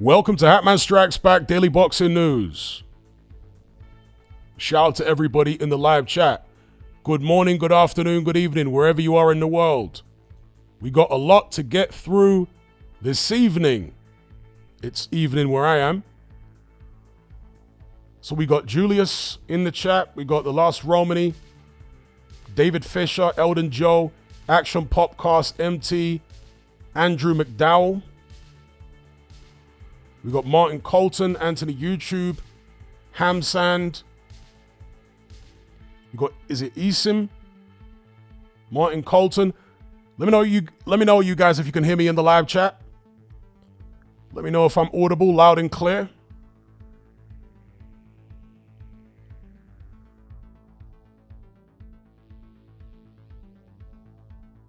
Welcome to Hatman Strikes Back Daily Boxing News. Shout out to everybody in the live chat. Good morning, good afternoon, good evening, wherever you are in the world. We got a lot to get through this evening. It's evening where I am. So we got Julius in the chat. We got The Last Romany, David Fisher, Eldon Joe, Action Popcast, MT, Andrew McDowell. We got Martin Colton, Anthony YouTube, Hamsand. You got, is it Esim? Martin Colton. Let me know you guys if you can hear me in the live chat. Let me know if I'm audible, loud and clear.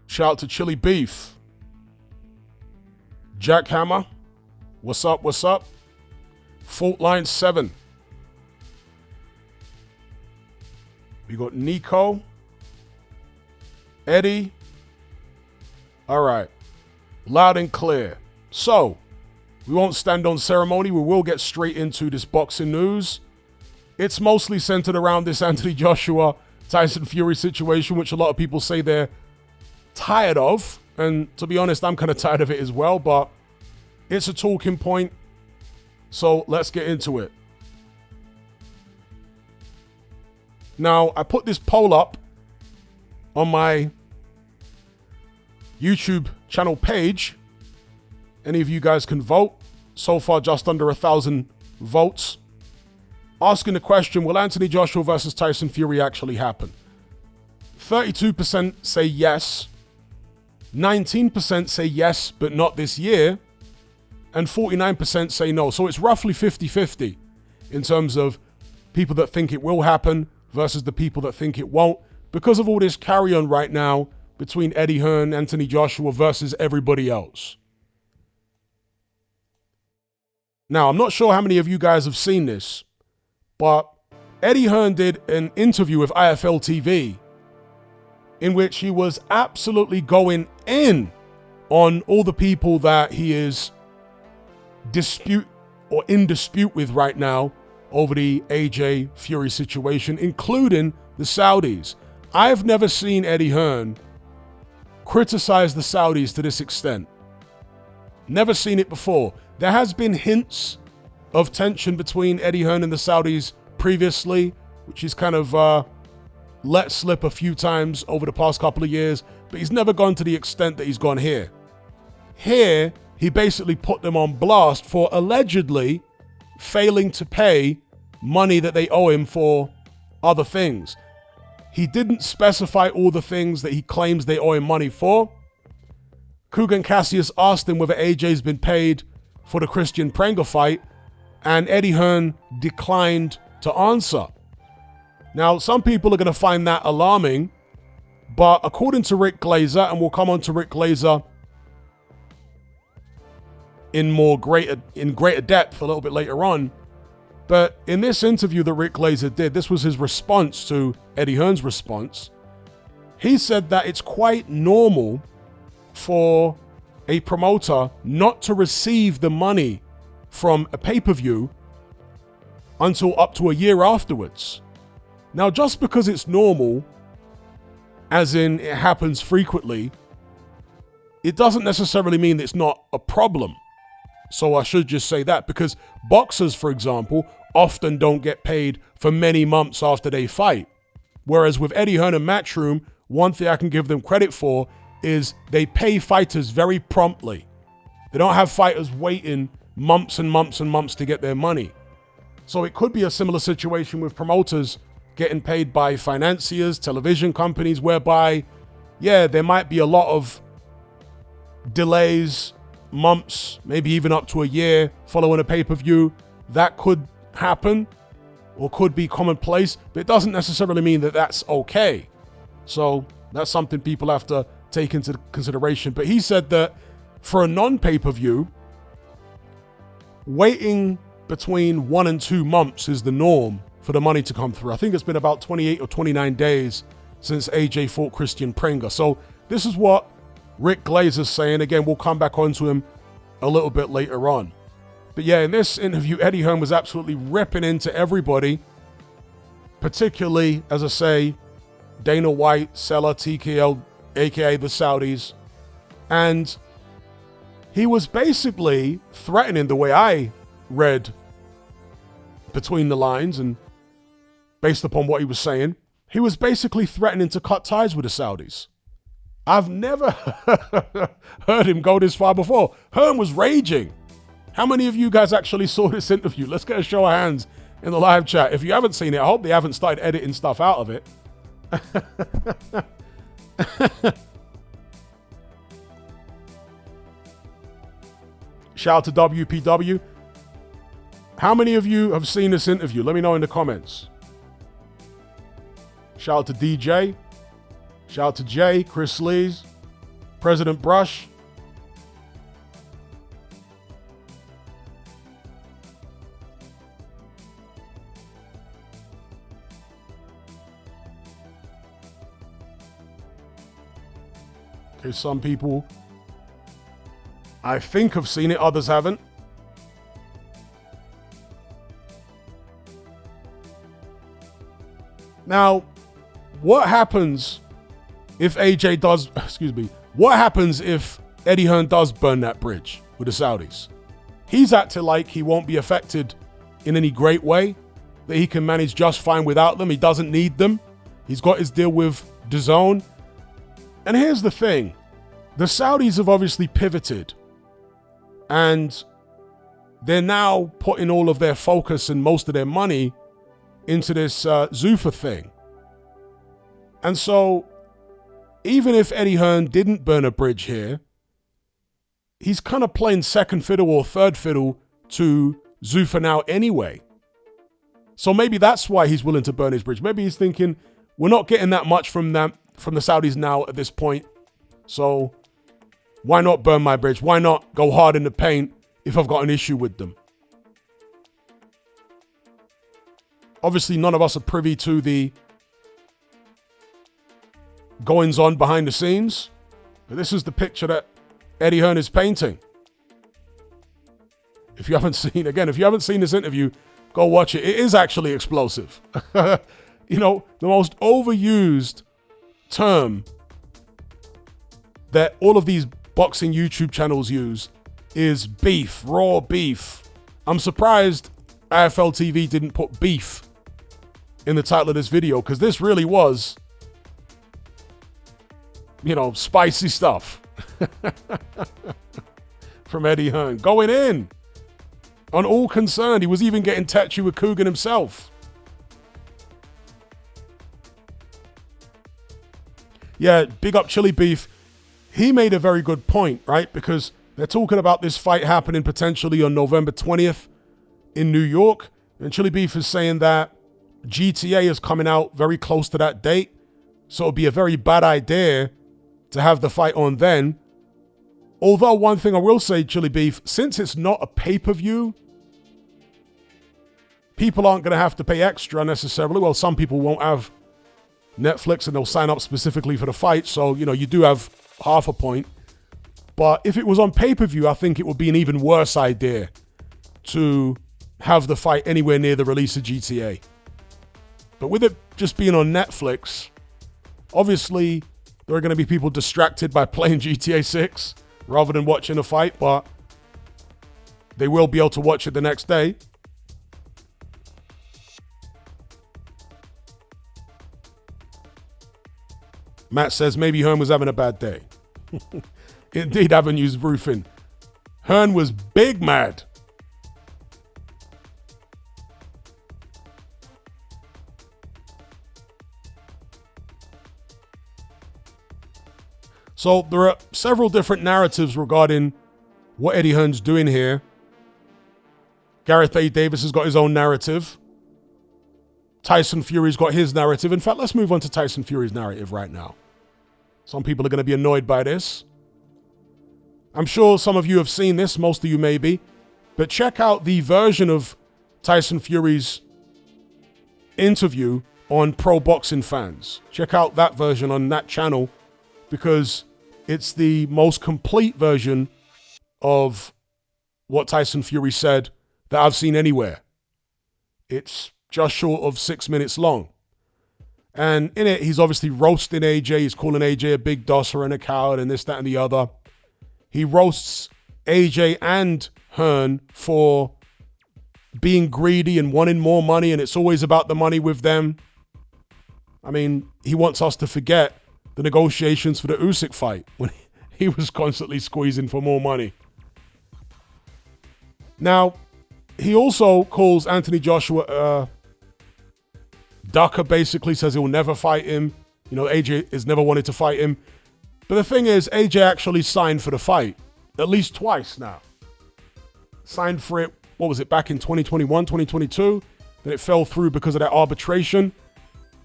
Shout out to Chili Beef. Jack Hammer. What's up, what's up? Fault Line 7. We got Nico. Eddie. All right. Loud and clear. So, we won't stand on ceremony. We will get straight into this boxing news. It's mostly centered around this Anthony Joshua, Tyson Fury situation, which a lot of people say they're tired of. And to be honest, I'm kind of tired of it as well, but it's a talking point, so let's get into it. Now, I put this poll up on my YouTube channel page. Any of you guys can vote. So far, just under 1,000 votes. Asking the question, will Anthony Joshua versus Tyson Fury actually happen? 32% say yes. 19% say yes, but not this year. And 49% say no. So it's roughly 50-50 in terms of people that think it will happen versus the people that think it won't, because of all this carry on right now between Eddie Hearn, Anthony Joshua versus everybody else. Now, I'm not sure how many of you guys have seen this, but Eddie Hearn did an interview with IFL TV in which he was absolutely going in on all the people that he is in dispute with right now over the AJ Fury situation, including the Saudis. I've never seen Eddie Hearn criticize the Saudis to this extent. Never seen it before. There has been hints of tension between Eddie Hearn and the Saudis previously, which he's kind of let slip a few times over the past couple of years, but he's never gone to the extent that he's gone here. Here, he basically put them on blast for allegedly failing to pay money that they owe him for other things. He didn't specify all the things that he claims they owe him money for. Kugan Cassius asked him whether AJ's been paid for the Christian Prenga fight, and Eddie Hearn declined to answer. Now, some people are going to find that alarming, but according to Rick Glazer, and we'll come on to Rick Glazer in greater depth a little bit later on. But in this interview that Rick Glazer did, this was his response to Eddie Hearn's response. He said that it's quite normal for a promoter not to receive the money from a pay-per-view until up to a year afterwards. Now, just because it's normal, as in it happens frequently, it doesn't necessarily mean that it's not a problem. So I should just say that, because boxers, for example, often don't get paid for many months after they fight. Whereas with Eddie Hearn and Matchroom, one thing I can give them credit for is they pay fighters very promptly. They don't have fighters waiting months and months and months to get their money. So it could be a similar situation with promoters getting paid by financiers, television companies, whereby, yeah, there might be a lot of delays, months, maybe even up to a year following a pay-per-view. That could happen or could be commonplace, but it doesn't necessarily mean that that's okay. So that's something people have to take into consideration. But he said that for a non-pay-per-view, waiting between 1 and 2 months is the norm for the money to come through. I think it's been about 28 or 29 days since AJ fought Christian Prenga. So this is what Rick Glazer's saying. Again, we'll come back onto him a little bit later on. But yeah, in this interview, Eddie Hearn was absolutely ripping into everybody, particularly, as I say, Dana White, Seller, TKO, aka the Saudis. And he was basically threatening, the way I read between the lines and based upon what he was saying, he was basically threatening to cut ties with the Saudis. I've never heard him go this far before. Hearn was raging. How many of you guys actually saw this interview? Let's get a show of hands in the live chat. If you haven't seen it, I hope they haven't started editing stuff out of it. Shout out to WPW. How many of you have seen this interview? Let me know in the comments. Shout out to DJ. Shout out to Jay, Chris Lees, President Brush. Okay, some people I think have seen it, others haven't. Now, what happens if AJ does, what happens if Eddie Hearn does burn that bridge with the Saudis? He's acting like he won't be affected in any great way, that he can manage just fine without them. He doesn't need them. He's got his deal with DAZN. And here's the thing. The Saudis have obviously pivoted, and they're now putting all of their focus and most of their money into this Zuffa thing. And so, even if Eddie Hearn didn't burn a bridge here, he's kind of playing second fiddle or third fiddle to Zuffa now anyway. So maybe that's why he's willing to burn his bridge. Maybe he's thinking, we're not getting that much from the Saudis now at this point. So why not burn my bridge? Why not go hard in the paint if I've got an issue with them? Obviously, none of us are privy to the goings on behind the scenes. But this is the picture that Eddie Hearn is painting. If you haven't seen this interview, go watch it. It is actually explosive. You know, the most overused term that all of these boxing YouTube channels use is beef, raw beef. I'm surprised AFL TV didn't put beef in the title of this video, because this really was, you know, spicy stuff from Eddie Hearn. Going in on all concerned. He was even getting touchy with Coogan himself. Yeah, big up Chili Beef. He made a very good point, right? Because they're talking about this fight happening potentially on November 20th in New York. And Chili Beef is saying that GTA is coming out very close to that date. So it'd be a very bad idea to have the fight on then. Although one thing I will say, Chili Beef, since it's not a pay-per-view, people aren't going to have to pay extra necessarily. Well, some people won't have Netflix and they'll sign up specifically for the fight. So, you know, you do have half a point. But if it was on pay-per-view, I think it would be an even worse idea to have the fight anywhere near the release of GTA. But with it just being on Netflix, obviously there are going to be people distracted by playing GTA 6 rather than watching a fight, but they will be able to watch it the next day. Matt says maybe Hearn was having a bad day. Indeed, Avenues Roofing. Hearn was big mad. So there are several different narratives regarding what Eddie Hearn's doing here. Gareth A. Davis has got his own narrative. Tyson Fury's got his narrative. In fact, let's move on to Tyson Fury's narrative right now. Some people are going to be annoyed by this. I'm sure some of you have seen this, most of you maybe, but check out the version of Tyson Fury's interview on Pro Boxing Fans. Check out that version on that channel, because it's the most complete version of what Tyson Fury said that I've seen anywhere. It's just short of 6 minutes long. And in it, he's obviously roasting AJ. He's calling AJ a big dosser and a coward and this, that, and the other. He roasts AJ and Hearn for being greedy and wanting more money, and it's always about the money with them. I mean, he wants us to forget the negotiations for the Usyk fight when he was constantly squeezing for more money. Now, he also calls Anthony Joshua a ducker, basically says he will never fight him. You know, AJ has never wanted to fight him. But the thing is, AJ actually signed for the fight at least twice now. Signed for it, what was it, back in 2021, 2022? Then it fell through because of that arbitration.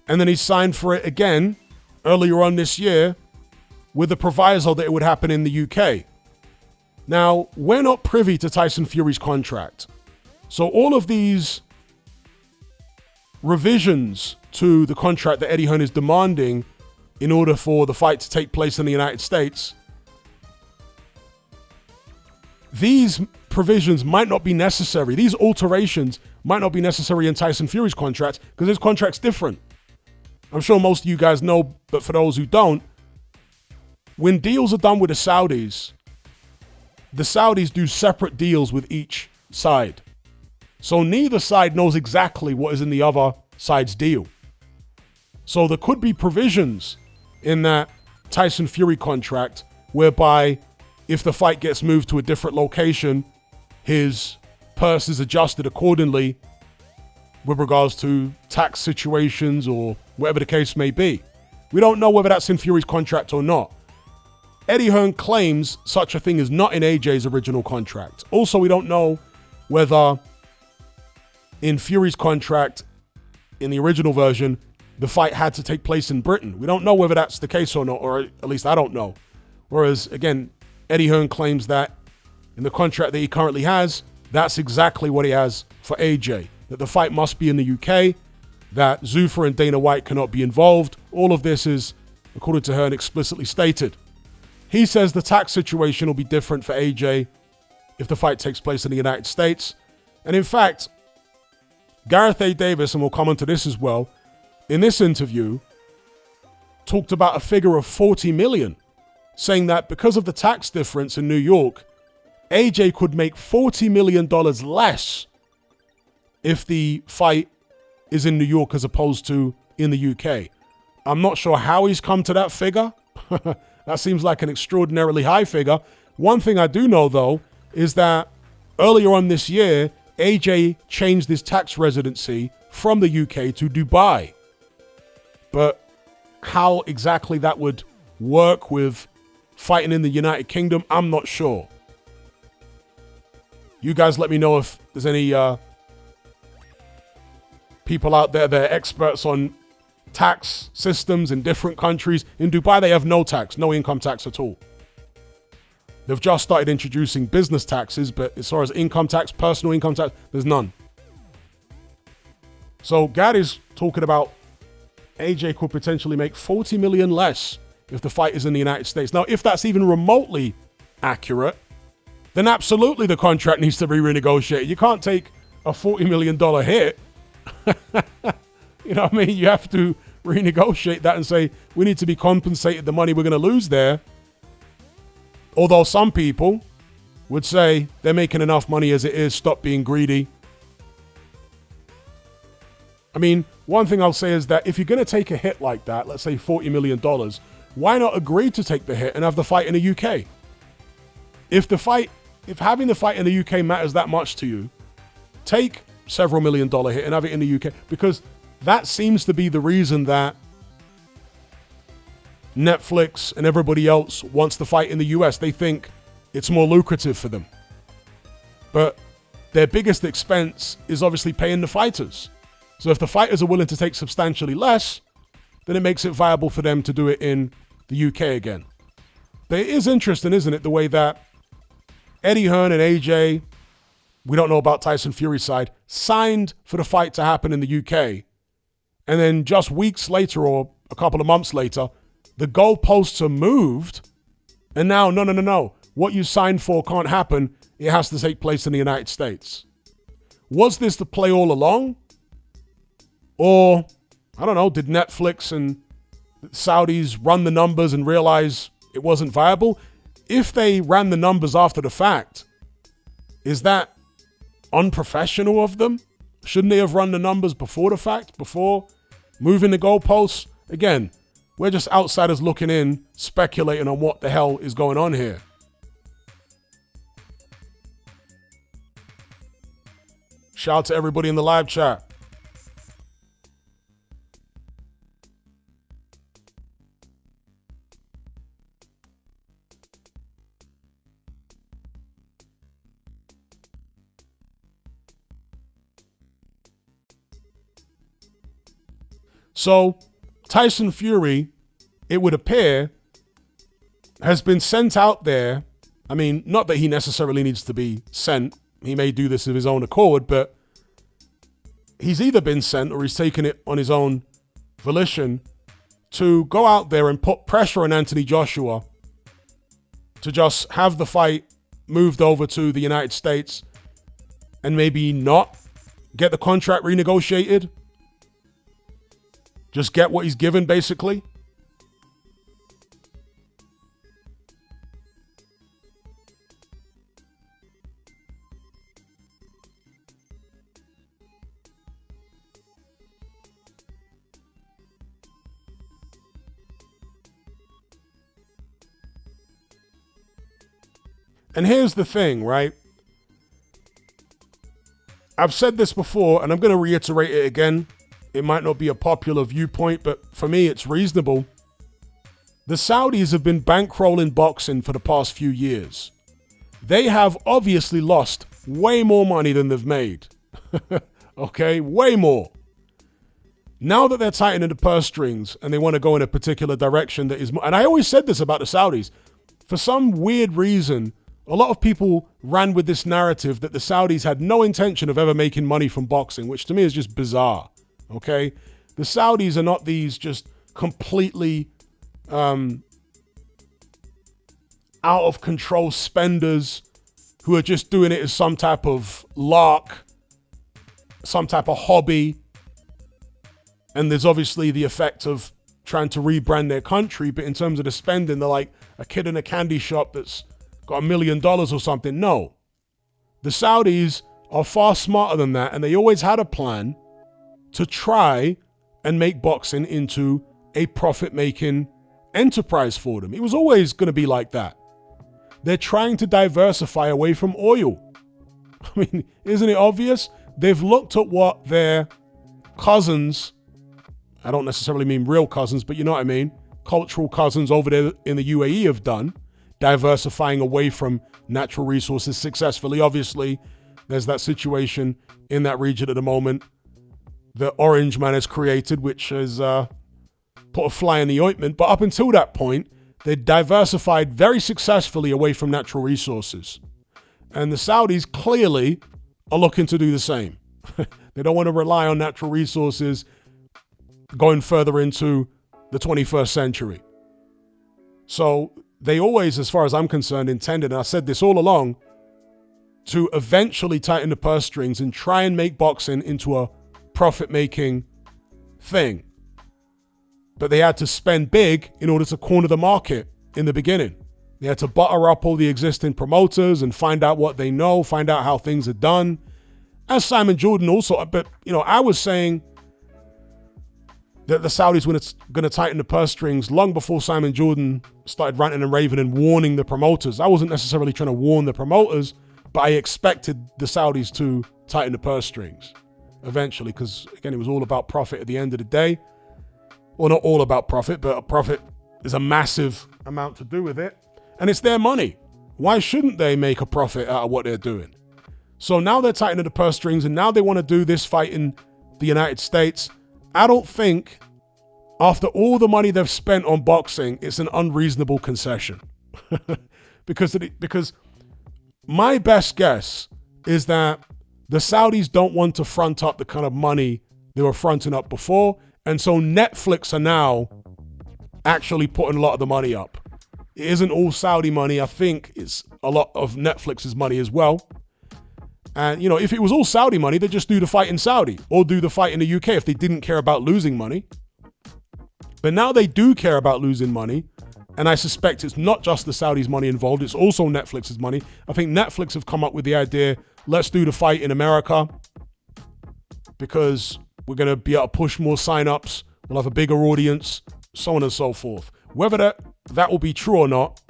And then he signed for it again earlier on this year with the proviso that it would happen in the UK. Now, we're not privy to Tyson Fury's contract. So all of these revisions to the contract that Eddie Hearn is demanding in order for the fight to take place in the United States, these provisions might not be necessary. These alterations might not be necessary in Tyson Fury's contract because his contract's different. I'm sure most of you guys know, but for those who don't, when deals are done with the Saudis do separate deals with each side. So neither side knows exactly what is in the other side's deal. So there could be provisions in that Tyson Fury contract whereby if the fight gets moved to a different location, his purse is adjusted accordingly with regards to tax situations or whatever the case may be. We don't know whether that's in Fury's contract or not. Eddie Hearn claims such a thing is not in AJ's original contract. Also, we don't know whether in Fury's contract, in the original version, the fight had to take place in Britain. We don't know whether that's the case or not, or at least I don't know. Whereas, again, Eddie Hearn claims that in the contract that he currently has, that's exactly what he has for AJ. That the fight must be in the UK, that Zuffa and Dana White cannot be involved. All of this is, according to Hearn, explicitly stated. He says the tax situation will be different for AJ if the fight takes place in the United States. And in fact, Gareth A. Davis, and we'll come onto this as well, in this interview, talked about a figure of 40 million, saying that because of the tax difference in New York, AJ could make $40 million less if the fight is in New York as opposed to in the UK. I'm not sure how he's come to that figure. That seems like an extraordinarily high figure. One thing I do know, though, is that earlier on this year, AJ changed his tax residency from the UK to Dubai. But how exactly that would work with fighting in the United Kingdom, I'm not sure. You guys let me know if there's any people out there that are experts on tax systems in different countries. In Dubai, they have no tax, no income tax at all. They've just started introducing business taxes, but as far as income tax, personal income tax, there's none. So Gad is talking about AJ could potentially make 40 million less if the fight is in the United States. Now, if that's even remotely accurate, then absolutely the contract needs to be renegotiated. You can't take a $40 million hit. You know what I mean? You have to renegotiate that and say, we need to be compensated the money we're going to lose there. Although some people would say they're making enough money as it is, stop being greedy. I mean, one thing I'll say is that if you're going to take a hit like that, let's say $40 million, why not agree to take the hit and have the fight in the UK? If having the fight in the UK matters that much to you, take several $1 million hit and have it in the UK, because that seems to be the reason that Netflix and everybody else wants the fight in the US. They think it's more lucrative for them. But their biggest expense is obviously paying the fighters. So if the fighters are willing to take substantially less, then it makes it viable for them to do it in the UK again. But it is interesting, isn't it, the way that Eddie Hearn and AJ, we don't know about Tyson Fury's side, signed for the fight to happen in the UK. And then just weeks later or a couple of months later, the goalposts are moved. And now, no. What you signed for can't happen. it has to take place in the United States. Was this the play all along? Or, I don't know, did Netflix and Saudis run the numbers and realize it wasn't viable? If they ran the numbers after the fact, is that unprofessional of them? Shouldn't they have run the numbers before the fact, before moving the goalposts? Again, we're just outsiders looking in, speculating on what the hell is going on here. Shout out to everybody in the live chat. So, Tyson Fury, it would appear, has been sent out there. I mean, not that he necessarily needs to be sent. He may do this of his own accord, but he's either been sent or he's taken it on his own volition to go out there and put pressure on Anthony Joshua to just have the fight moved over to the United States and maybe not get the contract renegotiated. Just get what he's given, basically. And here's the thing, right? I've said this before, and I'm going to reiterate it again. It might not be a popular viewpoint, but for me, it's reasonable. The Saudis have been bankrolling boxing for the past few years. They have obviously lost way more money than they've made. Okay, way more. Now that they're tightening the purse strings and they want to go in a particular direction that is more, and I always said this about the Saudis, for some weird reason, a lot of people ran with this narrative that the Saudis had no intention of ever making money from boxing, which to me is just bizarre. Okay, the Saudis are not these just completely out of control spenders who are just doing it as some type of lark, some type of hobby. And there's obviously the effect of trying to rebrand their country, but in terms of the spending, they're like a kid in a candy shop that's got $1 million or something. No, the Saudis are far smarter than that, and they always had a plan to try and make boxing into a profit-making enterprise for them. It was always going to be like that. They're trying to diversify away from oil. I mean, isn't it obvious? They've looked at what their cousins, I don't necessarily mean real cousins, but you know what I mean, cultural cousins over there in the UAE have done, diversifying away from natural resources successfully. Obviously, there's that situation in that region at the moment the Orange Man has created, which has put a fly in the ointment. But up until that point, they diversified very successfully away from natural resources. And the Saudis clearly are looking to do the same. They don't want to rely on natural resources going further into the 21st century. So they always, as far as I'm concerned, intended, and I said this all along, to eventually tighten the purse strings and try and make boxing into a profit-making thing. But they had to spend big in order to corner the market in the beginning. They had to butter up all the existing promoters and find out what they know, find out how things are done. As Simon Jordan also, but I was saying that the Saudis were going to tighten the purse strings long before Simon Jordan started ranting and raving and warning the promoters. I wasn't necessarily trying to warn the promoters, but I expected the Saudis to tighten the purse strings eventually, because again, it was all about profit at the end of the day. Well, not all about profit, but a profit is a massive amount to do with it. And it's their money. Why shouldn't they make a profit out of what they're doing? So now they're tightening the purse strings, and now they want to do this fight in the United States. I don't think, after all the money they've spent on boxing, it's an unreasonable concession. because my best guess is that the Saudis don't want to front up the kind of money they were fronting up before. And so Netflix are now actually putting a lot of the money up. It isn't all Saudi money. I think it's a lot of Netflix's money as well. And, you know, if it was all Saudi money, they'd just do the fight in Saudi or do the fight in the UK if they didn't care about losing money. But now they do care about losing money. And I suspect it's not just the Saudis' money involved. It's also Netflix's money. I think Netflix have come up with the idea, let's do the fight in America because we're going to be able to push more signups. We'll have a bigger audience, so on and so forth. Whether that will be true or not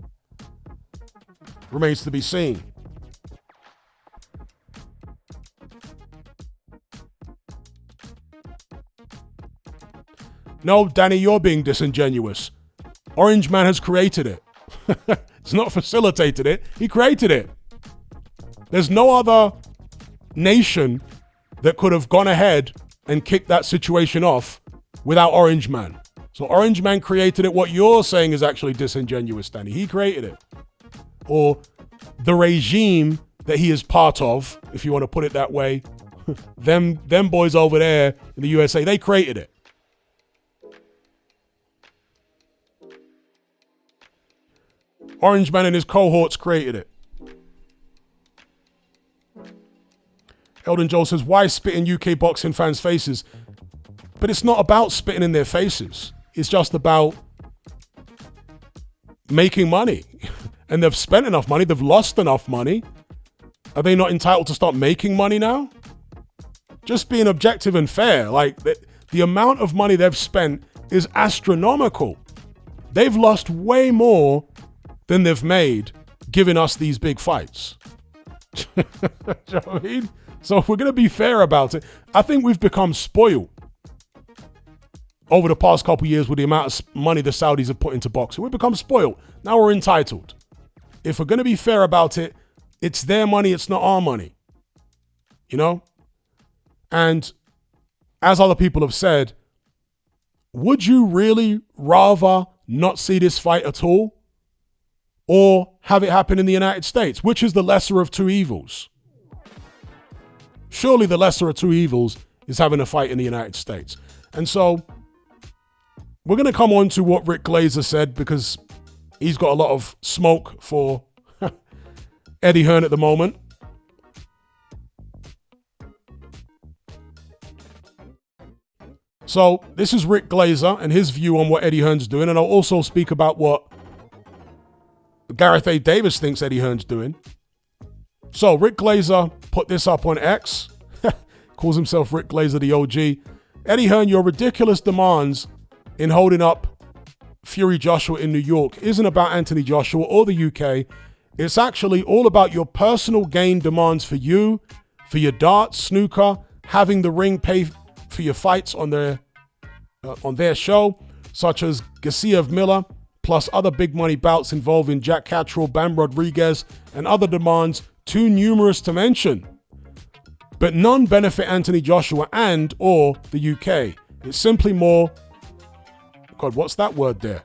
remains to be seen. No, Danny, you're being disingenuous. Orange Man has created it. It's not facilitated it. He created it. There's no other nation that could have gone ahead and kicked that situation off without Orange Man. So Orange Man created it. What you're saying is actually disingenuous, Danny. He created it. Or the regime that he is part of, if you want to put it that way, them boys over there in the USA, they created it. Orange Man and his cohorts created it. Eldon Joel says, why spit in UK boxing fans' faces? But it's not about spitting in their faces. It's just about making money. And they've spent enough money. They've lost enough money. Are they not entitled to start making money now? Just being objective and fair. Like, the amount of money they've spent is astronomical. They've lost way more than they've made giving us these big fights. Do you know what I mean? So if we're going to be fair about it, I think we've become spoiled over the past couple of years with the amount of money the Saudis have put into boxing. We've become spoiled. Now we're entitled. If we're going to be fair about it, it's their money, it's not our money. You know? And as other people have said, would you really rather not see this fight at all? Or have it happen in the United States? Which is the lesser of two evils? Surely the lesser of two evils is having a fight in the United States. And so we're going to come on to what Rick Glazer said because he's got a lot of smoke for Eddie Hearn at the moment. So this is Rick Glazer and his view on what Eddie Hearn's doing. And I'll also speak about what Gareth A. Davis thinks Eddie Hearn's doing. So Rick Glazer put this up on X. Calls himself Rick Glazer, the OG. Eddie Hearn, your ridiculous demands in holding up Fury Joshua in New York isn't about Anthony Joshua or the UK. It's actually all about your personal gain demands for you, for your darts, snooker, having the ring pay for your fights on their show, such as Gassiev Miller, plus other big money bouts involving Jack Catterall, Bam Rodriguez, and other demands too numerous to mention. But none benefit Anthony Joshua and or the UK. It's simply more... God, what's that word there?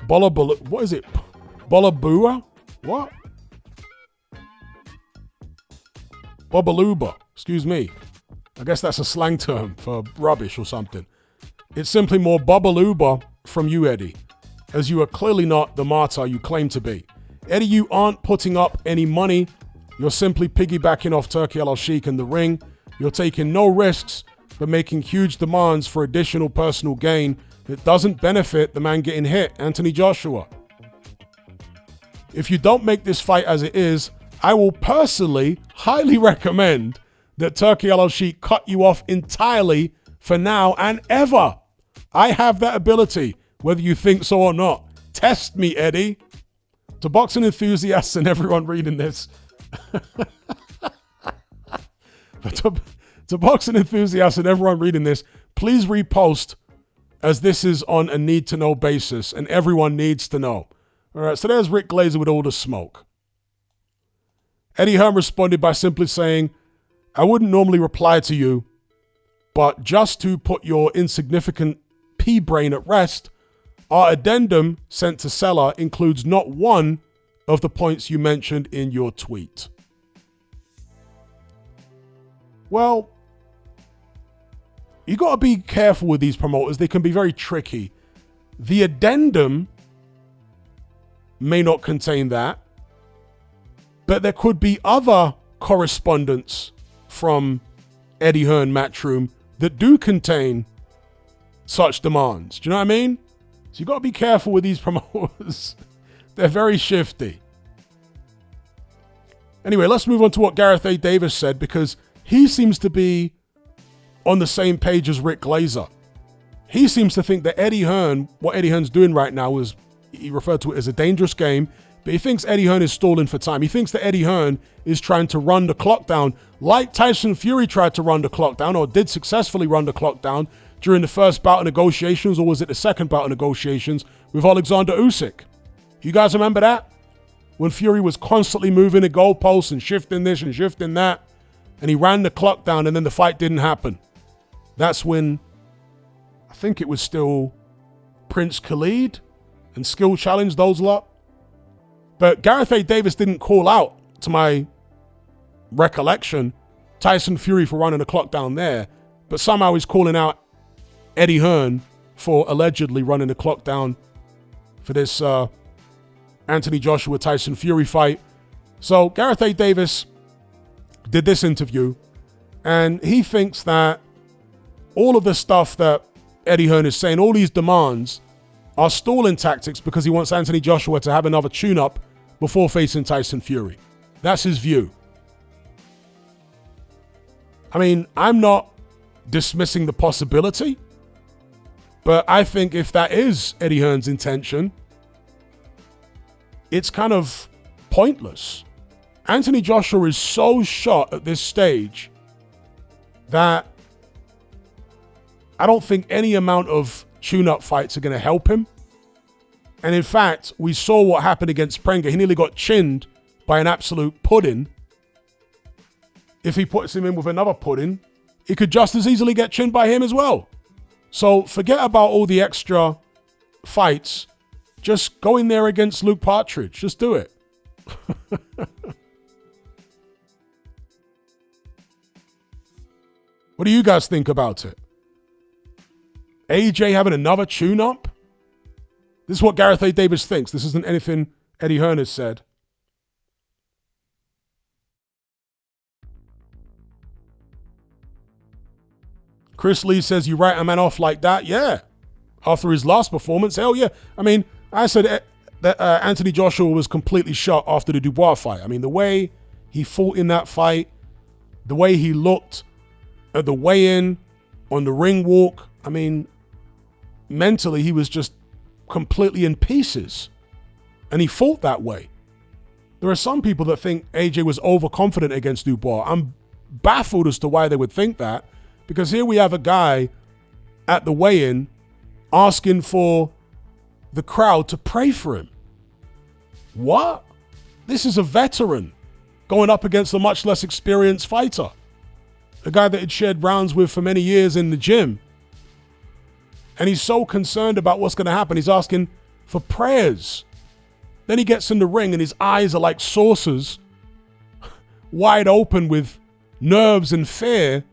What is it? Bolabua? What? Bobaluba. Excuse me. I guess that's a slang term for rubbish or something. It's simply more Bobaluba from you, Eddie, as you are clearly not the martyr you claim to be. Eddie, you aren't putting up any money. You're simply piggybacking off Turki Al-Sheikh in the ring. You're taking no risks, but making huge demands for additional personal gain that doesn't benefit the man getting hit, Anthony Joshua. If you don't make this fight as it is, I will personally highly recommend that Turki Al-Sheikh cut you off entirely for now and ever. I have that ability, whether you think so or not. Test me, Eddie. To boxing enthusiasts and everyone reading this. to boxing enthusiasts and everyone reading this, please repost, as this is on a need-to-know basis and everyone needs to know. All right, so there's Rick Glazer with all the smoke. Eddie Hearn responded by simply saying, I wouldn't normally reply to you, but just to put your insignificant pea-brain at rest, our addendum sent to Seller includes not one of the points you mentioned in your tweet. Well, you got to be careful with these promoters. They can be very tricky. The addendum may not contain that, but there could be other correspondence from Eddie Hearn Matchroom that do contain such demands. Do you know what I mean? So you got to be careful with these promoters. They're very shifty. Anyway, let's move on to what Gareth A. Davis said, because he seems to be on the same page as Rick Glazer. He seems to think that Eddie Hearn, what Eddie Hearn's doing right now is, he referred to it as a dangerous game, but he thinks Eddie Hearn is stalling for time. He thinks that Eddie Hearn is trying to run the clock down like Tyson Fury tried to run the clock down, or did successfully run the clock down during the first bout of negotiations, or was it the second bout of negotiations with Alexander Usyk? You guys remember that? When Fury was constantly moving the goalposts and shifting this and shifting that, and he ran the clock down and then the fight didn't happen. That's when, I think it was still Prince Khalid and Skill Challenge, those lot. But Gareth A. Davis didn't call out, to my recollection, Tyson Fury for running the clock down there, but somehow he's calling out Eddie Hearn for allegedly running the clock down for this Anthony Joshua Tyson Fury fight. So Gareth A. Davis did this interview, and he thinks that all of the stuff that Eddie Hearn is saying, all these demands, are stalling tactics because he wants Anthony Joshua to have another tune-up before facing Tyson Fury. That's his view. I mean, I'm not dismissing the possibility, but I think if that is Eddie Hearn's intention, it's kind of pointless. Anthony Joshua is so shot at this stage that I don't think any amount of tune-up fights are going to help him. And in fact, we saw what happened against Prenga. He nearly got chinned by an absolute pudding. If he puts him in with another pudding, he could just as easily get chinned by him as well. So forget about all the extra fights. Just go in there against Luke Partridge. Just do it. What do you guys think about it? AJ having another tune-up? This is what Gareth A. Davis thinks. This isn't anything Eddie Hearn has said. Chris Lee says, you write a man off like that? Yeah. After his last performance, hell yeah. I mean, I said that Anthony Joshua was completely shot after the Dubois fight. I mean, the way he fought in that fight, the way he looked at the weigh-in, on the ring walk, I mean, mentally he was just completely in pieces. And he fought that way. There are some people that think AJ was overconfident against Dubois. I'm baffled as to why they would think that, because here we have a guy at the weigh-in asking for the crowd to pray for him. What? This is a veteran going up against a much less experienced fighter. A guy that had shared rounds with for many years in the gym. And he's so concerned about what's going to happen. He's asking for prayers. Then he gets in the ring and his eyes are like saucers, wide open with nerves and fear.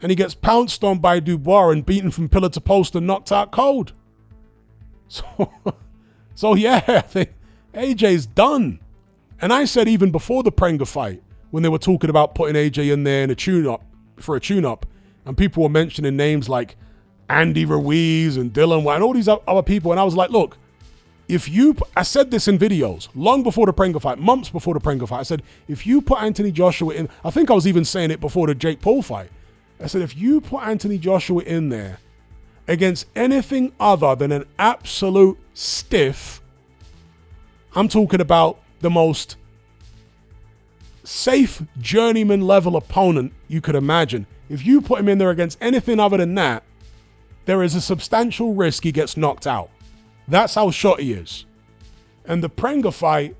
And he gets pounced on by Dubois and beaten from pillar to post and knocked out cold. So yeah, I think AJ's done. And I said even before the Prenga fight, when they were talking about putting AJ in there in a tune-up, for a tune-up, and people were mentioning names like Andy Ruiz and Dylan White and all these other people, and I was like, look, I said this in videos long before the Prenga fight, months before the Prenga fight. I said, if you put Anthony Joshua in, I think I was even saying it before the Jake Paul fight. I said, if you put Anthony Joshua in there against anything other than an absolute stiff, I'm talking about the most safe journeyman level opponent you could imagine. If you put him in there against anything other than that, there is a substantial risk he gets knocked out. That's how shot he is. And the Prenga fight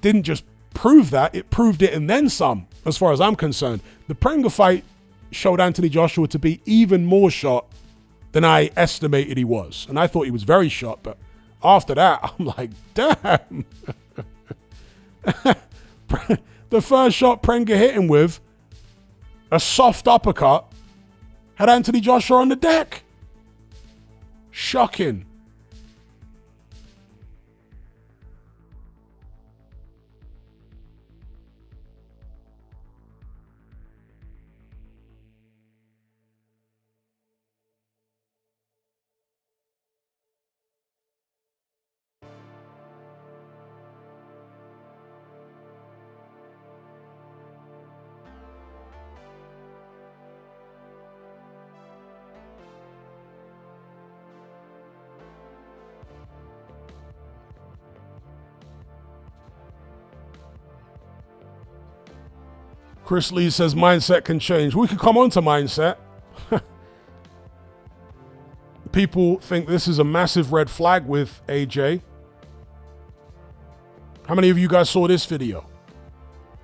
didn't just prove that, it proved it and then some, as far as I'm concerned. The Prenga fight showed Anthony Joshua to be even more shot than I estimated he was. And I thought he was very shot, but after that, I'm like, damn. The first shot Prenga hit him with, a soft uppercut, had Anthony Joshua on the deck. Shocking. Chris Lee says mindset can change. We could come on to mindset. People think this is a massive red flag with AJ. How many of you guys saw this video?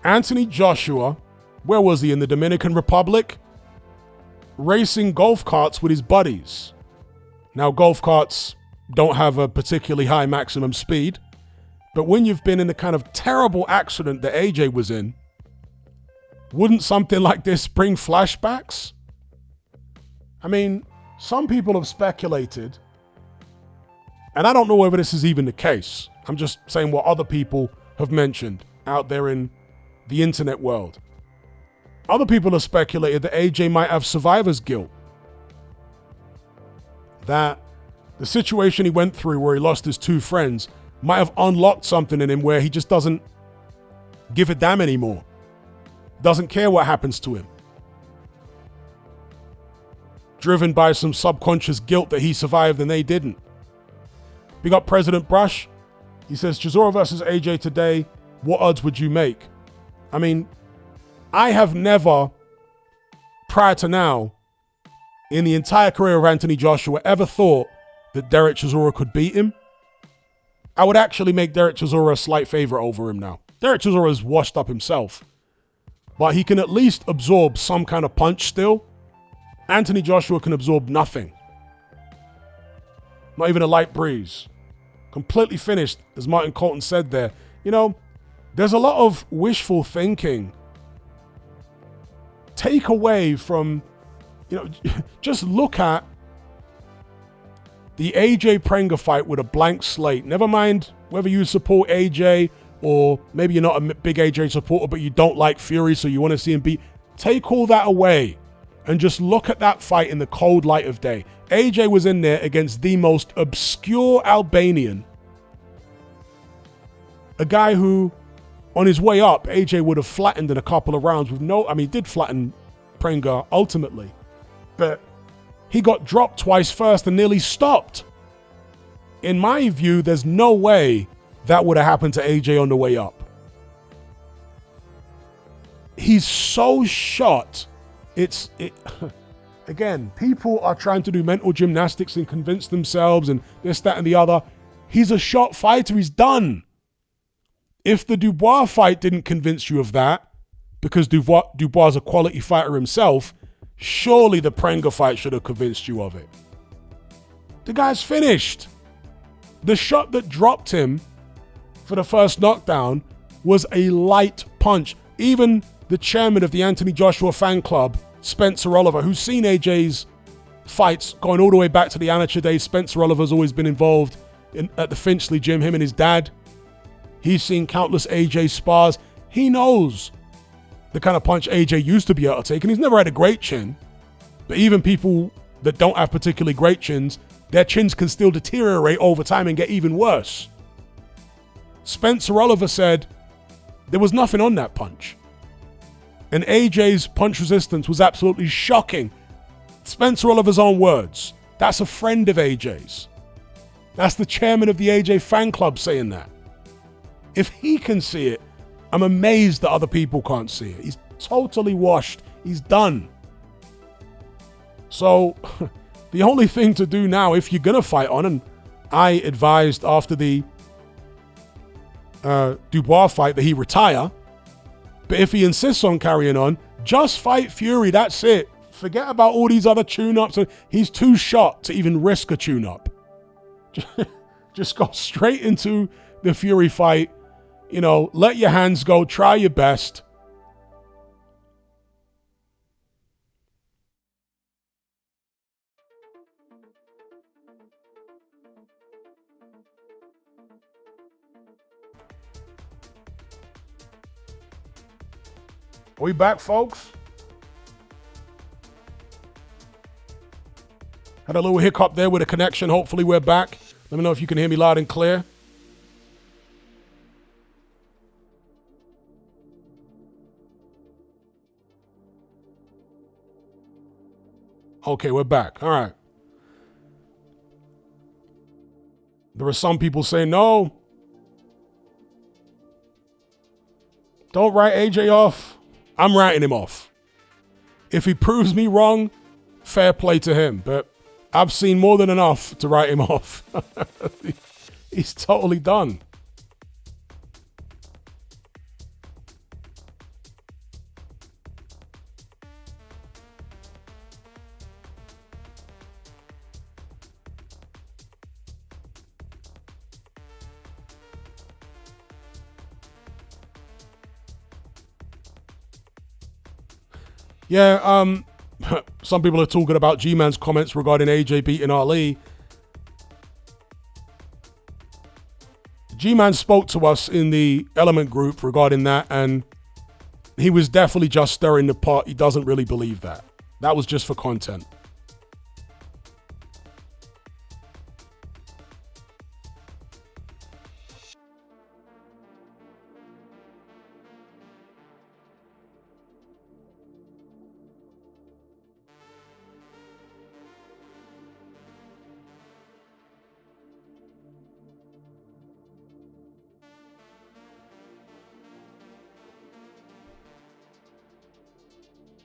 Anthony Joshua, where was he? In the Dominican Republic? Racing golf carts with his buddies. Now, golf carts don't have a particularly high maximum speed, but when you've been in the kind of terrible accident that AJ was in, wouldn't something like this bring flashbacks? I mean, some people have speculated, and I don't know whether this is even the case. I'm just saying what other people have mentioned out there in the internet world. Other people have speculated that AJ might have survivor's guilt. That the situation he went through where he lost his two friends might have unlocked something in him where he just doesn't give a damn anymore. Doesn't care what happens to him. Driven by some subconscious guilt that he survived and they didn't. We got President Brush. He says, Chisora versus AJ today, what odds would you make? I mean, I have never, prior to now, in the entire career of Anthony Joshua, ever thought that Derek Chisora could beat him. I would actually make Derek Chisora a slight favorite over him now. Derek Chisora is washed up himself, but he can at least absorb some kind of punch still. Anthony Joshua can absorb nothing. Not even a light breeze. Completely finished, as Martin Colton said there. You know, there's a lot of wishful thinking. Take away from, you know, just look at the AJ Prenga fight with a blank slate. Never mind whether you support AJ or maybe you're not a big AJ supporter, but you don't like Fury, so you want to see him beat. Take all that away and just look at that fight in the cold light of day. AJ was in there against the most obscure Albanian. A guy who, on his way up, AJ would have flattened in a couple of rounds with no... I mean, he did flatten Prenga ultimately, but he got dropped twice first and nearly stopped. In my view, there's no way that would have happened to AJ on the way up. He's so shot. Again, people are trying to do mental gymnastics and convince themselves and this, that, and the other. He's a shot fighter. He's done. If the Dubois fight didn't convince you of that, because Dubois is a quality fighter himself, surely the Prenga fight should have convinced you of it. The guy's finished. The shot that dropped him for the first knockdown was a light punch. Even the chairman of the Anthony Joshua fan club, Spencer Oliver, who's seen AJ's fights going all the way back to the amateur days. Spencer Oliver's always been involved at the Finchley gym, him and his dad. He's seen countless AJ spars. He knows the kind of punch AJ used to be able to take, and he's never had a great chin. But even people that don't have particularly great chins, their chins can still deteriorate over time and get even worse. Spencer Oliver said there was nothing on that punch. And AJ's punch resistance was absolutely shocking. Spencer Oliver's own words. That's a friend of AJ's. That's the chairman of the AJ fan club saying that. If he can see it, I'm amazed that other people can't see it. He's totally washed. He's done. So the only thing to do now, if you're going to fight on, and I advised after the Dubois fight that he retire, but if he insists on carrying on, just fight Fury. That's it. Forget about all these other tune-ups. He's too shot to even risk a tune-up. Just go straight into the Fury fight. You know, let your hands go. Try your best. we back, folks? Had a little hiccup there with a connection. Hopefully we're back. Let me know if you can hear me loud and clear. Okay, we're back. All right. There are some people saying, no, don't write AJ off. I'm writing him off. If he proves me wrong, fair play to him. But I've seen more than enough to write him off. He's totally done. Yeah, some people are talking about G-Man's comments regarding AJ beating Ali. G-Man spoke to us in the Element group regarding that, and he was definitely just stirring the pot. He doesn't really believe that. That was just for content.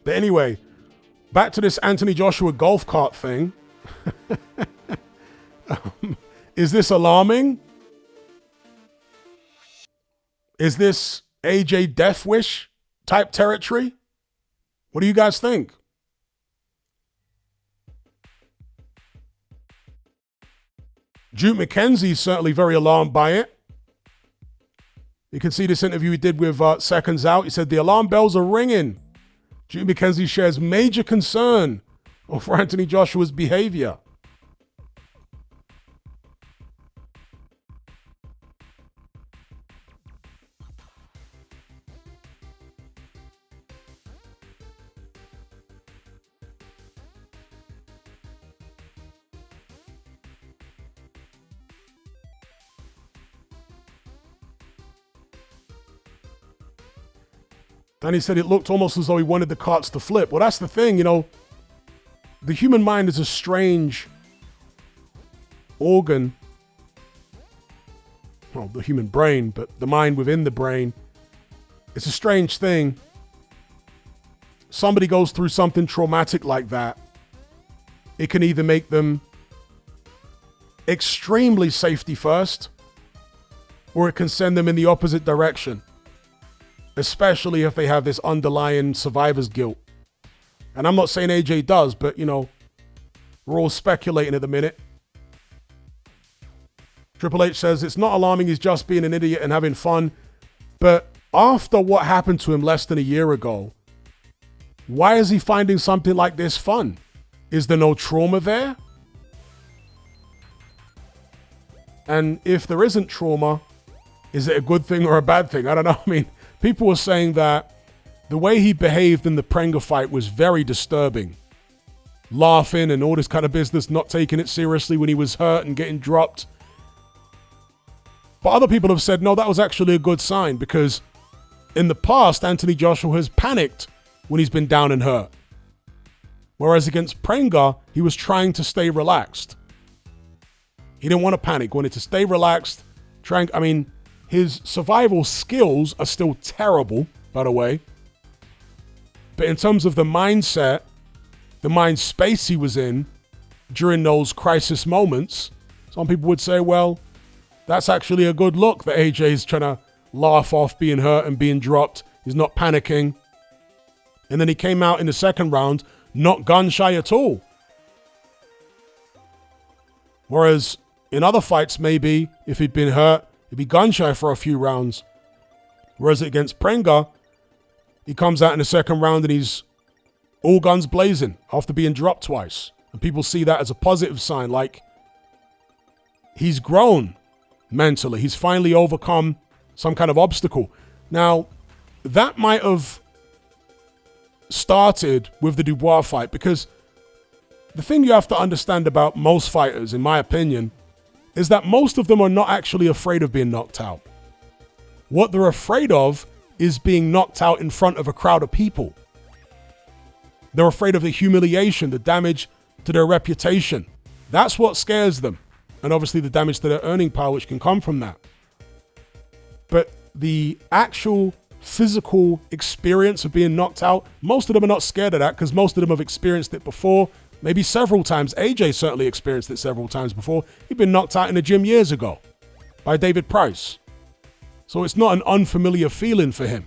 But anyway, back to this Anthony Joshua golf cart thing. Is this alarming? Is this AJ Death Wish type territory? What do you guys think? Duke McKenzie's certainly very alarmed by it. You can see this interview he did with Seconds Out. He said the alarm bells are ringing. Duke McKenzie shares major concern over Anthony Joshua's behavior. And he said it looked almost as though he wanted the carts to flip. Well, that's the thing, you know. The human mind is a strange organ. Well, the human brain, but the mind within the brain. It's a strange thing. Somebody goes through something traumatic like that. It can either make them extremely safety first, or it can send them in the opposite direction. Especially if they have this underlying survivor's guilt. And I'm not saying AJ does, but, you know, we're all speculating at the minute. Triple H says it's not alarming, he's just being an idiot and having fun. But after what happened to him less than a year ago, why is he finding something like this fun? Is there no trauma there? And if there isn't trauma, is it a good thing or a bad thing? I don't know. I mean, people were saying that the way he behaved in the Prenga fight was very disturbing. Laughing and all this kind of business, not taking it seriously when he was hurt and getting dropped. But other people have said, no, that was actually a good sign because in the past, Anthony Joshua has panicked when he's been down and hurt. Whereas against Prenga, he was trying to stay relaxed. He didn't want to panic, wanted to stay relaxed. His survival skills are still terrible, by the way. But in terms of the mindset, the mind space he was in during those crisis moments, some people would say, well, that's actually a good look that AJ's trying to laugh off being hurt and being dropped. He's not panicking. And then he came out in the second round, not gun shy at all. Whereas in other fights, maybe if he'd been hurt, he'd be gun shy for a few rounds. Whereas against Prenga, he comes out in the second round and he's all guns blazing after being dropped twice. And people see that as a positive sign, like he's grown mentally. He's finally overcome some kind of obstacle. Now, that might have started with the Dubois fight, because the thing you have to understand about most fighters, in my opinion, is that most of them are not actually afraid of being knocked out. What they're afraid of is being knocked out in front of a crowd of people. They're afraid of the humiliation, the damage to their reputation. That's what scares them. And obviously the damage to their earning power, which can come from that. But the actual physical experience of being knocked out, most of them are not scared of that, because most of them have experienced it before, maybe several times. AJ certainly experienced it several times before. He'd been knocked out in the gym years ago by David Price. So it's not an unfamiliar feeling for him.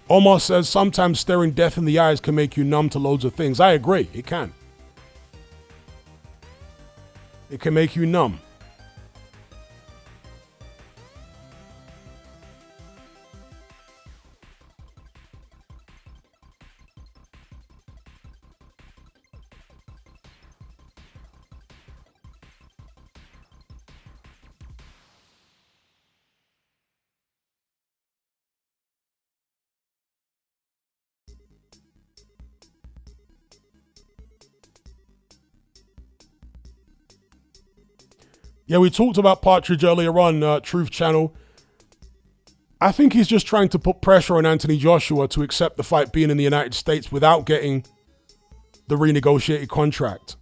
Omar says sometimes staring death in the eyes can make you numb to loads of things. I agree, it can. It can make you numb. Yeah, we talked about Partridge earlier on, Truth Channel. I think he's just trying to put pressure on Anthony Joshua to accept the fight being in the United States without getting the renegotiated contract.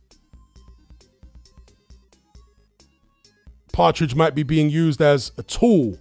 Partridge might be being used as a tool.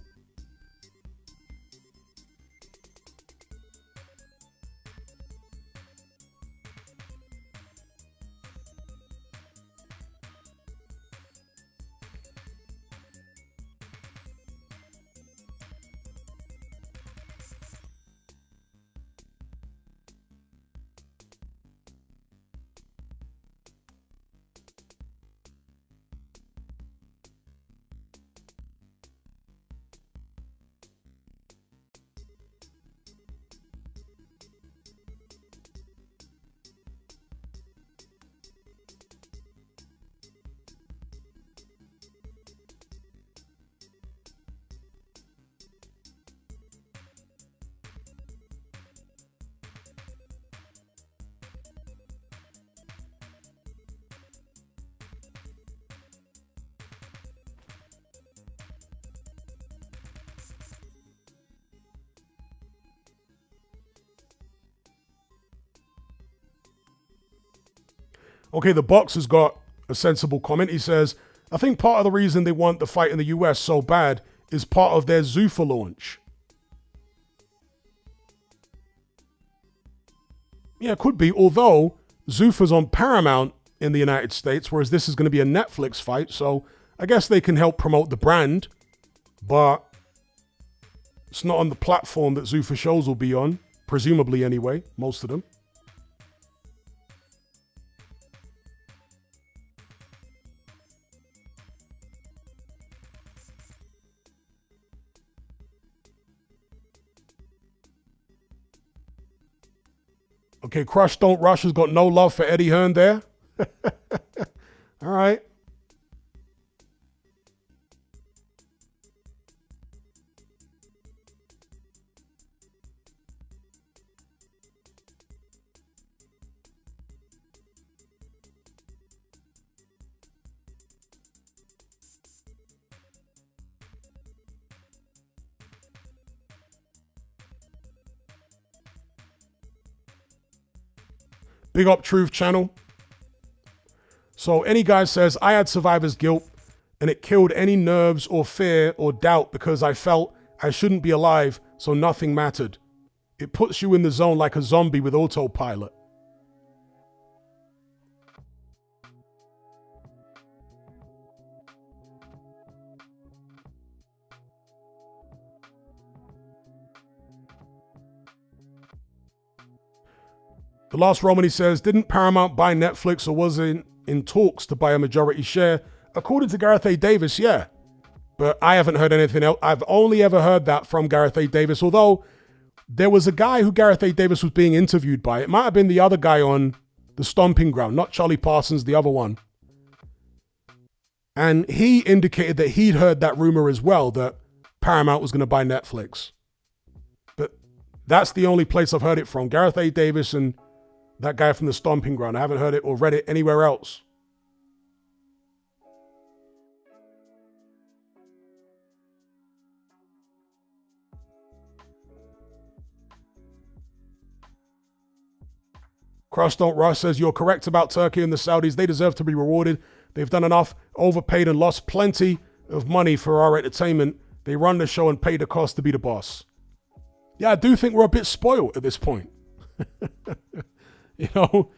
Okay, the Boxer's got a sensible comment. He says, I think part of the reason they want the fight in the US so bad is part of their Zuffa launch. Yeah, it could be, although Zuffa's on Paramount in the United States, whereas this is going to be a Netflix fight, so I guess they can help promote the brand, but it's not on the platform that Zuffa shows will be on, presumably anyway, most of them. Okay, Crush Don't Rush has got no love for Eddie Hearn there. All right. Big up Truth Channel. So any guy says, I had survivor's guilt and it killed any nerves or fear or doubt because I felt I shouldn't be alive, so nothing mattered. It puts you in the zone like a zombie with autopilot. The Last Romany says, didn't Paramount buy Netflix or was in talks to buy a majority share? According to Gareth A. Davis, yeah. But I haven't heard anything else. I've only ever heard that from Gareth A. Davis, although there was a guy who Gareth A. Davis was being interviewed by. It might have been the other guy on the Stomping Ground, not Charlie Parsons, the other one. And he indicated that he'd heard that rumor as well, that Paramount was going to buy Netflix. But that's the only place I've heard it from. Gareth A. Davis and that guy from the Stomping Ground. I haven't heard it or read it anywhere else. Crush Don't Rush says, you're correct about Turkey and the Saudis. They deserve to be rewarded. They've done enough, overpaid and lost plenty of money for our entertainment. They run the show and pay the cost to be the boss. Yeah, I do think we're a bit spoiled at this point. You know,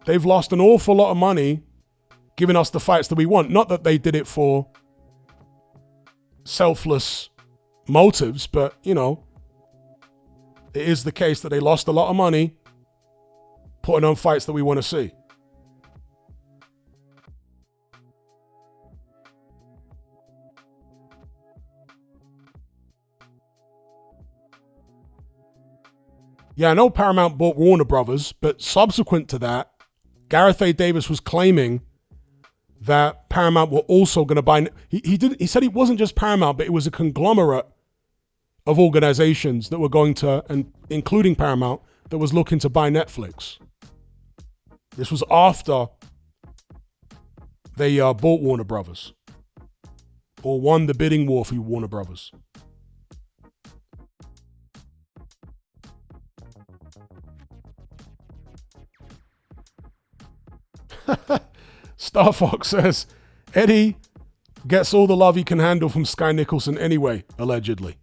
they've lost an awful lot of money giving us the fights that we want. Not that they did it for selfless motives, but, you know, it is the case that they lost a lot of money putting on fights that we want to see. Yeah, I know Paramount bought Warner Brothers, but subsequent to that, Gareth A. Davis was claiming that Paramount were also going to buy. He said it wasn't just Paramount, but it was a conglomerate of organizations that were going to, and including Paramount, that was looking to buy Netflix. This was after they bought Warner Brothers, or won the bidding war for Warner Brothers. Star Fox says, Eddie gets all the love he can handle from Sky Nicholson anyway, allegedly.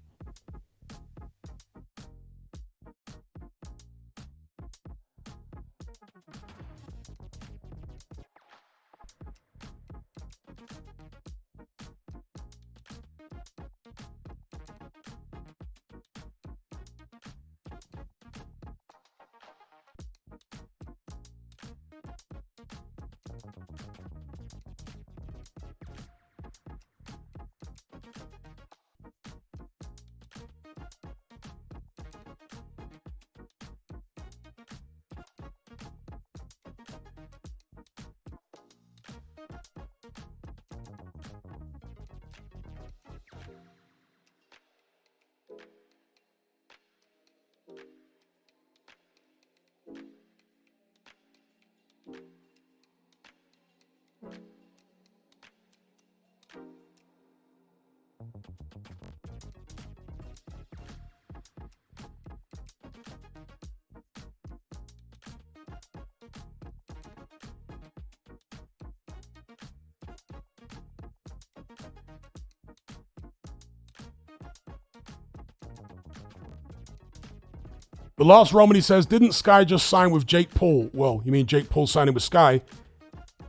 The Last Romany says, didn't Sky just sign with Jake Paul? Well, you mean Jake Paul signing with Sky?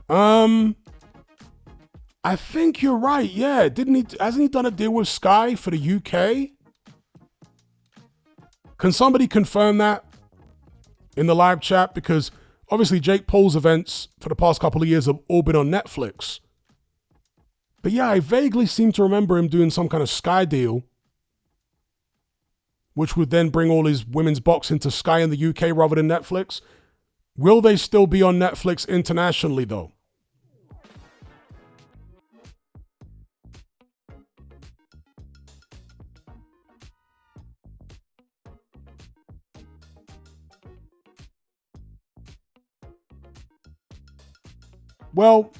I think you're right. Yeah, hasn't he done a deal with Sky for the UK? Can somebody confirm that in the live chat? Because obviously Jake Paul's events for the past couple of years have all been on Netflix. But yeah, I vaguely seem to remember him doing some kind of Sky deal, which would then bring all his women's boxing to Sky in the UK rather than Netflix. Will they still be on Netflix internationally, though? Well,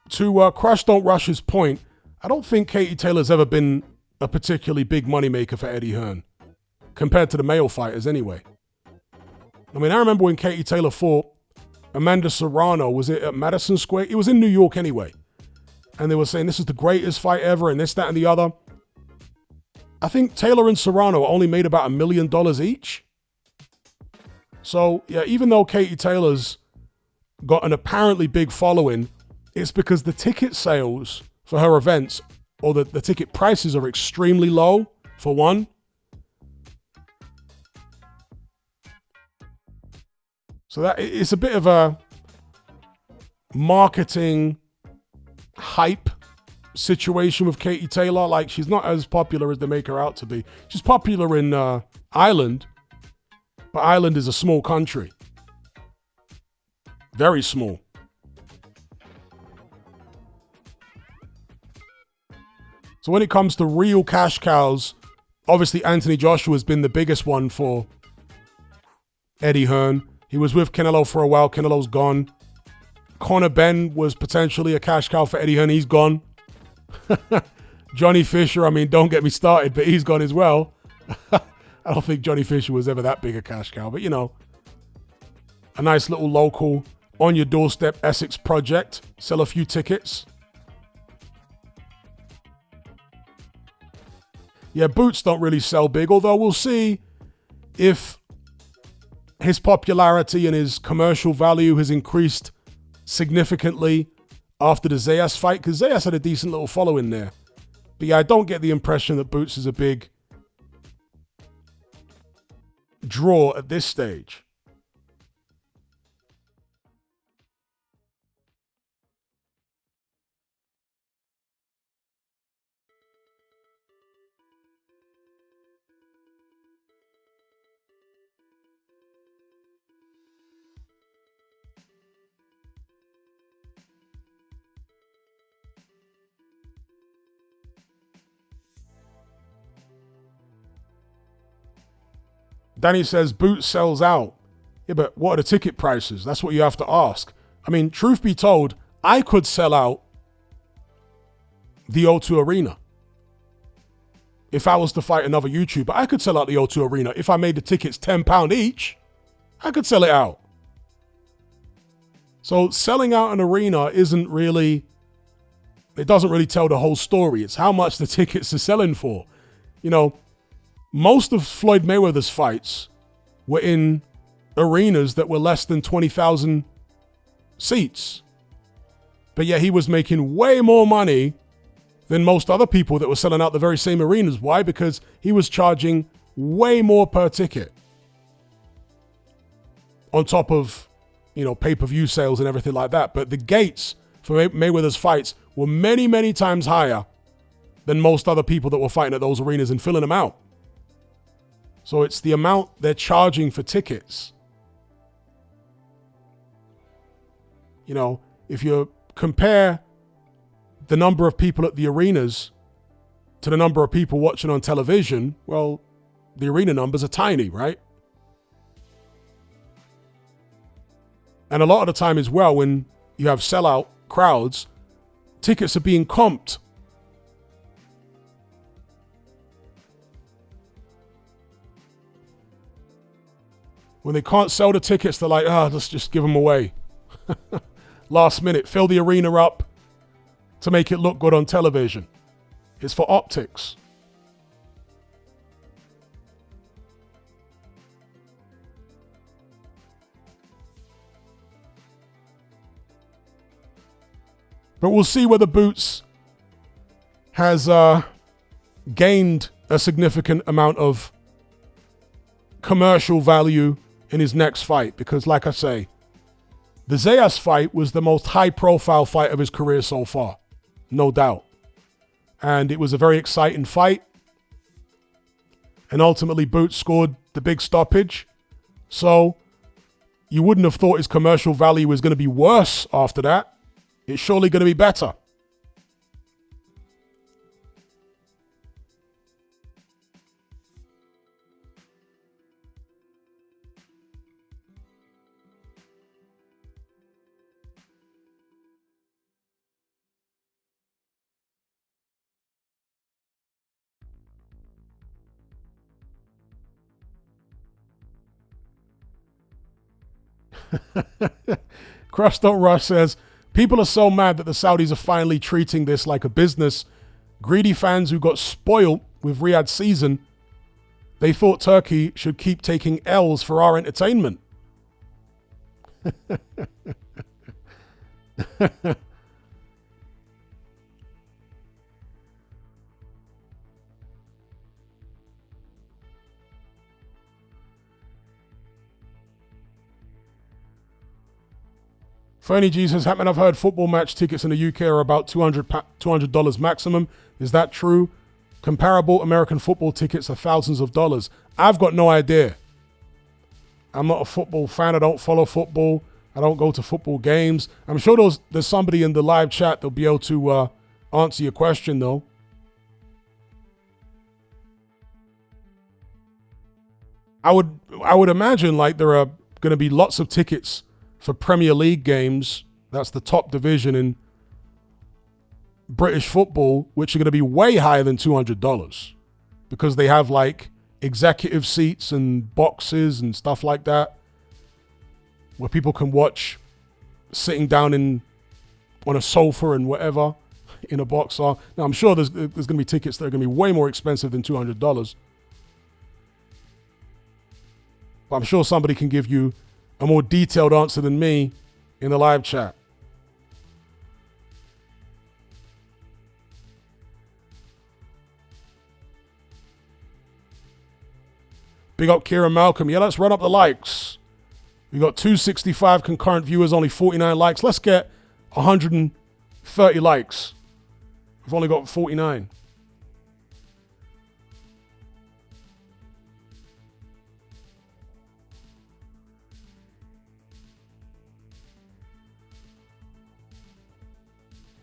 to Crush Don't Rush's point, I don't think Katie Taylor's ever been a particularly big moneymaker for Eddie Hearn, compared to the male fighters anyway. I mean, I remember when Katie Taylor fought Amanda Serrano, was it at Madison Square? It was in New York anyway. And they were saying this is the greatest fight ever and this, that, and the other. I think Taylor and Serrano only made about $1 million each. So, yeah, even though Katie Taylor's got an apparently big following, it's because the ticket sales for her events, or the ticket prices, are extremely low, for one. So that it's a bit of a marketing hype situation with Katie Taylor. Like, she's not as popular as they make her out to be. She's popular in Ireland, but Ireland is a small country. Very small. So when it comes to real cash cows, obviously Anthony Joshua's been the biggest one for Eddie Hearn. He was with Canelo for a while. Canelo's gone. Conor Benn was potentially a cash cow for Eddie Hearn. He's gone. Johnny Fisher, I mean, don't get me started, but he's gone as well. I don't think Johnny Fisher was ever that big a cash cow, but you know, a nice little local on your doorstep Essex project. Sell a few tickets. Yeah, Boots don't really sell big, although we'll see if his popularity and his commercial value has increased significantly after the Zayas fight, because Zayas had a decent little following there. But yeah, I don't get the impression that Boots is a big draw at this stage. Danny says Boots sells out. Yeah, but what are the ticket prices? That's what you have to ask. I mean, truth be told, I could sell out the O2 Arena. If I was to fight another YouTuber, I could sell out the O2 Arena. If I made the tickets £10 each, I could sell it out. So selling out an arena isn't really, it doesn't really tell the whole story. It's how much the tickets are selling for. You know, most of Floyd Mayweather's fights were in arenas that were less than 20,000 seats. But yet he was making way more money than most other people that were selling out the very same arenas. Why? Because he was charging way more per ticket. On top of, you know, pay-per-view sales and everything like that. But the gates for Mayweather's fights were many, many times higher than most other people that were fighting at those arenas and filling them out. So it's the amount they're charging for tickets. You know, if you compare the number of people at the arenas to the number of people watching on television, well, the arena numbers are tiny, right? And a lot of the time as well, when you have sellout crowds, tickets are being comped. When they can't sell the tickets, they're like, let's just give them away. Last minute, fill the arena up to make it look good on television. It's for optics. But we'll see whether Boots has gained a significant amount of commercial value in his next fight. Because like I say, the Zayas fight was the most high-profile fight of his career so far. No doubt. And it was a very exciting fight. And ultimately, Boots scored the big stoppage. So you wouldn't have thought his commercial value was going to be worse after that. It's surely going to be better. Crush Don't Rush says, people are so mad that the Saudis are finally treating this like a business. Greedy fans who got spoiled with Riyadh's season, they thought Turkey should keep taking L's for our entertainment. Fernie G says, Hatman, I've heard football match tickets in the UK are about $200 maximum. Is that true? Comparable American football tickets are thousands of dollars. I've got no idea. I'm not a football fan. I don't follow football. I don't go to football games. I'm sure there's somebody in the live chat that'll be able to answer your question, though. I would imagine like there are going to be lots of tickets for Premier League games. That's the top division in British football, which are going to be way higher than $200 because they have like executive seats and boxes and stuff like that where people can watch sitting down on a sofa and whatever in a box. Now, I'm sure there's going to be tickets that are going to be way more expensive than $200. But I'm sure somebody can give you a more detailed answer than me in the live chat. Big up Kieran Malcolm. Yeah, let's run up the likes. We got 265 concurrent viewers, only 49 likes. Let's get 130 likes. We've only got 49.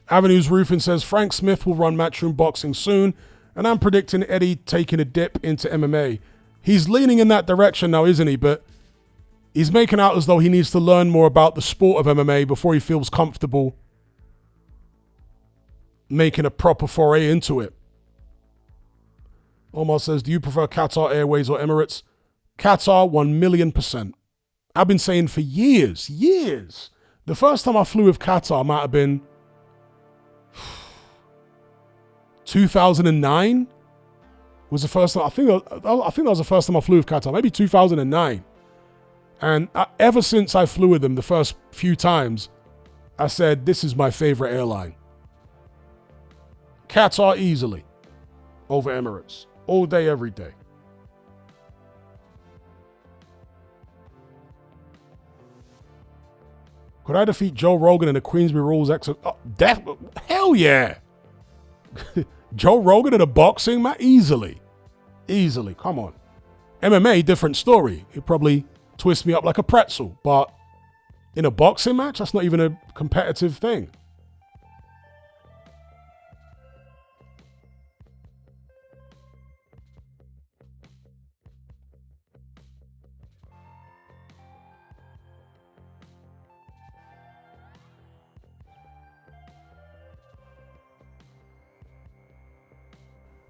Avenues Roofing says, Frank Smith will run Matchroom Boxing soon, and I'm predicting Eddie taking a dip into MMA. He's leaning in that direction now, isn't he? But he's making out as though he needs to learn more about the sport of MMA before he feels comfortable making a proper foray into it. Omar says, do you prefer Qatar Airways or Emirates? Qatar, 1,000,000%. I've been saying for years. The first time I flew with Qatar might have been 2009 was the first time. I think that was the first time I flew with Qatar, maybe 2009. And ever since I flew with them the first few times, I said, this is my favorite airline. Qatar easily over Emirates. All day, every day. Could I defeat Joe Rogan in the Queensberry Rules hell yeah. Joe Rogan in a boxing match? Easily. Come on. MMA, different story. He'd probably twist me up like a pretzel. But in a boxing match, that's not even a competitive thing.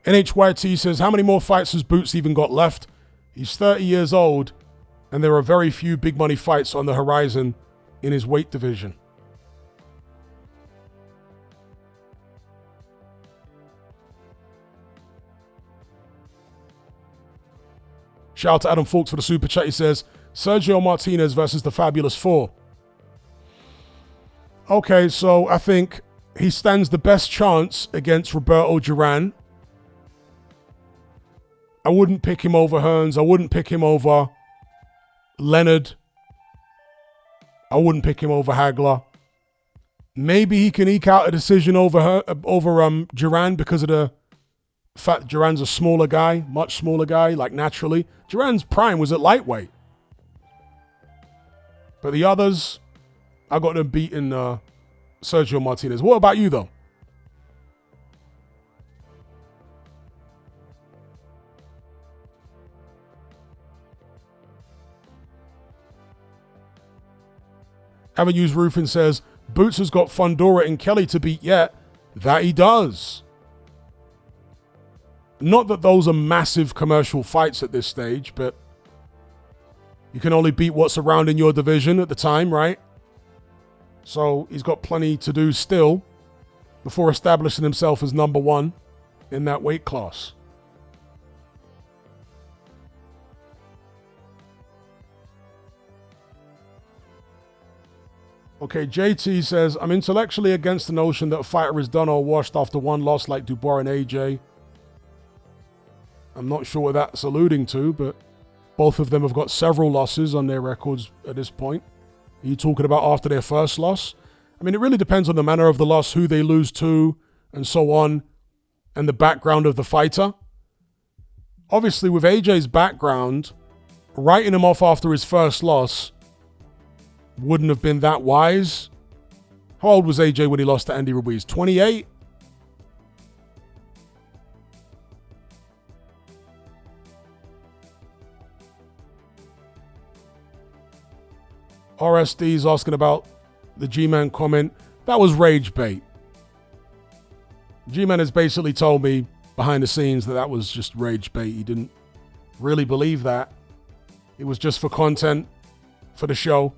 NHYT says, how many more fights has Boots even got left? He's 30 years old, and there are very few big money fights on the horizon in his weight division. Shout out to Adam Fawkes for the super chat. He says, Sergio Martinez versus the Fabulous Four. Okay, so I think he stands the best chance against Roberto Duran. I wouldn't pick him over Hearns. I wouldn't pick him over Leonard. I wouldn't pick him over Hagler. Maybe he can eke out a decision over Duran because of the fact Duran's a smaller guy, much smaller guy, like naturally. Duran's prime was at lightweight. But the others, I got them beating Sergio Martinez. What about you, though? Avenues Roofing says, Boots has got Fundora and Kelly to beat yet. That he does. Not that those are massive commercial fights at this stage, but you can only beat what's around in your division at the time, right? So he's got plenty to do still before establishing himself as number one in that weight class. Okay, JT says, I'm intellectually against the notion that a fighter is done or washed after one loss like Dubois and AJ. I'm not sure what that's alluding to, but both of them have got several losses on their records at this point Are you talking about after their first loss? I mean, it really depends on the manner of the loss, who they lose to, and so on, and the background of the fighter. Obviously, with AJ's background, writing him off after his first loss wouldn't have been that wise. How old was AJ when he lost to Andy Ruiz? 28? RSD's asking about the G-Man comment. That was rage bait. G-Man has basically told me behind the scenes that was just rage bait. He didn't really believe that. It was just for content, for the show.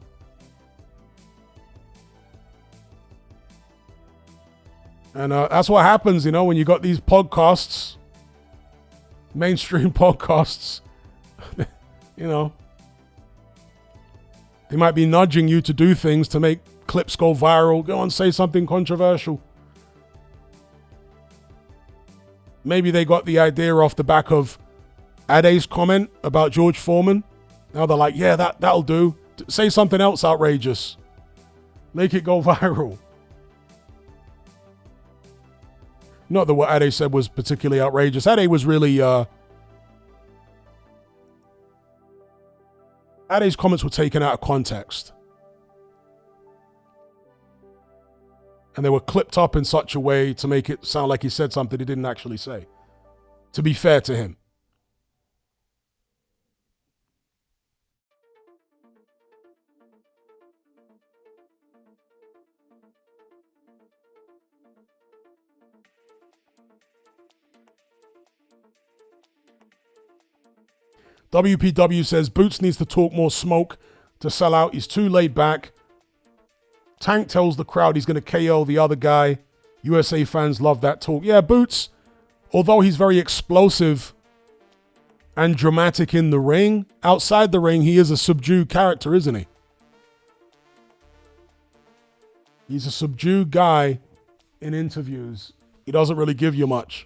And that's what happens, when you got these podcasts, mainstream podcasts, they might be nudging you to do things to make clips go viral. Go and say something controversial. Maybe they got the idea off the back of Ade's comment about George Foreman. Now they're like, yeah, that'll do. Say something else outrageous. Make it go viral. Not that what Ade said was particularly outrageous. Ade was really... Ade's comments were taken out of context. And they were clipped up in such a way to make it sound like he said something he didn't actually say. To be fair to him. WPW says Boots needs to talk more smoke to sell out. He's too laid back. Tank tells the crowd he's going to KO the other guy. USA fans love that talk. Yeah, Boots, although he's very explosive and dramatic in the ring, outside the ring, he is a subdued character, isn't he? He's a subdued guy in interviews. He doesn't really give you much.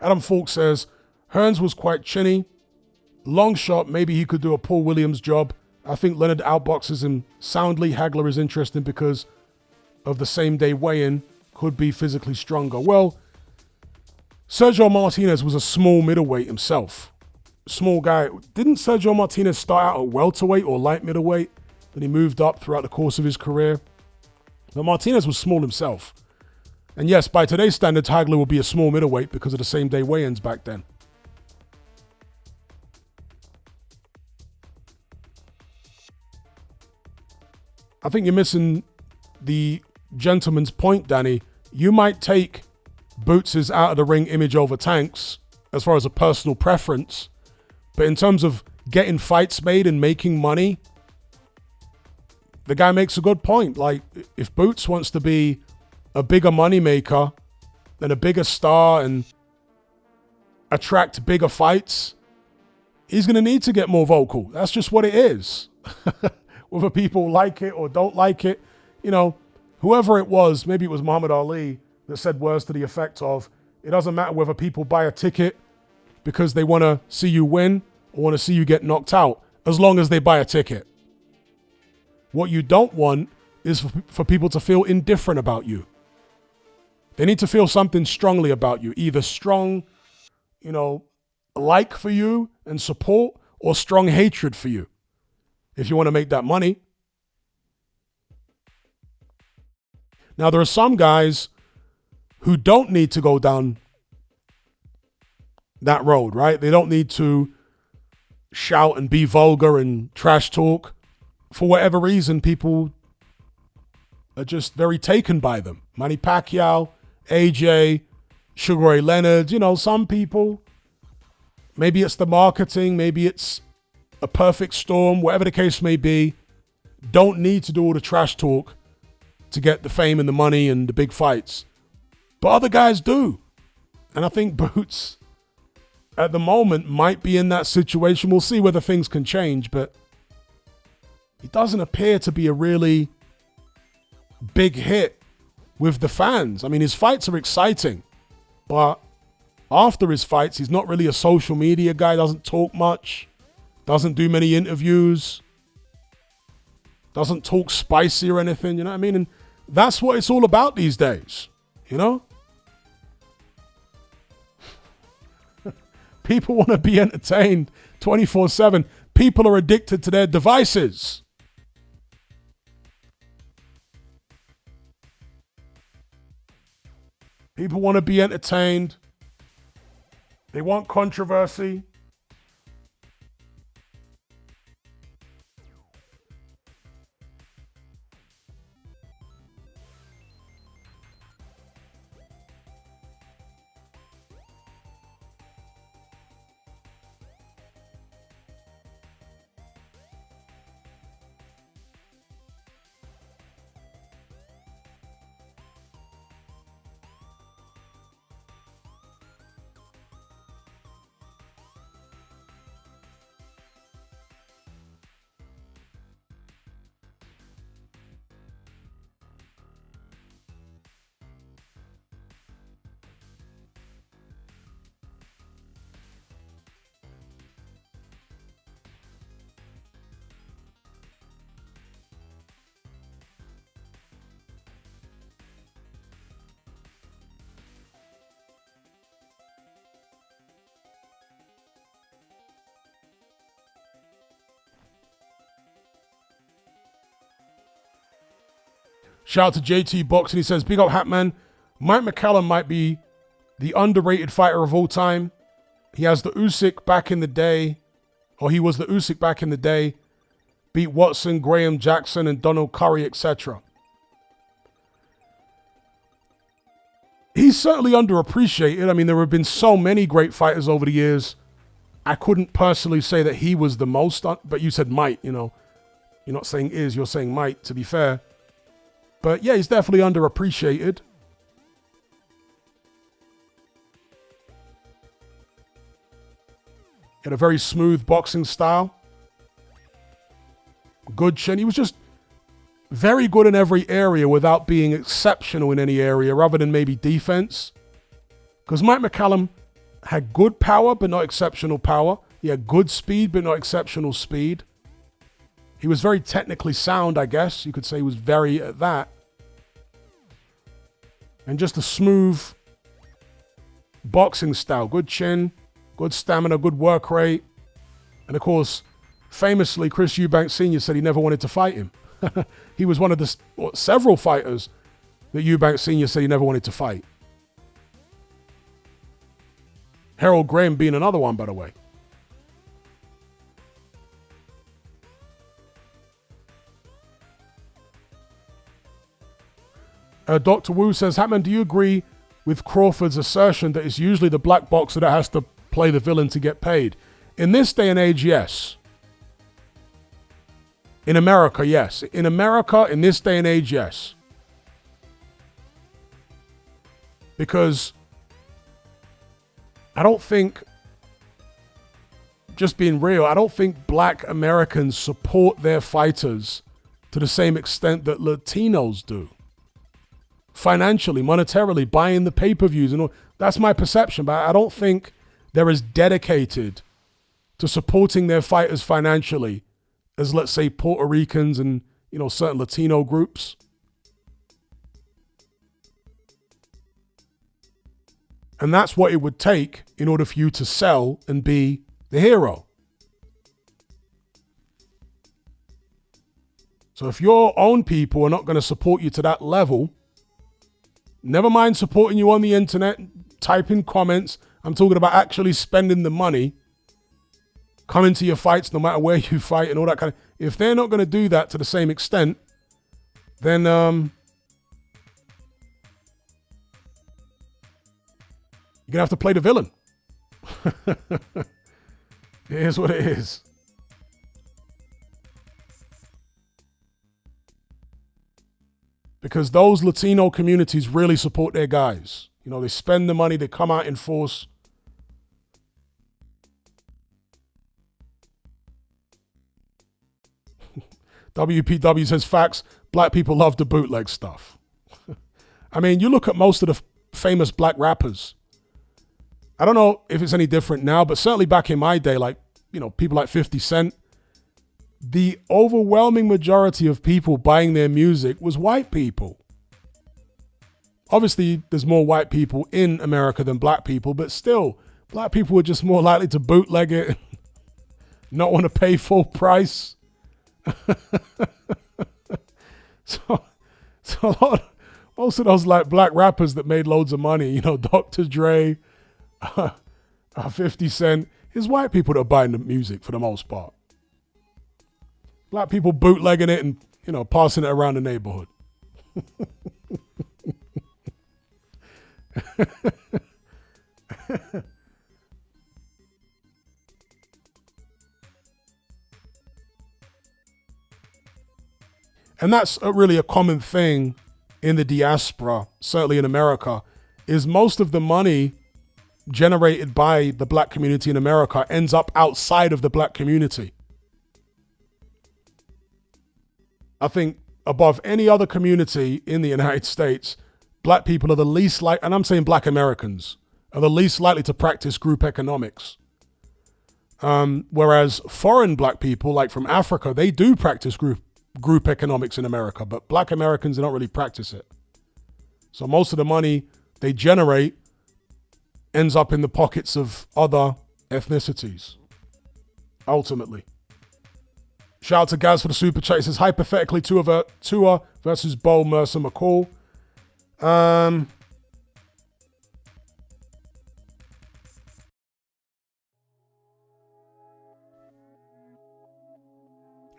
Adam Falk says, Hearns was quite chinny. Long shot, maybe he could do a Paul Williams job. I think Leonard outboxes him soundly. Hagler is interesting because of the same day weigh-in. Could be physically stronger. Well, Sergio Martinez was a small middleweight himself. Small guy. Didn't Sergio Martinez start out at welterweight or light middleweight? Then he moved up throughout the course of his career. But Martinez was small himself. And yes, by today's standards, Hagler will be a small middleweight because of the same day weigh-ins back then. I think you're missing the gentleman's point, Danny. You might take Boots' out-of-the-ring image over Tank's as far as a personal preference, but in terms of getting fights made and making money, the guy makes a good point. Like, if Boots wants to be a bigger moneymaker and a bigger star and attract bigger fights, he's going to need to get more vocal. That's just what it is. Whether people like it or don't like it, whoever it was, maybe it was Muhammad Ali that said words to the effect of, it doesn't matter whether people buy a ticket because they want to see you win or want to see you get knocked out, as long as they buy a ticket. What you don't want is for people to feel indifferent about you. They need to feel something strongly about you, either strong, like for you and support, or strong hatred for you, if you want to make that money. Now, there are some guys who don't need to go down that road, right? They don't need to shout and be vulgar and trash talk. For whatever reason, people are just very taken by them. Manny Pacquiao, AJ, Sugar Ray Leonard, some people, maybe it's the marketing, maybe it's a perfect storm, whatever the case may be, don't need to do all the trash talk to get the fame and the money and the big fights. But other guys do. And I think Boots, at the moment, might be in that situation. We'll see whether things can change, but he doesn't appear to be a really big hit with the fans. I mean, his fights are exciting, but after his fights, he's not really a social media guy, doesn't talk much, doesn't do many interviews, doesn't talk spicy or anything, you know what I mean? And that's what it's all about these days, People want to be entertained 24/7. People are addicted to their devices. People want to be entertained. They want controversy. Shout out to JT Boxing. He says, big up Hatman. Mike McCallum might be the underrated fighter of all time. He has the Usyk back in the day, or he was the Usyk back in the day. Beat Watson, Graham Jackson, and Donald Curry, etc. He's certainly underappreciated. I mean, there have been so many great fighters over the years. I couldn't personally say that he was the most, but you said might, You're not saying is, you're saying might, to be fair. But yeah, he's definitely underappreciated. He had a very smooth boxing style. Good chin. He was just very good in every area without being exceptional in any area, rather than maybe defense. Because Mike McCallum had good power, but not exceptional power. He had good speed, but not exceptional speed. He was very technically sound, I guess. You could say he was very at that. And just a smooth boxing style. Good chin, good stamina, good work rate. And of course, famously, Chris Eubanks Sr. said he never wanted to fight him. He was one of the several fighters that Eubanks Sr. said he never wanted to fight. Harold Graham being another one, by the way. Dr. Wu says, Hatman, do you agree with Crawford's assertion that it's usually the black boxer that has to play the villain to get paid? In this day and age, yes. In America, yes. In America, in this day and age, yes. Because I don't think, just being real, I don't think black Americans support their fighters to the same extent that Latinos do. Financially, monetarily, buying the pay-per-views and all. That's my perception, but I don't think they're as dedicated to supporting their fighters financially as, let's say, Puerto Ricans and, certain Latino groups. And that's what it would take in order for you to sell and be the hero. So if your own people are not going to support you to that level, never mind supporting you on the internet, typing comments. I'm talking about actually spending the money. come into your fights no matter where you fight and all that kind of. If they're not going to do that to the same extent, then you're gonna have to play the villain. It is what it is. Because those Latino communities really support their guys. You know, they spend the money, they come out in force. WPW says facts, black people love the bootleg stuff. I mean, you look at most of the famous black rappers. I don't know if it's any different now, but certainly back in my day, like, you know, people like 50 Cent, the overwhelming majority of people buying their music was white people. Obviously, there's more white people in America than black people, but still, black people were just more likely to bootleg it, not want to pay full price. so a lot, most of those like black rappers that made loads of money, you know, Dr. Dre, 50 Cent, it's white people that are buying the music for the most part. Black people bootlegging it and, you know, passing it around the neighborhood. And that's really a common thing in the diaspora, certainly in America, is most of the money generated by the black community in America ends up outside of the black community. I think above any other community in the United States, black people are the least likely, and I'm saying black Americans, are the least likely to practice group economics. Whereas foreign black people, like from Africa, they do practice group economics in America, but black Americans don't really practice it. So most of the money they generate ends up in the pockets of other ethnicities, ultimately. Shout out to Gaz for the super chat. He says, hypothetically, Tua versus Bo, Mercer, McCall. I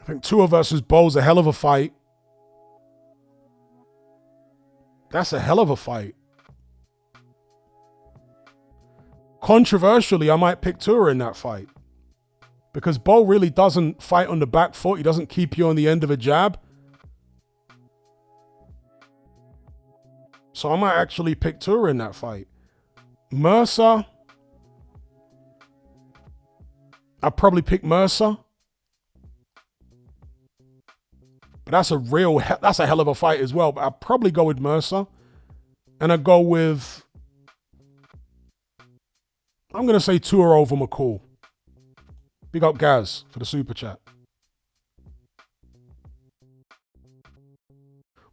think Tua versus Bo's a hell of a fight. That's a hell of a fight. Controversially, I might pick Tua in that fight. Because Bo really doesn't fight on the back foot. He doesn't keep you on the end of a jab. So I might actually pick Tua in that fight. Mercer. I'd probably pick Mercer. But that's a hell of a fight as well. But I'd probably go with Mercer. And I'd go with, I'm going to say Tua over McCall. Big up Gaz for the super chat.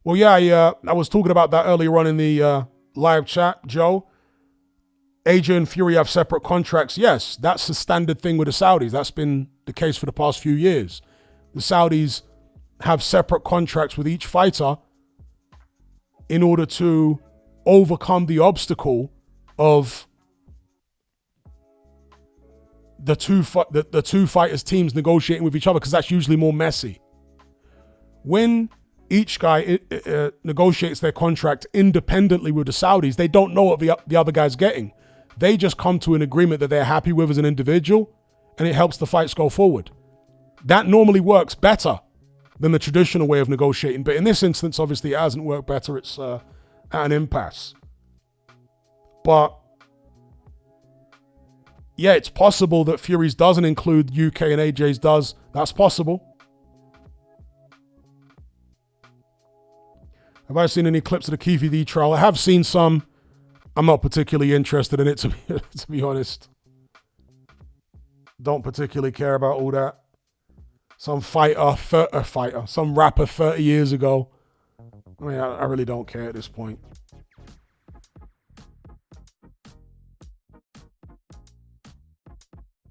Well, yeah, I was talking about that earlier on in the live chat, Joe. AJ and Fury have separate contracts. Yes, that's the standard thing with the Saudis. That's been the case for the past few years. The Saudis have separate contracts with each fighter in order to overcome the obstacle of the two fighters' teams negotiating with each other, because that's usually more messy. When each guy negotiates their contract independently with the Saudis, they don't know what the other guy's getting. They just come to an agreement that they're happy with as an individual, and it helps the fights go forward. That normally works better than the traditional way of negotiating. But in this instance, obviously, it hasn't worked better. It's at an impasse. But yeah, it's possible that Fury's doesn't include UK and AJ's does. That's possible. Have I seen any clips of the KVD trial? I have seen some. I'm not particularly interested in it, to be honest. Don't particularly care about all that. Some some rapper 30 years ago. I mean, I really don't care at this point.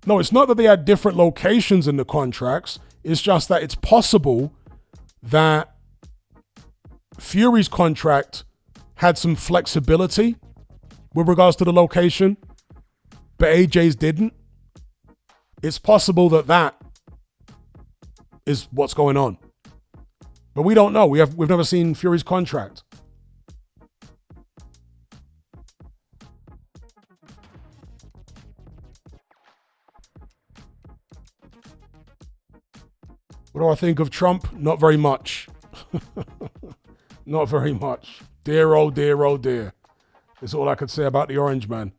No, it's not that they had different locations in the contracts. It's just that it's possible that Fury's contract had some flexibility with regards to the location, but AJ's didn't. It's possible that is what's going on. But we don't know. We've never seen Fury's contract. What do I think of Trump? Not very much. Not very much. Dear, oh dear, oh dear. That's all I could say about the Orange Man.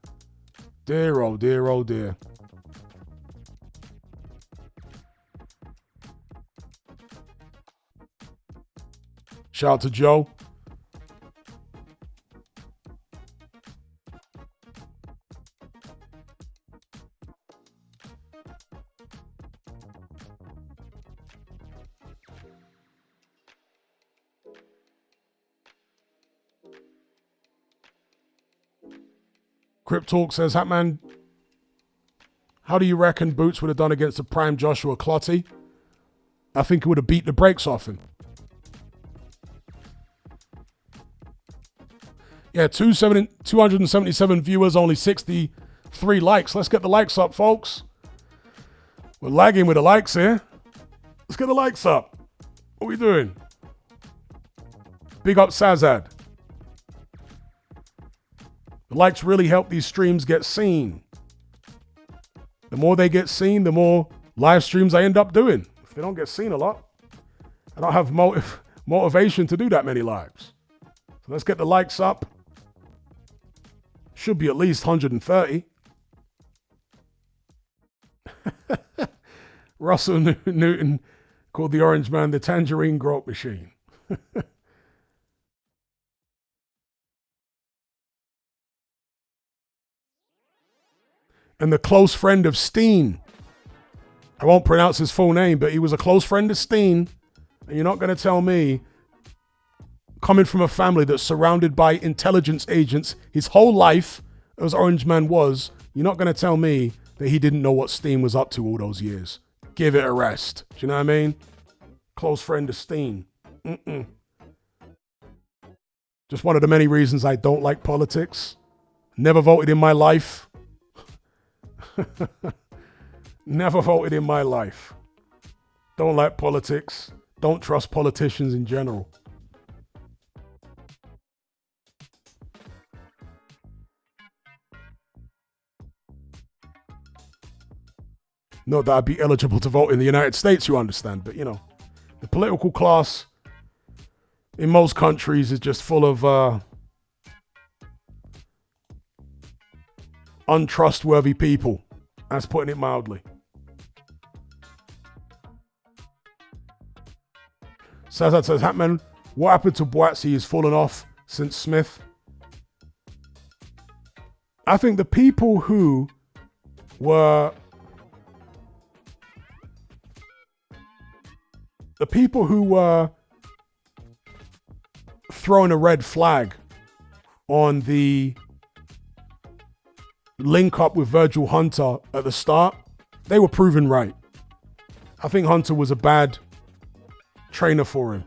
Dear, oh dear, oh dear. Shout out to Joe. Crip Talk says, Hatman, how do you reckon Boots would have done against the prime Joshua Clottey? I think he would have beat the brakes off him. Yeah, 277 viewers, only 63 likes. Let's get the likes up, folks. We're lagging with the likes here. Let's get the likes up. What are we doing? Big up Sazad. The likes really help these streams get seen. The more they get seen, the more live streams I end up doing. If they don't get seen a lot, I don't have motivation to do that many lives. So let's get the likes up. Should be at least 130. Russell Newton called the Orange Man the tangerine growth machine. And the close friend of Steen. I won't pronounce his full name, but he was a close friend of Steen. And you're not going to tell me, coming from a family that's surrounded by intelligence agents his whole life, as Orange Man was, you're not going to tell me that he didn't know what Steen was up to all those years. Give it a rest. Do you know what I mean? Close friend of Steen. Just one of the many reasons I don't like politics. Never voted in my life. Never voted in my life. Don't like politics. Don't trust politicians in general. Not that I'd be eligible to vote in the United States, you understand, but you know, the political class in most countries is just full of untrustworthy people. That's putting it mildly. Sazad says, Hatman, what happened to Boatsy has fallen off since Smith? I think the people who were throwing a red flag on the link up with Virgil Hunter at the start, they were proven right. I think Hunter was a bad trainer for him.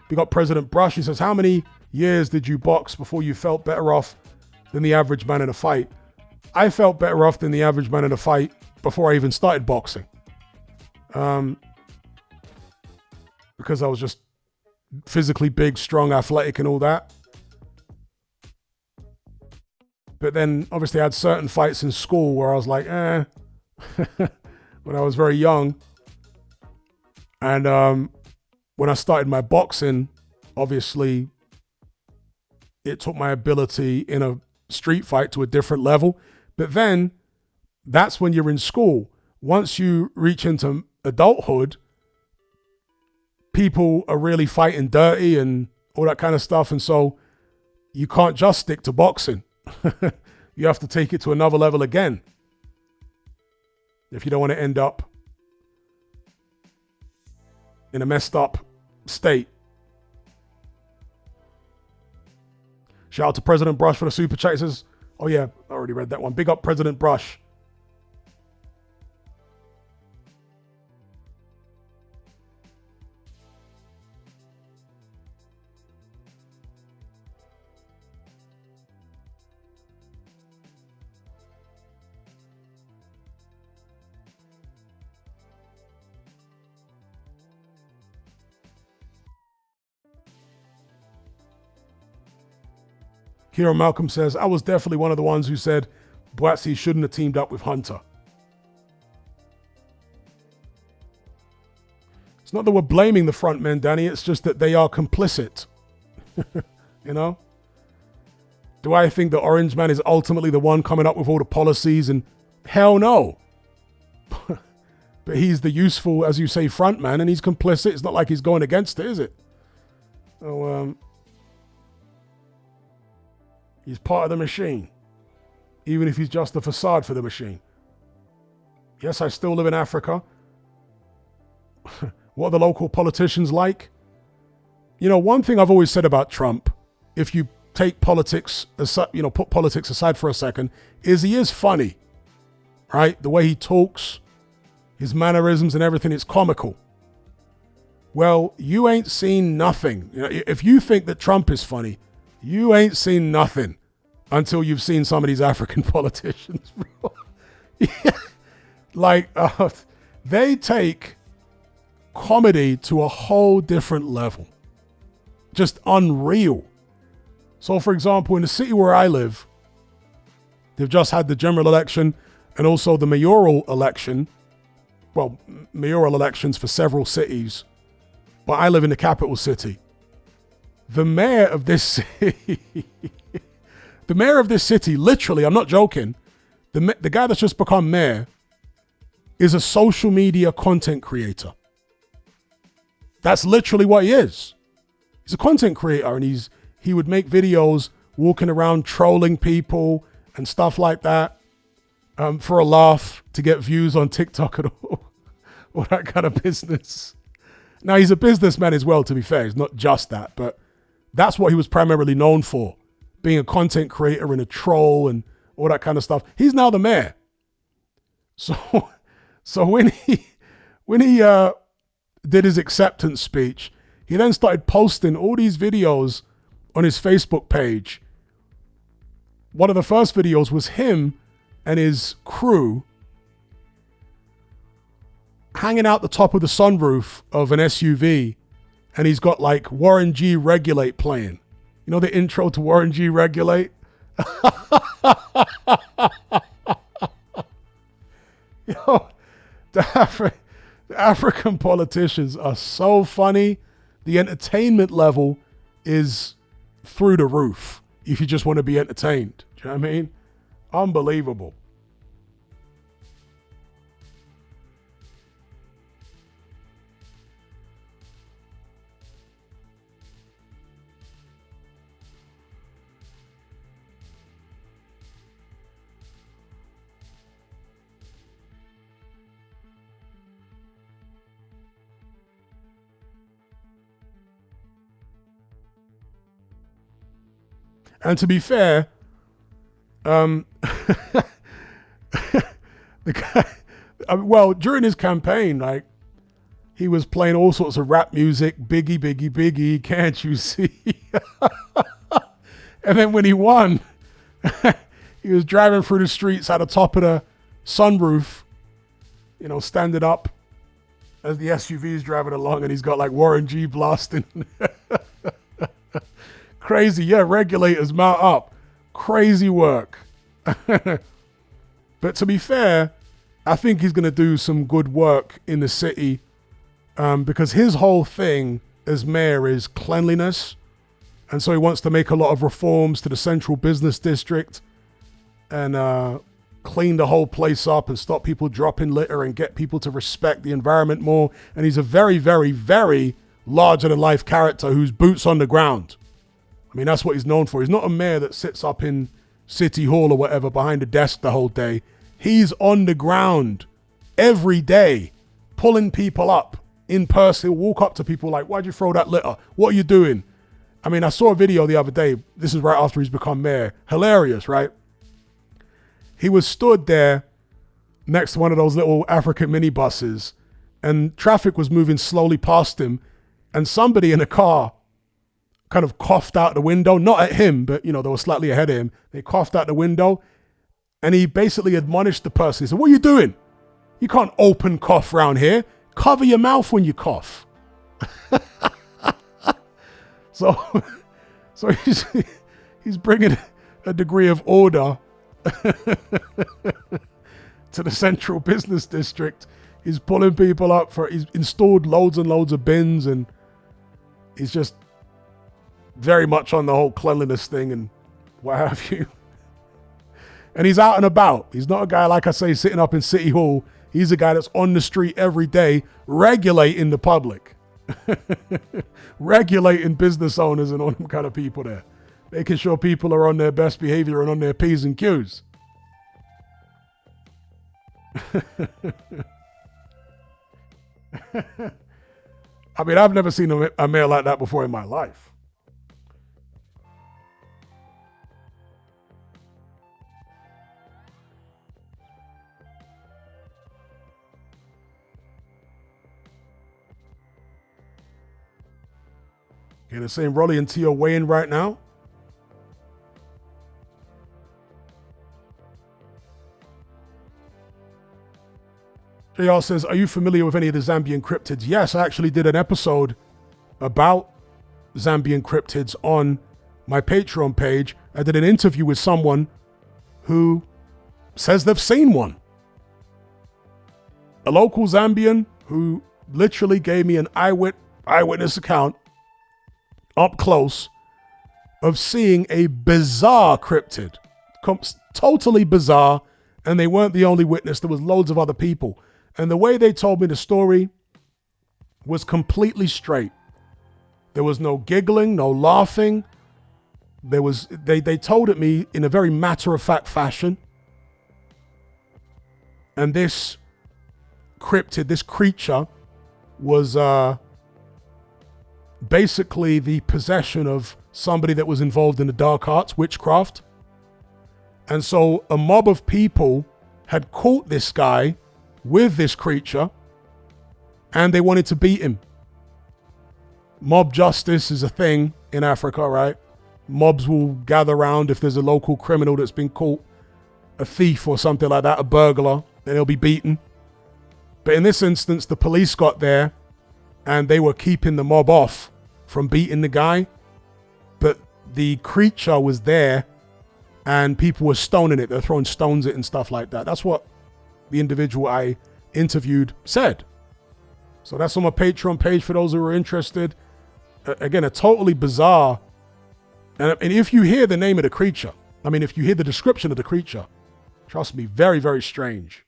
We got President Brush. He says, how many years did you box before you felt better off than the average man in a fight? I felt better off than the average man in a fight before I even started boxing. Because I was just physically big, strong, athletic and all that. But then obviously I had certain fights in school where I was like, when I was very young. And when I started my boxing, obviously it took my ability in a street fight to a different level. But then that's when you're in school. Once you reach into adulthood, people are really fighting dirty and all that kind of stuff. And so you can't just stick to boxing. You have to take it to another level again if you don't want to end up in a messed up state. Shout out to President Brush for the super chat. He says, oh yeah, I already read that one. Big up President Brush. Kieran Malcolm says, I was definitely one of the ones who said Boatsy shouldn't have teamed up with Hunter. It's not that we're blaming the front men, Danny. It's just that they are complicit. You know? Do I think the Orange Man is ultimately the one coming up with all the policies? And hell no. But he's the useful, as you say, front man, and he's complicit. It's not like he's going against it, is it? So, he's part of the machine, even if he's just a facade for the machine. Yes, I still live in Africa. What are the local politicians like? You know, one thing I've always said about Trump, if you take politics aside, you know, put politics aside for a second, is he is funny, right? The way he talks, his mannerisms and everything, it's comical. Well, you ain't seen nothing. You know, if you think that Trump is funny, you ain't seen nothing until you've seen some of these African politicians. Like, they take comedy to a whole different level. Just unreal. So, for example, in the city where I live, they've just had the general election and also the mayoral election. Well, mayoral elections for several cities, but I live in the capital city. The mayor of this city, literally, I'm not joking, the guy that's just become mayor is a social media content creator. That's literally what he is. He's a content creator, and he would make videos walking around trolling people and stuff like that. For a laugh, to get views on TikTok and all that kind of business. Now, he's a businessman as well, to be fair. He's not just that, but that's what he was primarily known for, being a content creator and a troll and all that kind of stuff. He's now the mayor. So when he did his acceptance speech, he then started posting all these videos on his Facebook page. One of the first videos was him and his crew hanging out the top of the sunroof of an SUV, and he's got like Warren G. Regulate playing. You know the intro to Warren G. Regulate? Yo, the African politicians are so funny. The entertainment level is through the roof if you just want to be entertained. Do you know what I mean? Unbelievable. And to be fair, the guy, well, during his campaign, like, he was playing all sorts of rap music, Biggie, Biggie, Biggie, can't you see? And then when he won, he was driving through the streets at the top of the sunroof, you know, standing up as the SUV is driving along, and he's got like Warren G blasting. Crazy, yeah, regulators mount up. Crazy work. But to be fair, I think he's going to do some good work in the city, because his whole thing as mayor is cleanliness. And so he wants to make a lot of reforms to the central business district and clean the whole place up and stop people dropping litter and get people to respect the environment more. And he's a very, very, very larger than life character who's boots on the ground. I mean, that's what he's known for. He's not a mayor that sits up in City Hall or whatever behind a desk the whole day. He's on the ground every day, pulling people up in person. He'll walk up to people like, why'd you throw that litter? What are you doing? I mean, I saw a video the other day. This is right after he's become mayor. Hilarious, right? He was stood there next to one of those little African minibuses, and traffic was moving slowly past him, and somebody in a car kind of coughed out the window, not at him, but, you know, they were slightly ahead of him. They coughed out the window, and he basically admonished the person. He said, what are you doing? You can't open cough around here. Cover your mouth when you cough. So He's bringing a degree of order to the central business district. He's pulling people up he's installed loads and loads of bins, and he's just very much on the whole cleanliness thing and what have you. And he's out and about. He's not a guy, like I say, sitting up in City Hall. He's a guy that's on the street every day, regulating the public, regulating business owners and all them kind of people there, making sure people are on their best behavior and on their P's and Q's. I mean, I've never seen a mayor like that before in my life. Okay, they're saying Rolly and T are weighing right now. JR says, are you familiar with any of the Zambian cryptids? Yes, I actually did an episode about Zambian cryptids on my Patreon page. I did an interview with someone who says they've seen one. A local Zambian who literally gave me an eyewitness account up close of seeing a bizarre cryptid. Totally bizarre. And they weren't the only witness. There was loads of other people. And the way they told me the story was completely straight. There was no giggling, no laughing. They told it me in a very matter-of-fact fashion. And this cryptid, this creature, was basically the possession of somebody that was involved in the dark arts, witchcraft. And so a mob of people had caught this guy with this creature, and they wanted to beat him. Mob justice is a thing in Africa, right? Mobs will gather around if there's a local criminal that's been caught, a thief or something like that, a burglar, and he'll be beaten. But in this instance, the police got there, and they were keeping the mob off from beating the guy. But the creature was there, and people were stoning it. They're throwing stones at it and stuff like that. That's what the individual I interviewed said. So that's on my Patreon page for those who are interested. Again, a totally bizarre. And if you hear the name of the creature, I mean, if you hear the description of the creature, trust me, very, very strange.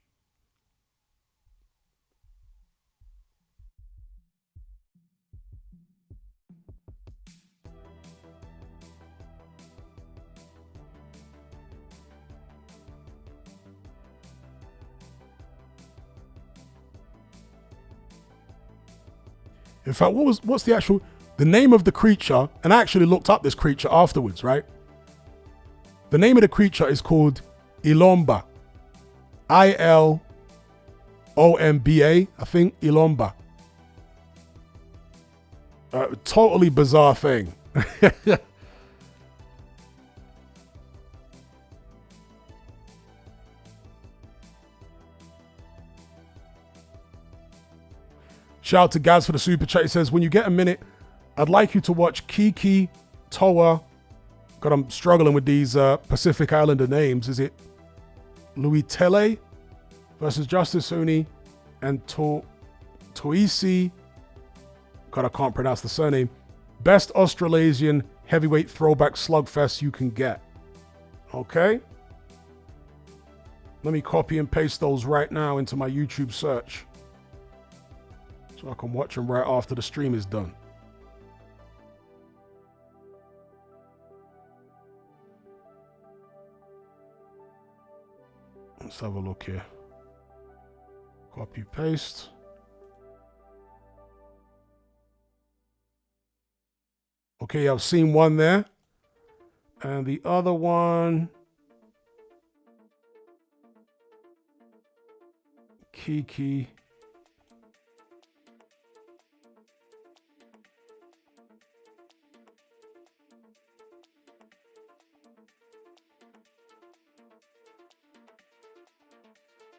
In fact, what's the name of the creature? And I actually looked up this creature afterwards, right? The name of the creature is called Ilomba. Ilomba, I think, Ilomba. Totally bizarre thing. Shout out to Gaz for the super chat. He says, when you get a minute, I'd like you to watch Kiki Toa. God, I'm struggling with these Pacific Islander names. Is it Louis Tele versus Justice Uni and Toisi? God, I can't pronounce the surname. Best Australasian heavyweight throwback slugfest you can get. Okay. Let me copy and paste those right now into my YouTube search, so I can watch them right after the stream is done. Let's have a look here. Copy, paste. Okay, I've seen one there. And the other one, Kiki.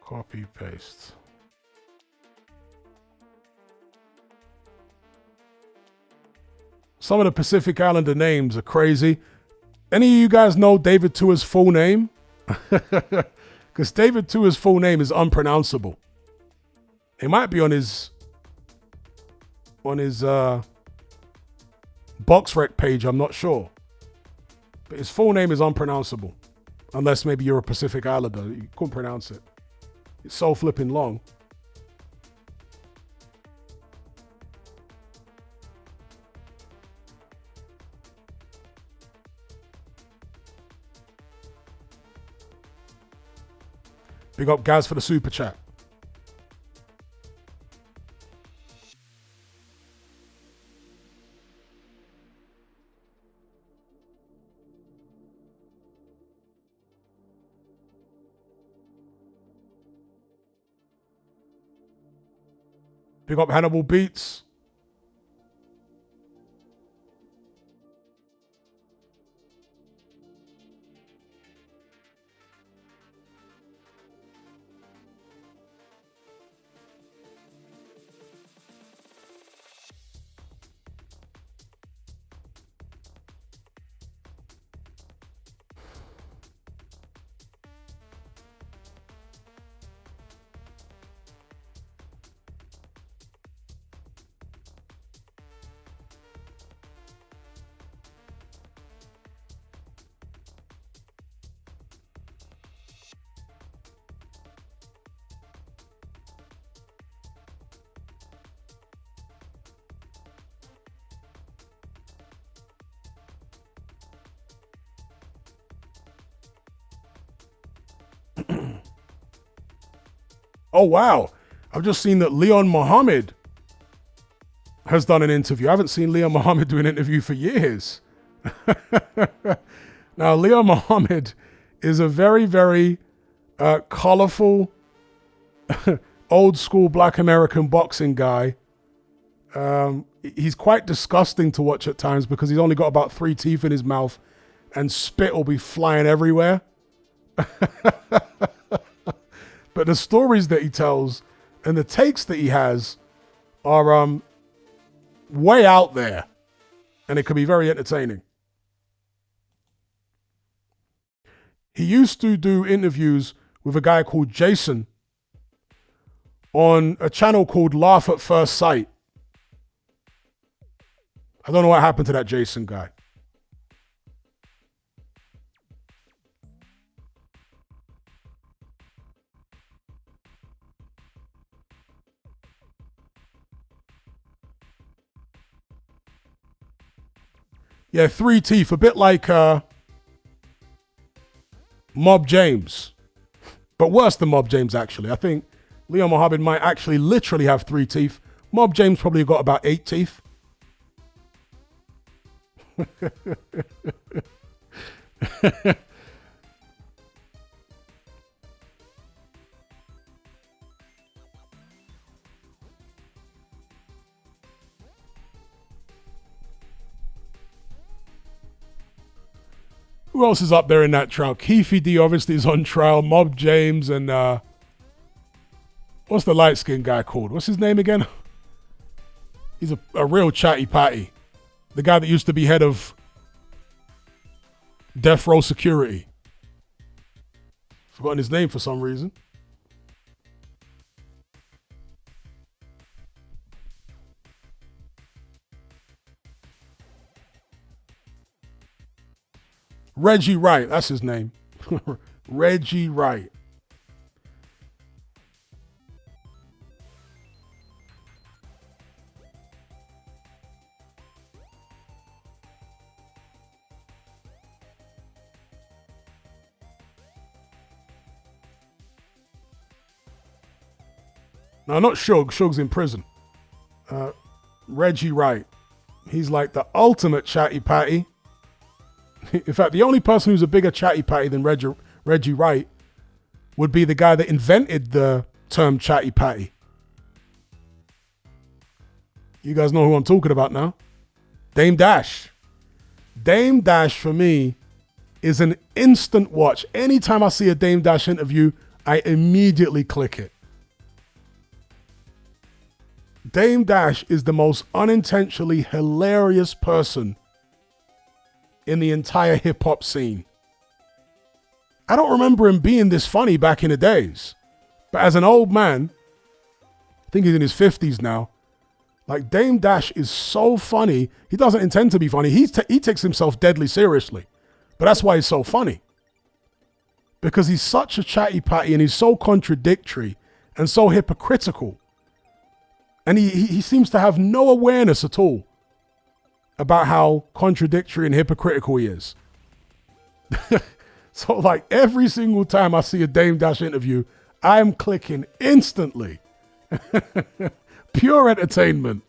Copy, paste. Some of the Pacific Islander names are crazy. Any of you guys know David Tua's full name? Because David Tua's full name is unpronounceable. It might be on his BoxRec page, I'm not sure. But his full name is unpronounceable. Unless maybe you're a Pacific Islander. You couldn't pronounce it. It's so flipping long. Big up Gaz for the super chat. Big up Hannibal Beats. Oh, wow. I've just seen that Leon Muhammad has done an interview. I haven't seen Leon Muhammad do an interview for years. Now, Leon Muhammad is a very, very colorful, old school Black American boxing guy. He's quite disgusting to watch at times because he's only got about 3 teeth in his mouth and spit will be flying everywhere. But the stories that he tells and the takes that he has are way out there, and it can be very entertaining. He used to do interviews with a guy called Jason on a channel called Laugh at First Sight. I don't know what happened to that Jason guy. Yeah, 3 teeth, a bit like Mob James. But worse than Mob James, actually. I think Leon Muhammad might actually literally have 3 teeth. Mob James probably got about 8 teeth. Who else is up there in that trial? Keefe D obviously is on trial. Mob James and what's the light-skinned guy called? What's his name again? He's a real chatty patty. The guy that used to be head of Death Row Security. Forgotten his name for some reason. Reggie Wright, that's his name. Reggie Wright. No, not Shug. Shug's in prison. Reggie Wright. He's like the ultimate chatty patty. In fact, the only person who's a bigger chatty patty than Reggie Wright would be the guy that invented the term chatty patty. You guys know who I'm talking about now? Dame Dash. Dame Dash, for me, is an instant watch. Anytime I see a Dame Dash interview, I immediately click it. Dame Dash is the most unintentionally hilarious person in the entire hip hop scene. I don't remember him being this funny back in the days. But as an old man, I think he's in his 50s now, like Dame Dash is so funny. He doesn't intend to be funny. He takes himself deadly seriously. But that's why he's so funny. Because he's such a chatty patty and he's so contradictory and so hypocritical. And he seems to have no awareness at all about how contradictory and hypocritical he is. So like every single time I see a Dame Dash interview, I'm clicking instantly. Pure entertainment.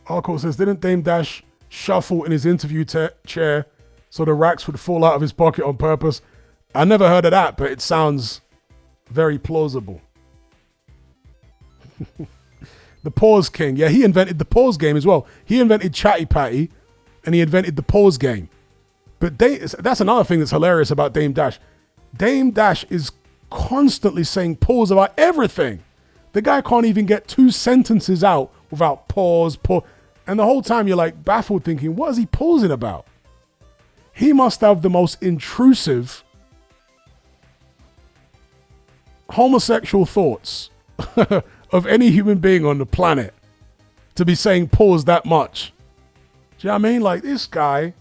Arco says, didn't Dame Dash shuffle in his interview chair so the racks would fall out of his pocket on purpose? I never heard of that, but it sounds very plausible. The pause king. Yeah, he invented the pause game as well. He invented Chatty Patty and he invented the pause game. But that's another thing that's hilarious about Dame Dash. Dame Dash is constantly saying pause about everything. The guy can't even get 2 sentences out without pause. And the whole time you're like baffled thinking, what is he pausing about? He must have the most intrusive homosexual thoughts of any human being on the planet to be saying pause that much. Do you know what I mean? Like this guy.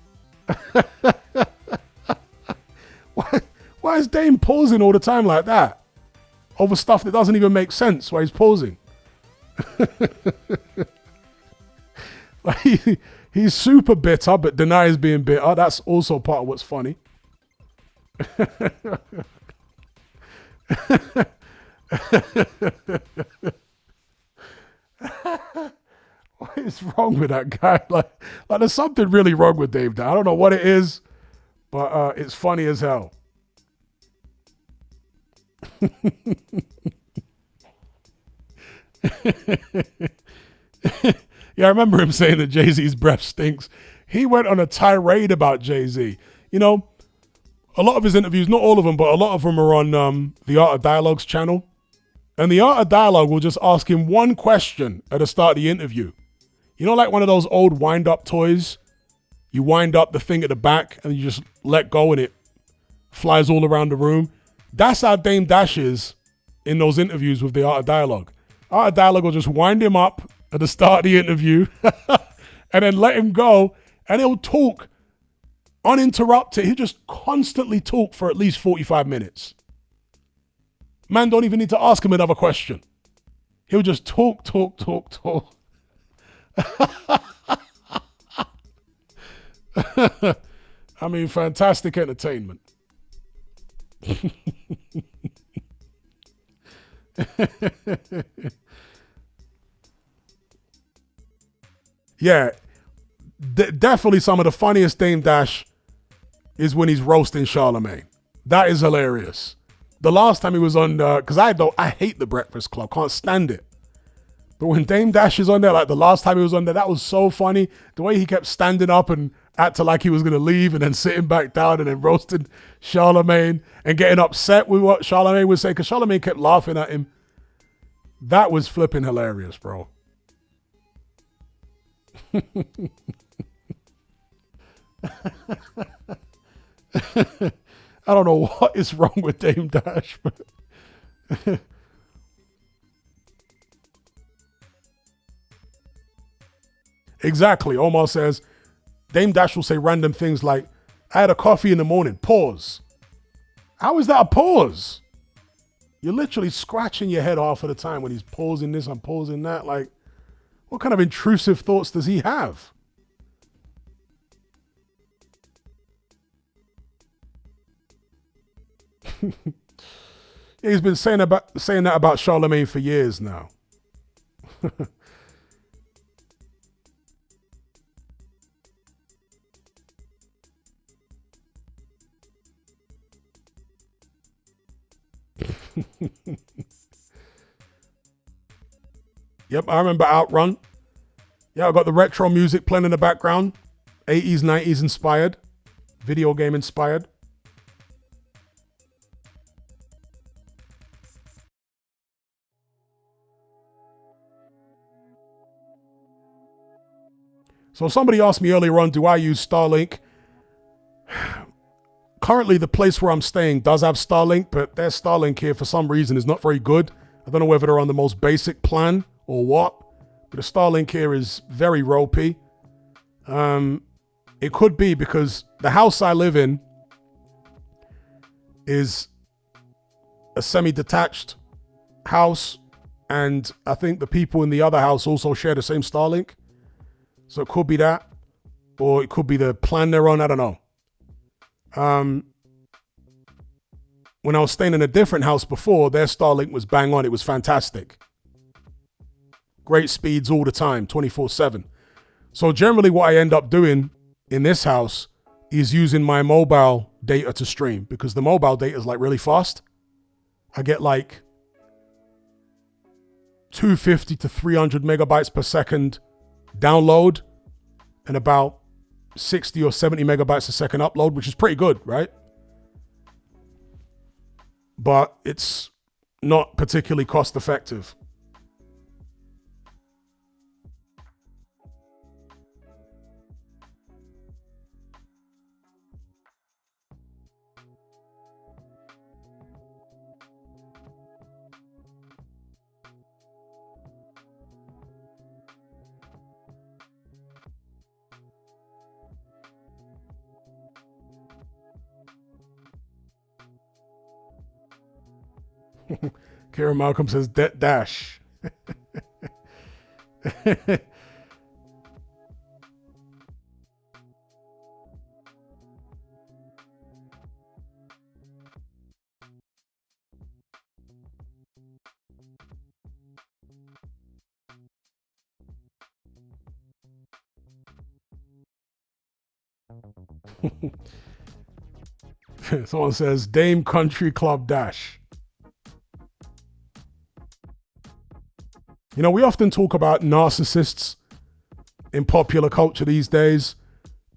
Why is Dame pausing all the time like that? Over stuff that doesn't even make sense while he's pausing. Like he's super bitter but denies being bitter. That's also part of what's funny. What is wrong with that guy? Like there's something really wrong with Dave. I don't know what it is, but it's funny as hell. Yeah, I remember him saying that Jay-Z's breath stinks. He went on a tirade about Jay-Z. You know, a lot of his interviews, not all of them, but a lot of them are on the Art of Dialogue's channel. And the Art of Dialogue will just ask him one question at the start of the interview. You know, like one of those old wind-up toys? You wind up the thing at the back and you just let go and it flies all around the room. That's how Dame Dash is in those interviews with the Art of Dialogue. Art of Dialogue will just wind him up at the start of the interview and then let him go and he'll talk uninterrupted. He'll just constantly talk for at least 45 minutes. Man don't even need to ask him another question. He'll just talk. I mean, fantastic entertainment. Yeah, definitely some of the funniest Dame Dash is when he's roasting Charlemagne. That is hilarious. The last time he was on, because I hate The Breakfast Club, can't stand it. But when Dame Dash is on there, like the last time he was on there, that was so funny. The way he kept standing up and acting like he was going to leave and then sitting back down and then roasting Charlemagne and getting upset with what Charlemagne would say because Charlemagne kept laughing at him. That was flipping hilarious, bro. I don't know what is wrong with Dame Dash, but exactly. Omar says, Dame Dash will say random things like, I had a coffee in the morning, pause. How is that a pause? You're literally scratching your head off at the time when he's pausing this and pausing that. Like, what kind of intrusive thoughts does he have? Yeah, he's been saying that about Charlemagne for years now. Yep, I remember Outrun. Yeah, I got the retro music playing in the background. 80s, 90s inspired. Video game inspired. So somebody asked me earlier on, do I use Starlink? Currently, the place where I'm staying does have Starlink, but their Starlink here for some reason is not very good. I don't know whether they're on the most basic plan or what, but the Starlink here is very ropey. It could be because the house I live in is a semi-detached house, and I think the people in the other house also share the same Starlink. So it could be that, or it could be the plan they're on. I don't know. When I was staying in a different house before, their Starlink was bang on. It was fantastic. Great speeds all the time, 24/7. So generally what I end up doing in this house is using my mobile data to stream, because the mobile data is like really fast. I get like 250 to 300 megabytes per second download and about 60 or 70 megabytes a second upload, which is pretty good, right? But it's not particularly cost effective. Karen Malcolm says debt dash. Someone says Dame Country Club Dash. You know, we often talk about narcissists in popular culture these days.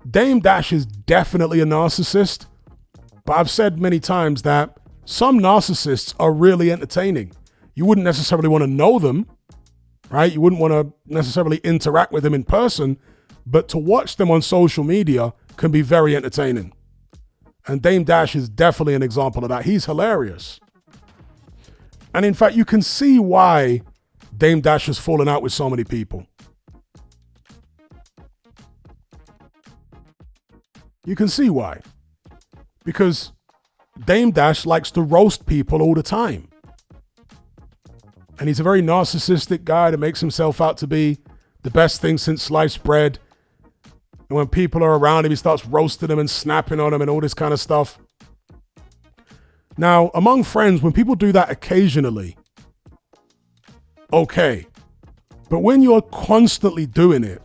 Dame Dash is definitely a narcissist, but I've said many times that some narcissists are really entertaining. You wouldn't necessarily want to know them, right? You wouldn't want to necessarily interact with them in person, but to watch them on social media can be very entertaining. And Dame Dash is definitely an example of that. He's hilarious. And in fact, you can see why Dame Dash has fallen out with so many people. You can see why. Because Dame Dash likes to roast people all the time. And he's a very narcissistic guy that makes himself out to be the best thing since sliced bread. And when people are around him, he starts roasting them and snapping on them and all this kind of stuff. Now, among friends, when people do that occasionally, okay. But when you're constantly doing it,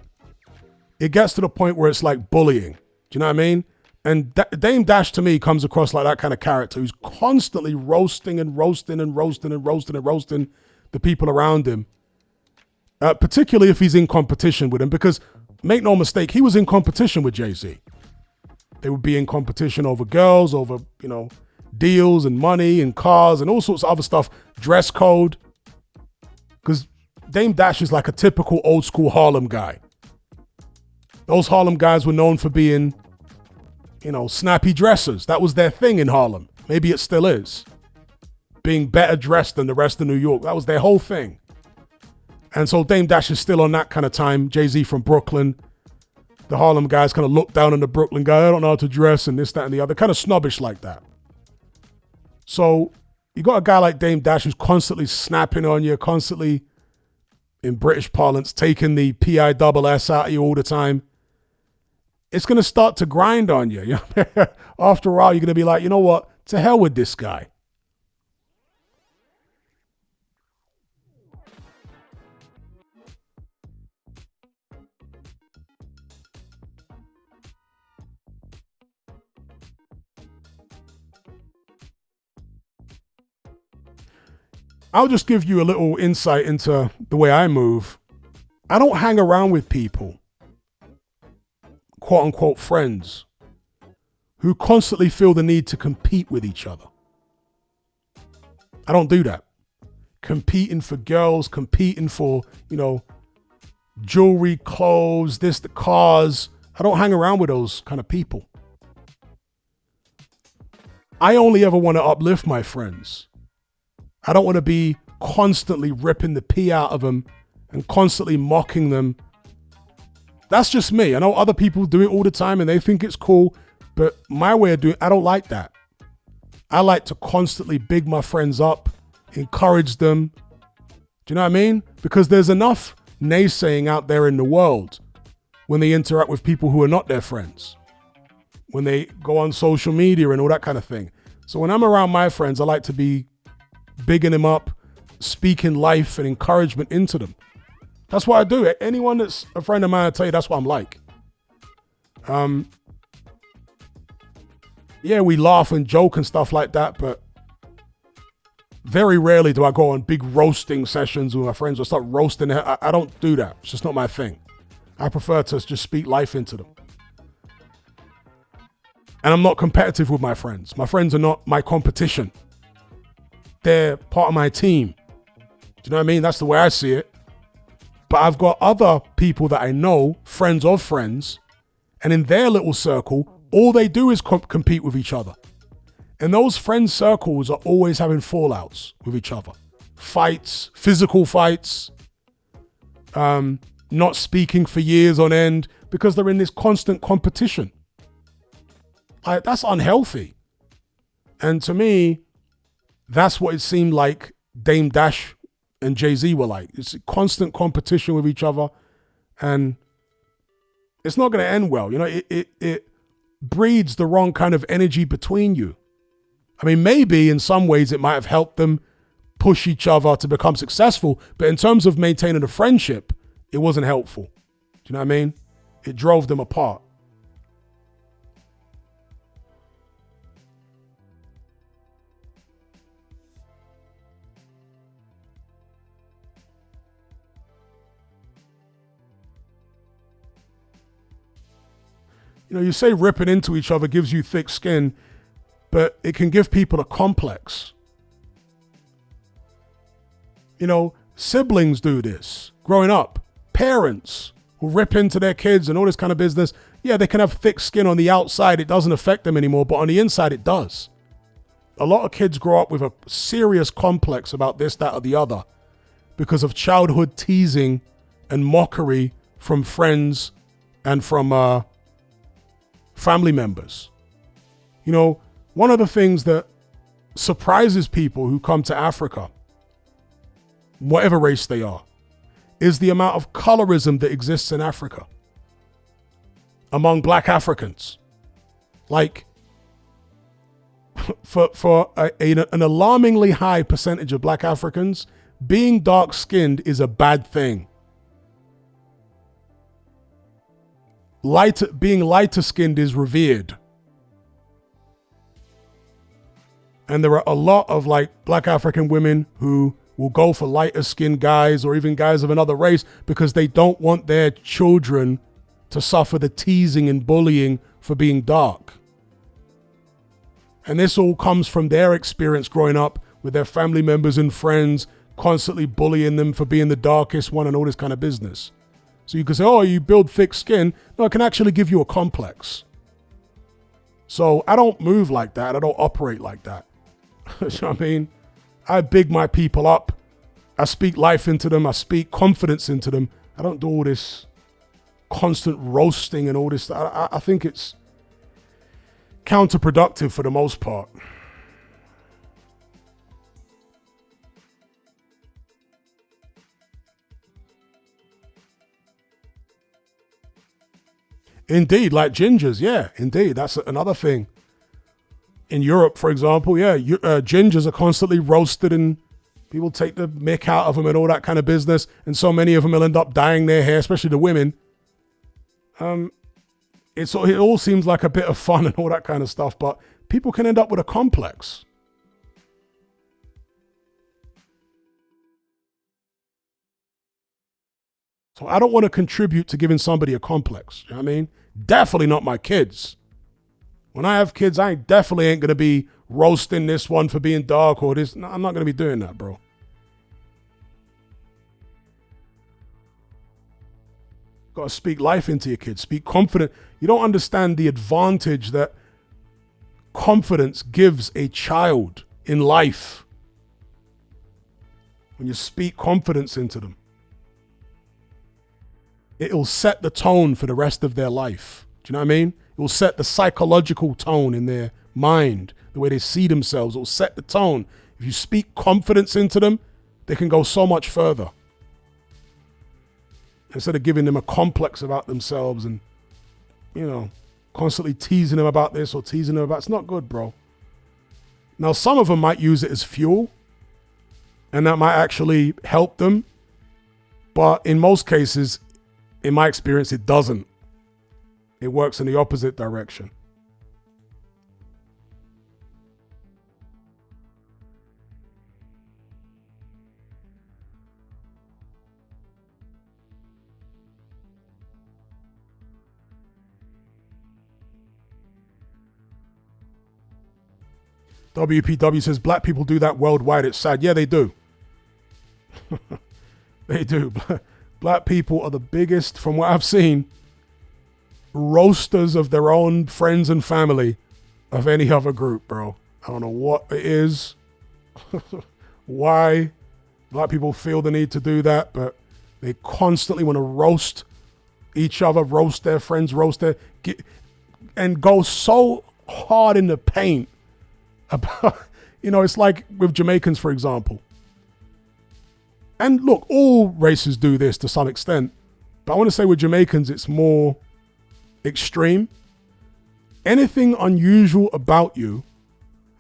it gets to the point where it's like bullying. Do you know what I mean? And Dame Dash to me comes across like that kind of character who's constantly roasting and roasting and roasting and roasting and roasting the people around him. Particularly if he's in competition with him, because make no mistake, he was in competition with Jay-Z. They would be in competition over girls, over, deals and money and cars and all sorts of other stuff, dress code. Because Dame Dash is like a typical old school Harlem guy. Those Harlem guys were known for being, snappy dressers. That was their thing in Harlem. Maybe it still is. Being better dressed than the rest of New York. That was their whole thing. And so Dame Dash is still on that kind of time. Jay-Z from Brooklyn. The Harlem guys kind of look down on the Brooklyn guy. I don't know how to dress and this, that, and the other. Kind of snobbish like that. So you got a guy like Dame Dash who's constantly snapping on you, constantly, in British parlance, taking the PISS out of you all the time. It's going to start to grind on you. After a while, you're going to be like, you know what? To hell with this guy. I'll just give you a little insight into the way I move. I don't hang around with people, quote unquote friends, who constantly feel the need to compete with each other. I don't do that. Competing for girls, competing for, jewelry, clothes, the cars. I don't hang around with those kind of people. I only ever want to uplift my friends. I don't want to be constantly ripping the pee out of them and constantly mocking them. That's just me. I know other people do it all the time and they think it's cool, but my way of doing it, I don't like that. I like to constantly big my friends up, encourage them. Do you know what I mean? Because there's enough naysaying out there in the world when they interact with people who are not their friends, when they go on social media and all that kind of thing. So when I'm around my friends, I like to be bigging them up, speaking life and encouragement into them. That's what I do. Anyone that's a friend of mine, I tell you, that's what I'm like. Yeah, we laugh and joke and stuff like that, but very rarely do I go on big roasting sessions with my friends or start roasting. I don't do that. It's just not my thing. I prefer to just speak life into them. And I'm not competitive with my friends. My friends are not my competition. They're part of my team. Do you know what I mean? That's the way I see it. But I've got other people that I know, friends of friends, and in their little circle, all they do is compete with each other. And those friend circles are always having fallouts with each other. Fights, physical fights, not speaking for years on end because they're in this constant competition. That's unhealthy. And to me, that's what it seemed like Dame Dash and Jay-Z were like. It's a constant competition with each other. And it's not going to end well. It breeds the wrong kind of energy between you. I mean, maybe in some ways it might have helped them push each other to become successful. But in terms of maintaining a friendship, it wasn't helpful. Do you know what I mean? It drove them apart. You say ripping into each other gives you thick skin, but it can give people a complex. Siblings do this. Growing up, parents who rip into their kids and all this kind of business. Yeah, they can have thick skin on the outside. It doesn't affect them anymore, but on the inside, it does. A lot of kids grow up with a serious complex about this, that, or the other because of childhood teasing and mockery from friends and from family members. One of the things that surprises people who come to Africa, whatever race they are, is the amount of colorism that exists in Africa among Black Africans. Like, for an alarmingly high percentage of Black Africans, being dark-skinned is a bad thing. Being lighter-skinned is revered. And there are a lot of Black African women who will go for lighter-skinned guys or even guys of another race because they don't want their children to suffer the teasing and bullying for being dark. And this all comes from their experience growing up with their family members and friends constantly bullying them for being the darkest one and all this kind of business. So you can say, oh, you build thick skin. No, it can actually give you a complex. So I don't move like that. I don't operate like that. You know what I mean? I big my people up. I speak life into them. I speak confidence into them. I don't do all this constant roasting and all this. I think it's counterproductive for the most part. Indeed, like gingers, yeah, indeed. That's another thing. In Europe, for example, yeah, gingers are constantly roasted and people take the mick out of them and all that kind of business. And so many of them will end up dyeing their hair, especially the women. It all seems like a bit of fun and all that kind of stuff, but people can end up with a complex. I don't want to contribute to giving somebody a complex. You know what I mean? Definitely not my kids. When I have kids, I definitely ain't going to be roasting this one for being dark or this. No, I'm not going to be doing that, bro. Got to speak life into your kids. Speak confident. You don't understand the advantage that confidence gives a child in life when you speak confidence into them. It'll set the tone for the rest of their life. Do you know what I mean? It will set the psychological tone in their mind, the way they see themselves. It will set the tone. If you speak confidence into them, they can go so much further. Instead of giving them a complex about themselves and, you know, constantly teasing them about this or teasing them about, it's not good, bro. Now, some of them might use it as fuel, and that might actually help them. But in most cases, in my experience, it doesn't. It works in the opposite direction. WPW says black people do that worldwide. It's sad. Yeah, they do. They do. Black people are the biggest, from what I've seen, roasters of their own friends and family of any other group, bro. I don't know what it is, why black people feel the need to do that, but they constantly want to roast each other, roast their friends, and go so hard in the paint about, you know, it's like with Jamaicans, for example. And look, all races do this to some extent, but I want to say with Jamaicans, it's more extreme. Anything unusual about you,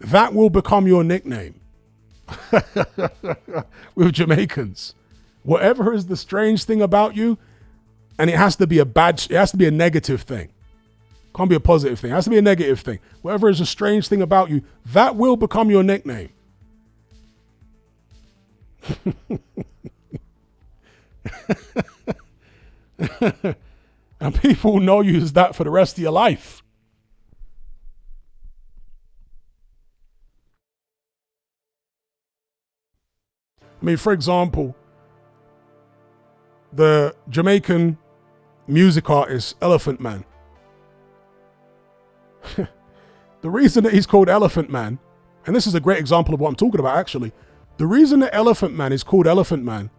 that will become your nickname. With Jamaicans, whatever is the strange thing about you, and it has to be a negative thing. Can't be a positive thing. It has to be a negative thing. Whatever is a strange thing about you, that will become your nickname. And people know you as that for the rest of your life. I mean, for example, the Jamaican music artist Elephant Man. The reason that he's called Elephant Man, and this is a great example of what I'm talking about actually, the reason that Elephant Man is called Elephant Man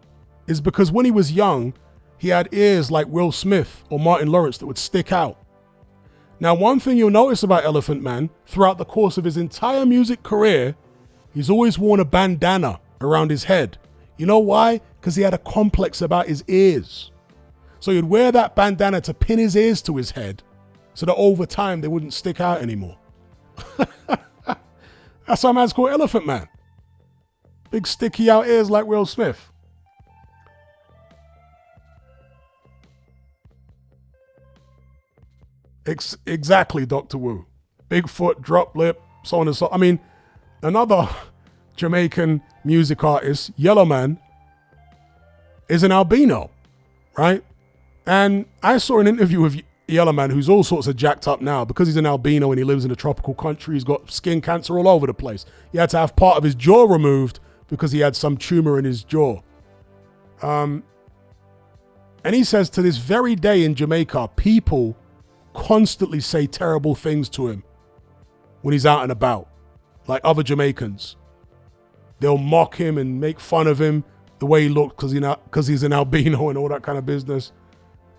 is because when he was young, he had ears like Will Smith or Martin Lawrence that would stick out. Now, one thing you'll notice about Elephant Man, throughout the course of his entire music career, he's always worn a bandana around his head. You know why? Because he had a complex about his ears. So he'd wear that bandana to pin his ears to his head so that over time they wouldn't stick out anymore. That's why man's called Elephant Man. Big sticky out ears like Will Smith. Exactly, Dr. Wu. Big foot, drop lip, so on and so on. I mean, another Jamaican music artist, Yellow Man, is an albino, right? And I saw an interview with Yellow Man, who's all sorts of jacked up now because he's an albino and he lives in a tropical country. He's got skin cancer all over the place. He had to have part of his jaw removed because he had some tumor in his jaw. And he says to this very day in Jamaica, people constantly say terrible things to him when he's out and about, like other Jamaicans. They'll mock him and make fun of him the way he looks because he's an albino and all that kind of business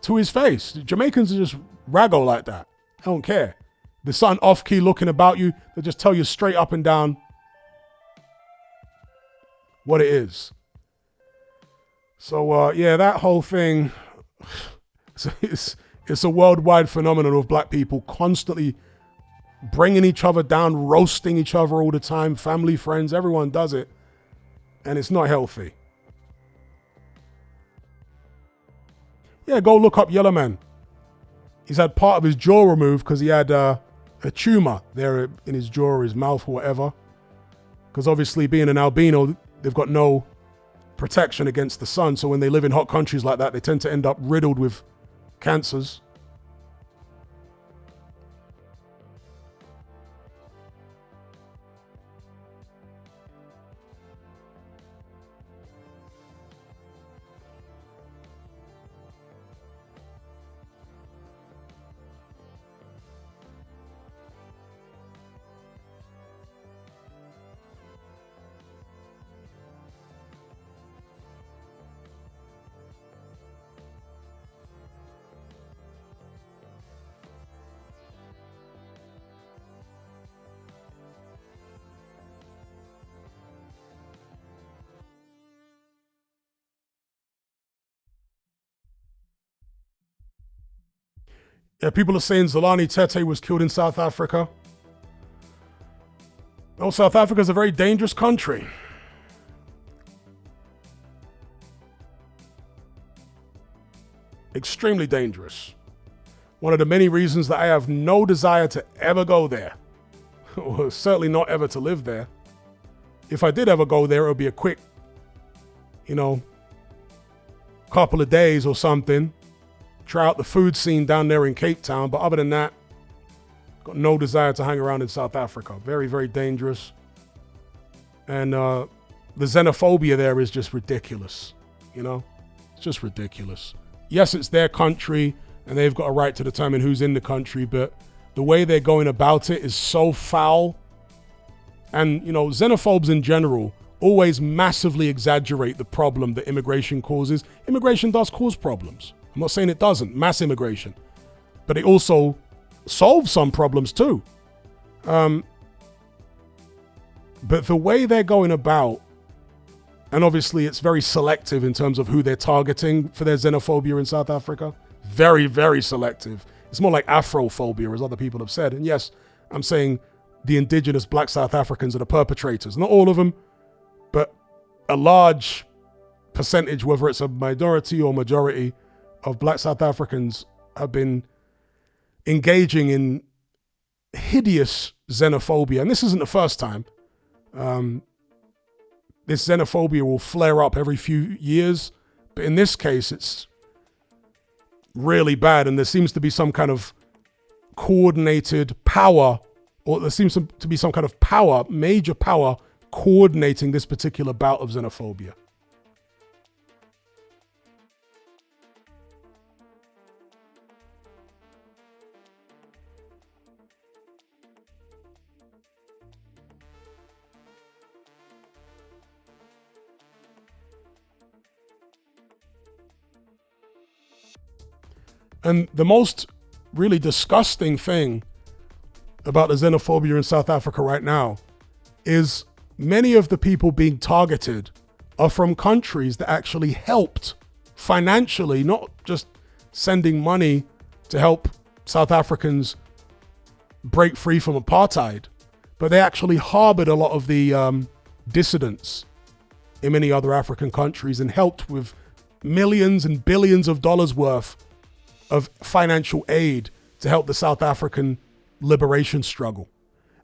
to his face. Jamaicans are just raggo like that. I don't care. There's something off-key looking about you, they just tell you straight up and down what it is. So, yeah, that whole thing, it's a worldwide phenomenon of black people constantly bringing each other down, roasting each other all the time, family, friends, everyone does it. And it's not healthy. Yeah, go look up Yellow Man. He's had part of his jaw removed because he had a tumor there in his jaw or his mouth or whatever. Because obviously being an albino, they've got no protection against the sun. So when they live in hot countries like that, they tend to end up riddled with cancers. Yeah, people are saying Zolani Tete was killed in South Africa. Well, South Africa is a very dangerous country. Extremely dangerous. One of the many reasons that I have no desire to ever go there. Or certainly not ever to live there. If I did ever go there, it would be a quick, couple of days or something. Try out the food scene down there in Cape Town. But other than that, got no desire to hang around in South Africa. Very, very dangerous. And the xenophobia there is just ridiculous. It's just ridiculous. Yes, it's their country and they've got a right to determine who's in the country, but the way they're going about it is so foul. And, xenophobes in general always massively exaggerate the problem that immigration causes. Immigration does cause problems. I'm not saying it doesn't, mass immigration. But it also solves some problems too. But the way they're going about, and obviously it's very selective in terms of who they're targeting for their xenophobia in South Africa. Very, very selective. It's more like Afrophobia, as other people have said. And yes, I'm saying the indigenous black South Africans are the perpetrators. Not all of them, but a large percentage, whether it's a minority or majority, of black South Africans have been engaging in hideous xenophobia. And this isn't the first time. This xenophobia will flare up every few years. But in this case, it's really bad. And there seems to be some kind of coordinated power, or there seems to be some kind of power, major power, coordinating this particular bout of xenophobia. And the most really disgusting thing about the xenophobia in South Africa right now is many of the people being targeted are from countries that actually helped financially, not just sending money to help South Africans break free from apartheid, but they actually harbored a lot of the dissidents in many other African countries and helped with millions and billions of dollars worth of financial aid to help the South African liberation struggle.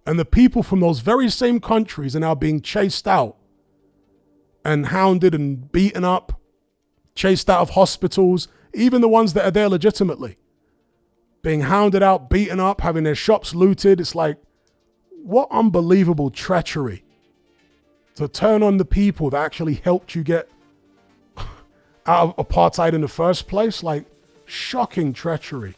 And the people from those very same countries are now being chased out and hounded and beaten up, chased out of hospitals, even the ones that are there legitimately. Being hounded out, beaten up, having their shops looted. It's like, what unbelievable treachery to turn on the people that actually helped you get out of apartheid in the first place. Like, shocking treachery.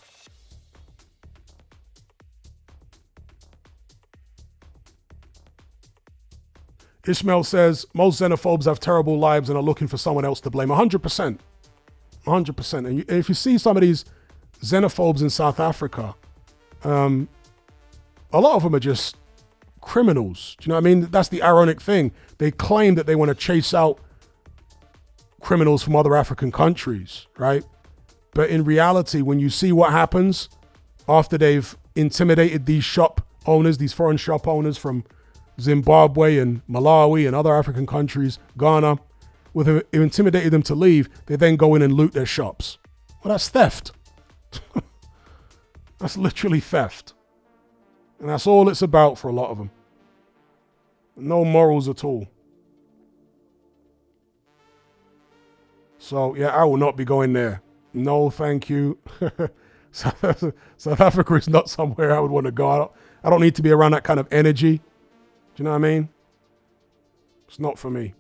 Ishmael says, most xenophobes have terrible lives and are looking for someone else to blame. 100%. 100%. And if you see some of these xenophobes in South Africa, a lot of them are just criminals. Do you know what I mean? That's the ironic thing. They claim that they want to chase out criminals from other African countries, right? But in reality, when you see what happens after they've intimidated these shop owners, these foreign shop owners from Zimbabwe and Malawi and other African countries, Ghana, with intimidated them to leave, they then go in and loot their shops. Well, that's theft. That's literally theft. And that's all it's about for a lot of them. No morals at all. So, yeah, I will not be going there. No, thank you. South Africa is not somewhere I would want to go. I don't need to be around that kind of energy. Do you know what I mean? It's not for me.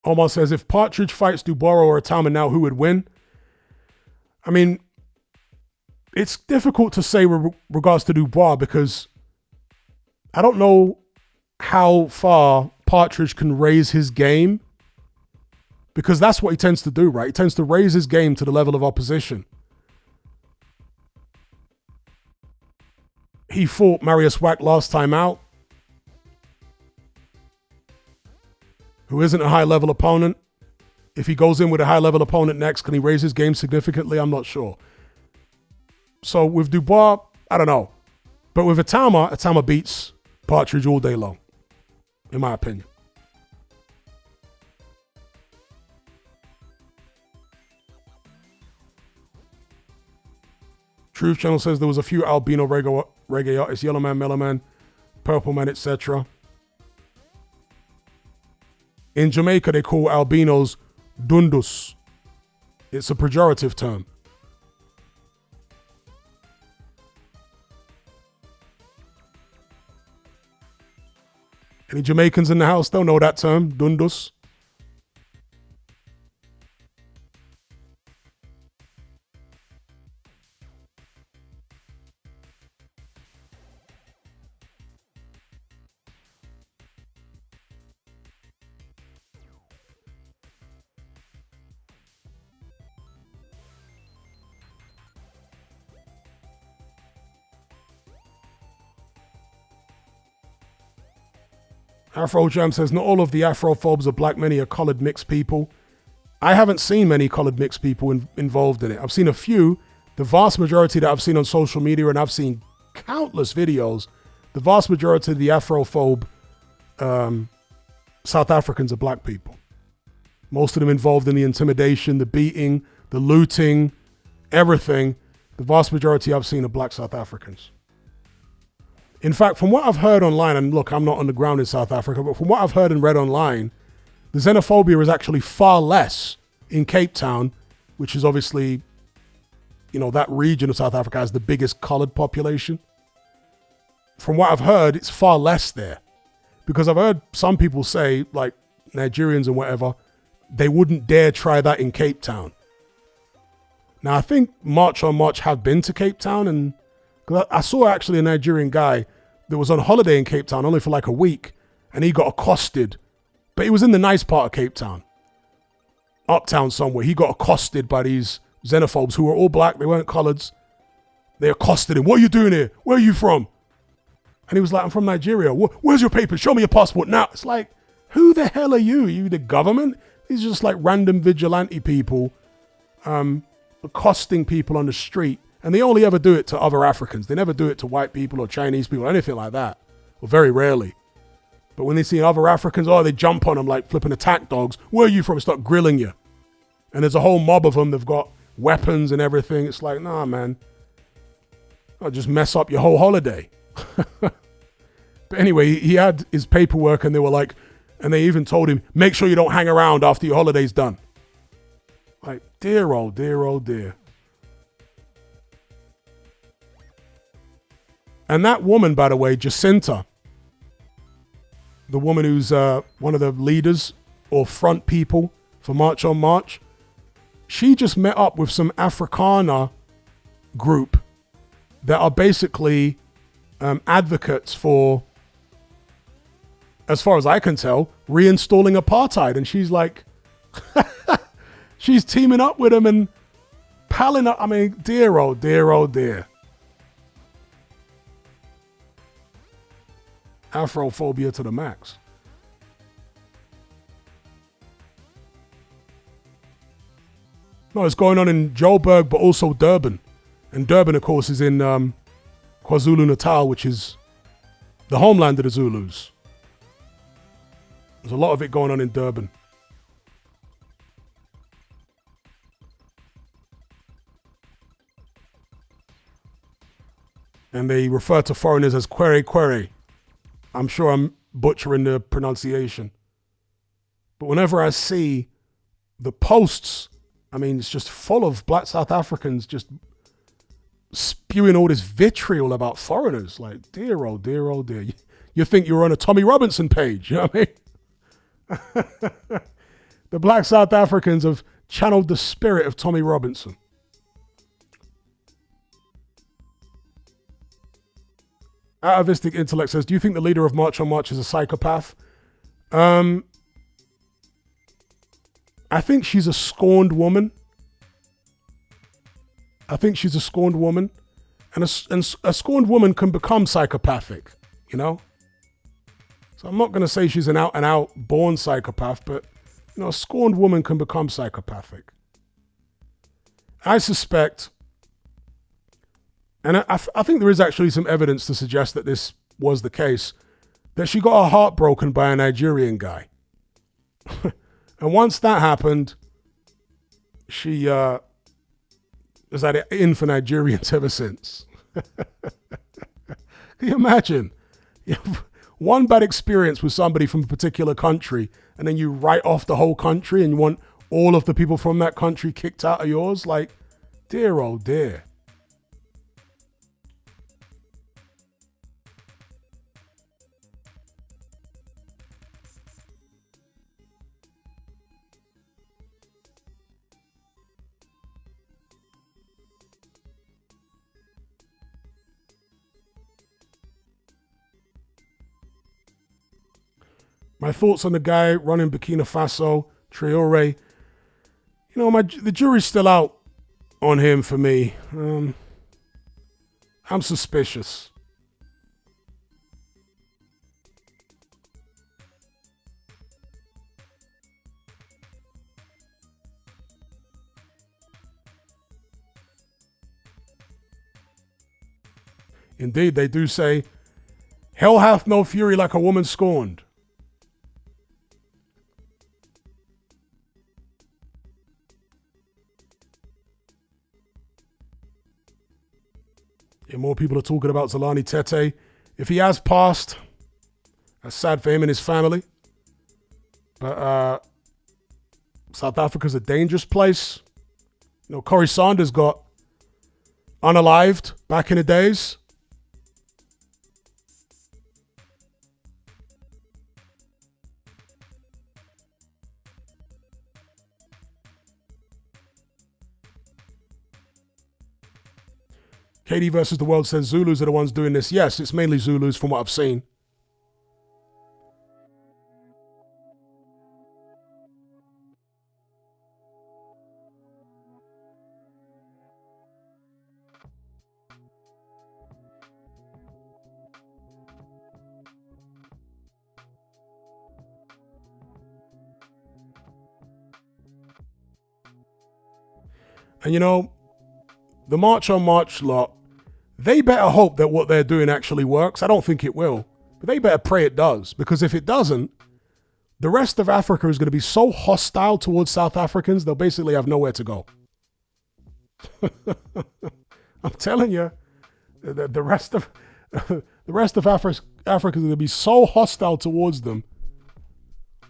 Omar says, if Partridge fights Dubois or Atama now, who would win? I mean, it's difficult to say with regards to Dubois because I don't know how far Partridge can raise his game, because that's what he tends to do, right? He tends to raise his game to the level of opposition. He fought Marius Wack last time out, who isn't a high-level opponent. If he goes in with a high-level opponent next, can he raise his game significantly? I'm not sure. So with Dubois, I don't know. But with Atama beats Partridge all day long, in my opinion. Truth Channel says there was a few albino reggae artists, Yellow Man, Mellow Man, Purple Man, etc. In Jamaica, they call albinos dundus. It's a pejorative term. Any Jamaicans in the house don't know that term, dundus? Afro Jam says, not all of the Afrophobes are black, many are colored mixed people. I haven't seen many colored mixed people involved in it. I've seen a few. The vast majority that I've seen on social media, and I've seen countless videos, the vast majority of the Afrophobe South Africans are black people. Most of them involved in the intimidation, the beating, the looting, everything. The vast majority I've seen are black South Africans. In fact, from what I've heard online, and look, I'm not on the ground in South Africa, but from what I've heard and read online, the xenophobia is actually far less in Cape Town, which is obviously, you know, that region of South Africa has the biggest colored population. From what I've heard, it's far less there. Because I've heard some people say, like Nigerians and whatever, they wouldn't dare try that in Cape Town. Now, I think March on March have been to Cape Town, and I saw actually a Nigerian guy that was on holiday in Cape Town only for like a week, and he got accosted, but he was in the nice part of Cape Town, uptown somewhere. He got accosted by these xenophobes who were all black. They weren't coloreds. They accosted him. What are you doing here? Where are you from? And he was like, I'm from Nigeria. Where's your papers? Show me your passport now. It's like, who the hell are you? Are you the government? These are just like random vigilante people accosting people on the street. And they only ever do it to other Africans. They never do it to white people or Chinese people or anything like that. Or very rarely. But when they see other Africans, they jump on them like flipping attack dogs. Where are you from? Start grilling you. And there's a whole mob of them. They've got weapons and everything. It's like, nah, man. I'll just mess up your whole holiday. But anyway, he had his paperwork, and they were like, and they even told him, make sure you don't hang around after your holiday's done. Like, dear, oh dear, oh dear. And that woman, by the way, Jacinta, the woman who's one of the leaders or front people for March on March, she just met up with some Afrikaner group that are basically advocates for, as far as I can tell, reinstalling apartheid. And she's like, she's teaming up with them and palling up. I mean, dear, oh dear, oh dear. Afrophobia to the max. No, it's going on in Joburg, but also Durban. And Durban, of course, is in KwaZulu-Natal, which is the homeland of the Zulus. There's a lot of it going on in Durban. and they refer to foreigners as quere quere. I'm sure I'm butchering the pronunciation. But whenever I see the posts, I mean, it's just full of black South Africans just spewing all this vitriol about foreigners. Like, dear, oh dear, oh dear. You think you're on a Tommy Robinson page, you know what I mean? The black South Africans have channeled the spirit of Tommy Robinson. Atavistic Intellect says, do you think the leader of March on March is a psychopath? I think she's a scorned woman. And a scorned woman can become psychopathic, you know? So I'm not going to say she's an out and out born psychopath, but, you know, a scorned woman can become psychopathic. I suspect, and I think there is actually some evidence to suggest that this was the case, that she got her heart broken by a Nigerian guy. And once that happened, she has had it in for Nigerians ever since. Can you imagine? You have one bad experience with somebody from a particular country, and then you write off the whole country and you want all of the people from that country kicked out of yours? Like, dear, oh dear. My thoughts on the guy running Burkina Faso, Traore. You know, the jury's still out on him for me. I'm suspicious. Indeed, they do say, hell hath no fury like a woman scorned. Yeah, more people are talking about Zolani Tete. If he has passed, that's sad for him and his family. But South Africa's a dangerous place. You know, Corey Sanders got unalived back in the days. KD versus the World says Zulus are the ones doing this. Yes, it's mainly Zulus from what I've seen. And you know, the March on March lot, they better hope that what they're doing actually works. I don't think it will, but they better pray it does, because if it doesn't, the rest of Africa is going to be so hostile towards South Africans, they'll basically have nowhere to go. I'm telling you, the rest of Africa is going to be so hostile towards them,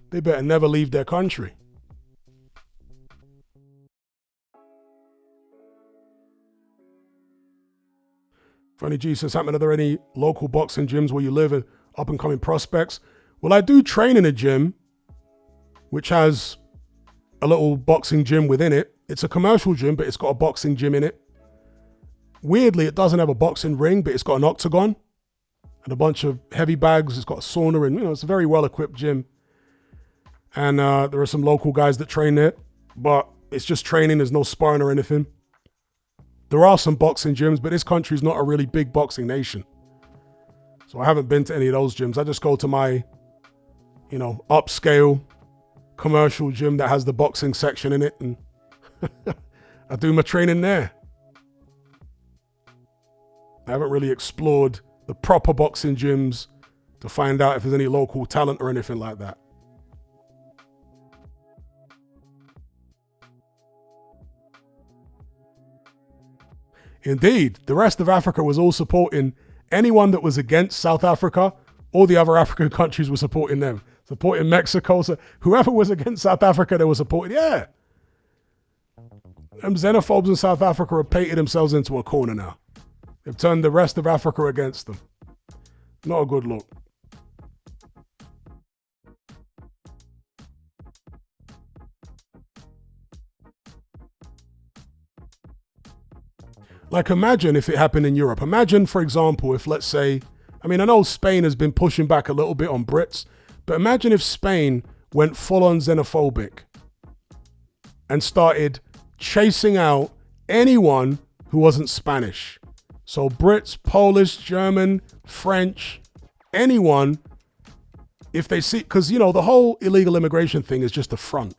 they better never leave their country. Funny G says, are there any local boxing gyms where you live and up and coming prospects? Well, I do train in a gym, which has a little boxing gym within it. It's a commercial gym, but it's got a boxing gym in it. Weirdly, it doesn't have a boxing ring, but it's got an octagon and a bunch of heavy bags. It's got a sauna and, you know, it's a very well-equipped gym. And there are some local guys that train there, but it's just training. There's no sparring or anything. There are some boxing gyms, but this country is not a really big boxing nation. So I haven't been to any of those gyms. I just go to my, you know, upscale commercial gym that has the boxing section in it, and I do my training there. I haven't really explored the proper boxing gyms to find out if there's any local talent or anything like that. Indeed, the rest of Africa was all supporting anyone that was against South Africa. All the other African countries were supporting them, supporting Mexico. So whoever was against South Africa, they were supporting. Yeah. Them xenophobes in South Africa have painted themselves into a corner now. They've turned the rest of Africa against them. Not a good look. Like, imagine if it happened in Europe. Imagine, for example, if, let's say, I mean, I know Spain has been pushing back a little bit on Brits, but imagine if Spain went full-on xenophobic and started chasing out anyone who wasn't Spanish. So Brits, Polish, German, French, anyone, if they see, because, you know, the whole illegal immigration thing is just a front.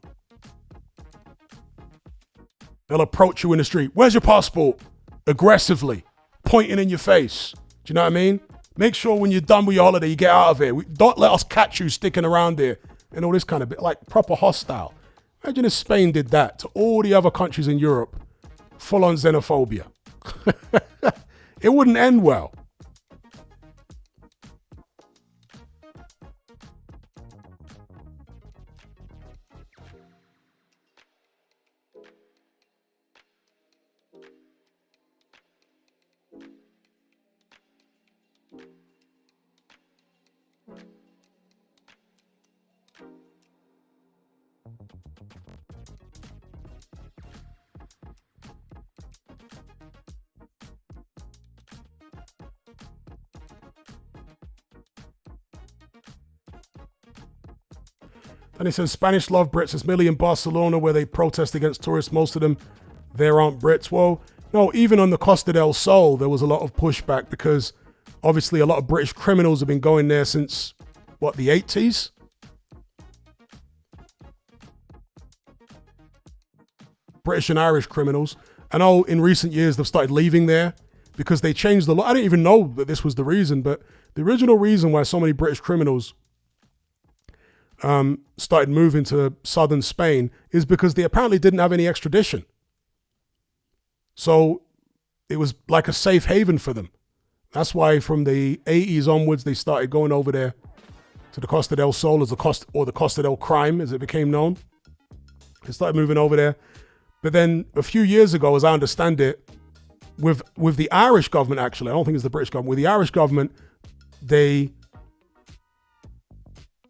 They'll approach you in the street. Where's your passport? Aggressively, pointing in your face. Do you know what I mean? Make sure when you're done with your holiday, you get out of here. Don't let us catch you sticking around here and all this kind of bit, like proper hostile. Imagine if Spain did that to all the other countries in Europe, full on xenophobia. It wouldn't end well. And it says Spanish love Brits. It's merely in Barcelona where they protest against tourists. Most of them there aren't Brits. Well, no, even on the Costa del Sol, there was a lot of pushback because obviously a lot of British criminals have been going there since, what, the 80s? British and Irish criminals. I know in recent years they've started leaving there because they changed the law. I didn't even know that this was the reason, but the original reason why so many British criminals started moving to southern Spain is because they apparently didn't have any extradition. So it was like a safe haven for them. That's why from the 80s onwards, they started going over there to the Costa del Sol, as the Costa del Crime, as it became known. They started moving over there. But then a few years ago, as I understand it, with the Irish government, actually, I don't think it's the British government, with the Irish government, they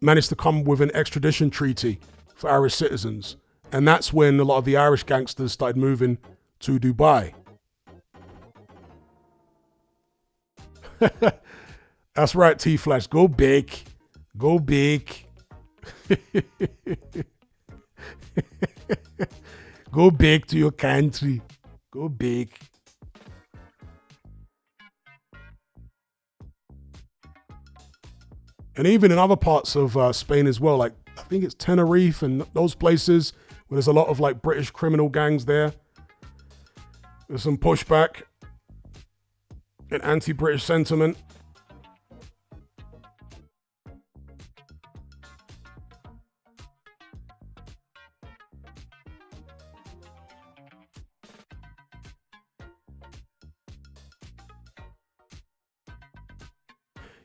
managed to come with an extradition treaty for Irish citizens. And that's when a lot of the Irish gangsters started moving to Dubai. That's right, T-Flash. Go big. Go big. Go big to your country. Go big. And even in other parts of Spain as well, like I think it's Tenerife and those places where there's a lot of like British criminal gangs there. There's some pushback and anti-British sentiment.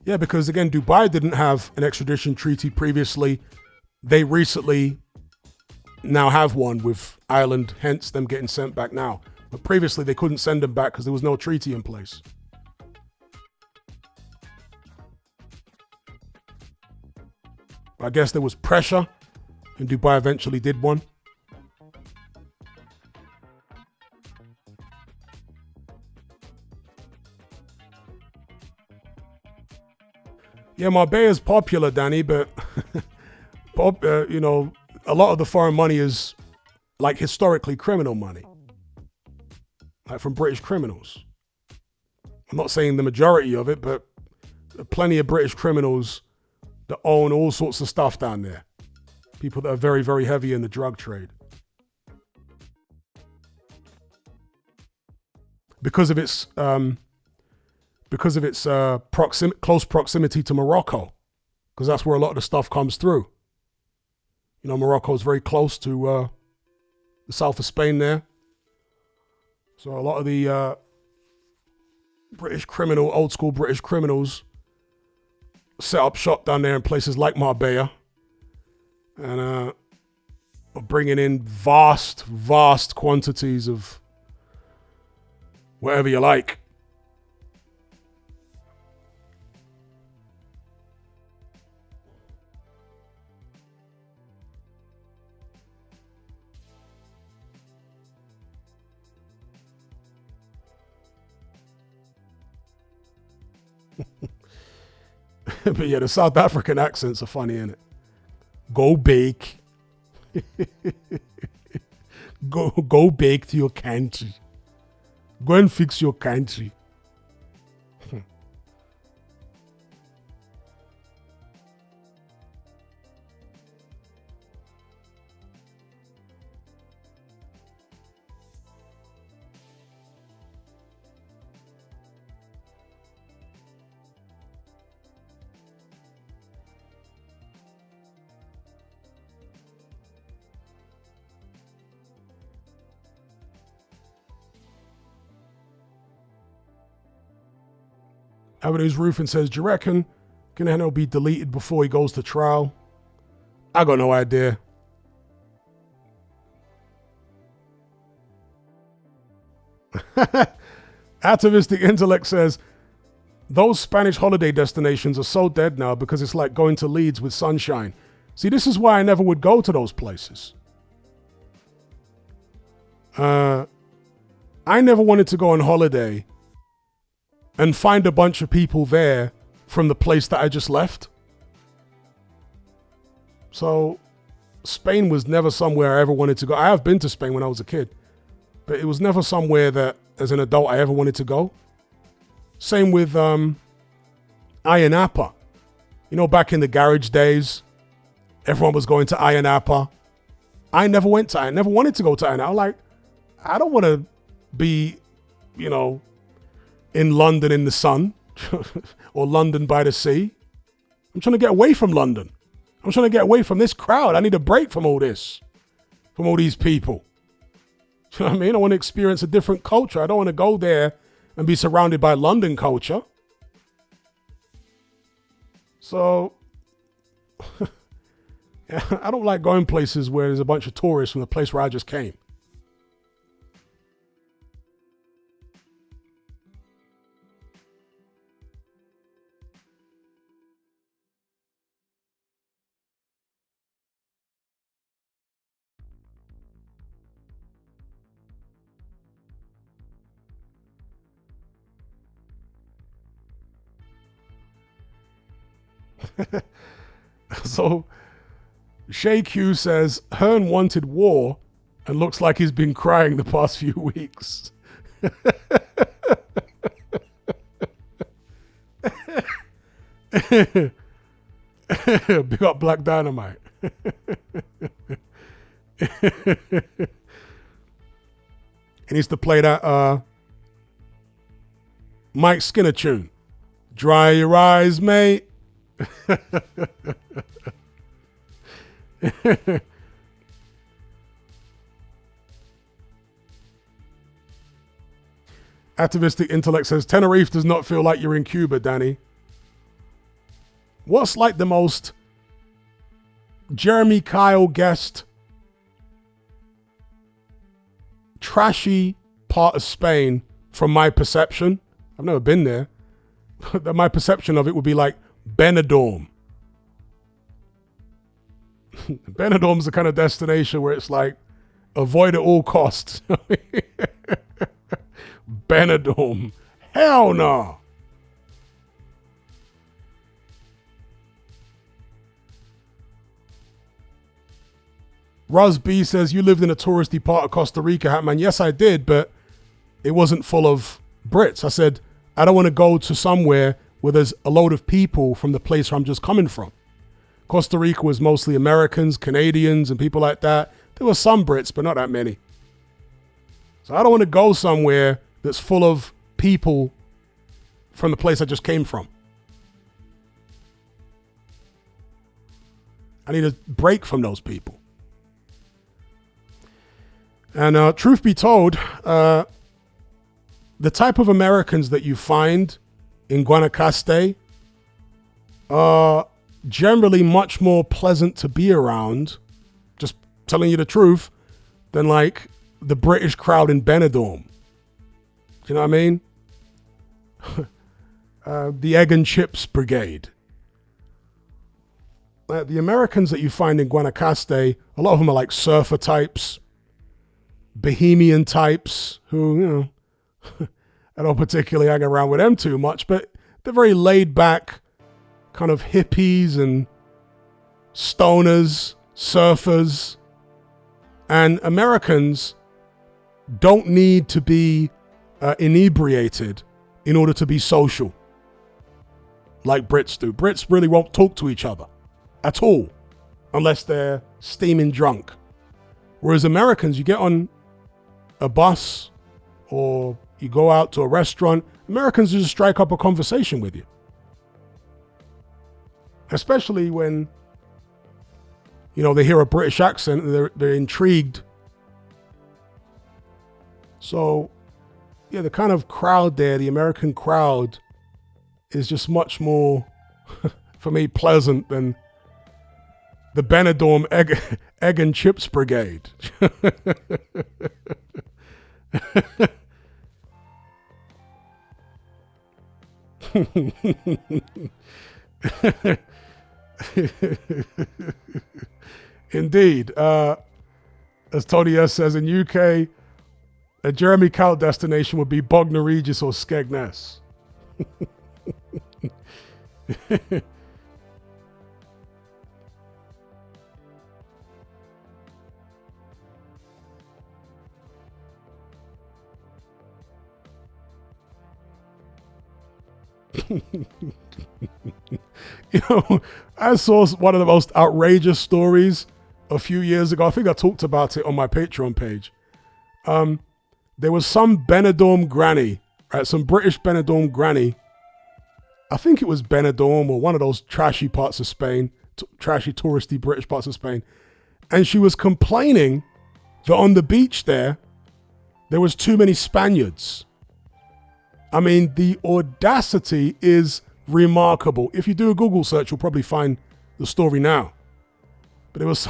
Yeah, because again, Dubai didn't have an extradition treaty previously. They recently now have one with Ireland, hence them getting sent back now. But previously they couldn't send them back because there was no treaty in place. I guess there was pressure and Dubai eventually did one. Yeah, Marbella is popular, Danny, but you know, a lot of the foreign money is like historically criminal money, like from British criminals. I'm not saying the majority of it, but there are plenty of British criminals that own all sorts of stuff down there. People that are very, very heavy in the drug trade. Because of its close proximity to Morocco, because that's where a lot of the stuff comes through. You know, Morocco is very close to the south of Spain there. So a lot of the old school British criminals set up shop down there in places like Marbella, and are bringing in vast quantities of whatever you like. But yeah, the South African accents are funny, innit? Go bake. go bake to your country. Go and fix your country. Avenues Roofing says, do you reckon Gennaro will be deleted before he goes to trial? I got no idea. Atavistic Intellect says, those Spanish holiday destinations are so dead now because it's like going to Leeds with sunshine. See, this is why I never would go to those places. I never wanted to go on holiday and find a bunch of people there from the place that I just left. So Spain was never somewhere I ever wanted to go. I have been to Spain when I was a kid, but it was never somewhere that as an adult I ever wanted to go. Same with Ayia Napa. You know, back in the garage days, everyone was going to Ayia Napa. I never wanted to go to Ayia Napa. Like, I don't want to be, you know, in London in the sun or London by the sea. I'm trying to get away from London. I'm trying to get away from this crowd. I need a break from all this, from all these people. Do you know what I mean? I want to experience a different culture. I don't want to go there and be surrounded by London culture. So I don't like going places where there's a bunch of tourists from the place where I just came. So Shay Q says Hearn wanted war and looks like he's been crying the past few weeks. Big up Black Dynamite. He needs to play that Mike Skinner tune. Dry your eyes, mate. Atavistic Intellect says Tenerife does not feel like you're in Cuba, Danny. What's like the most Jeremy Kyle guest trashy part of Spain from my perception? I've never been there. My perception of it would be like Benidorm. Benidorm's the kind of destination where it's like avoid at all costs. Benidorm. Hell no. Ros B says, you lived in a touristy part of Costa Rica, Hatman. Yes, I did, but it wasn't full of Brits. I said, I don't want to go to somewhere where there's a load of people from the place where I'm just coming from. Costa Rica was mostly Americans, Canadians, and people like that. There were some Brits, but not that many. So I don't want to go somewhere that's full of people from the place I just came from. I need a break from those people. And truth be told, the type of Americans that you find in Guanacaste are generally much more pleasant to be around, just telling you the truth, than like the British crowd in Benidorm. Do you know what I mean? The Egg and Chips Brigade. The Americans that you find in Guanacaste, a lot of them are like surfer types, bohemian types who, you know, I don't particularly hang around with them too much, but they're very laid back, kind of hippies and stoners, surfers. And Americans don't need to be inebriated in order to be social, like Brits do. Brits really won't talk to each other at all, unless they're steaming drunk. Whereas Americans, you get on a bus or you go out to a restaurant, Americans just strike up a conversation with you. Especially when, you know, they hear a British accent and they're intrigued. So, yeah, the kind of crowd there, the American crowd, is just much more, for me, pleasant than the Benidorm egg and Chips Brigade. Indeed. As Tony S. says, in UK, a Jeremy Kyle destination would be Bognor Regis or Skegness. You know, I saw one of the most outrageous stories a few years ago. I think I talked about it on my Patreon page. There was some Benidorm granny, right? Some British Benidorm granny. I think it was Benidorm or one of those trashy parts of Spain, trashy touristy British parts of Spain. And she was complaining that on the beach there was too many Spaniards. I mean, the audacity is remarkable. If you do a Google search, you'll probably find the story now. But there was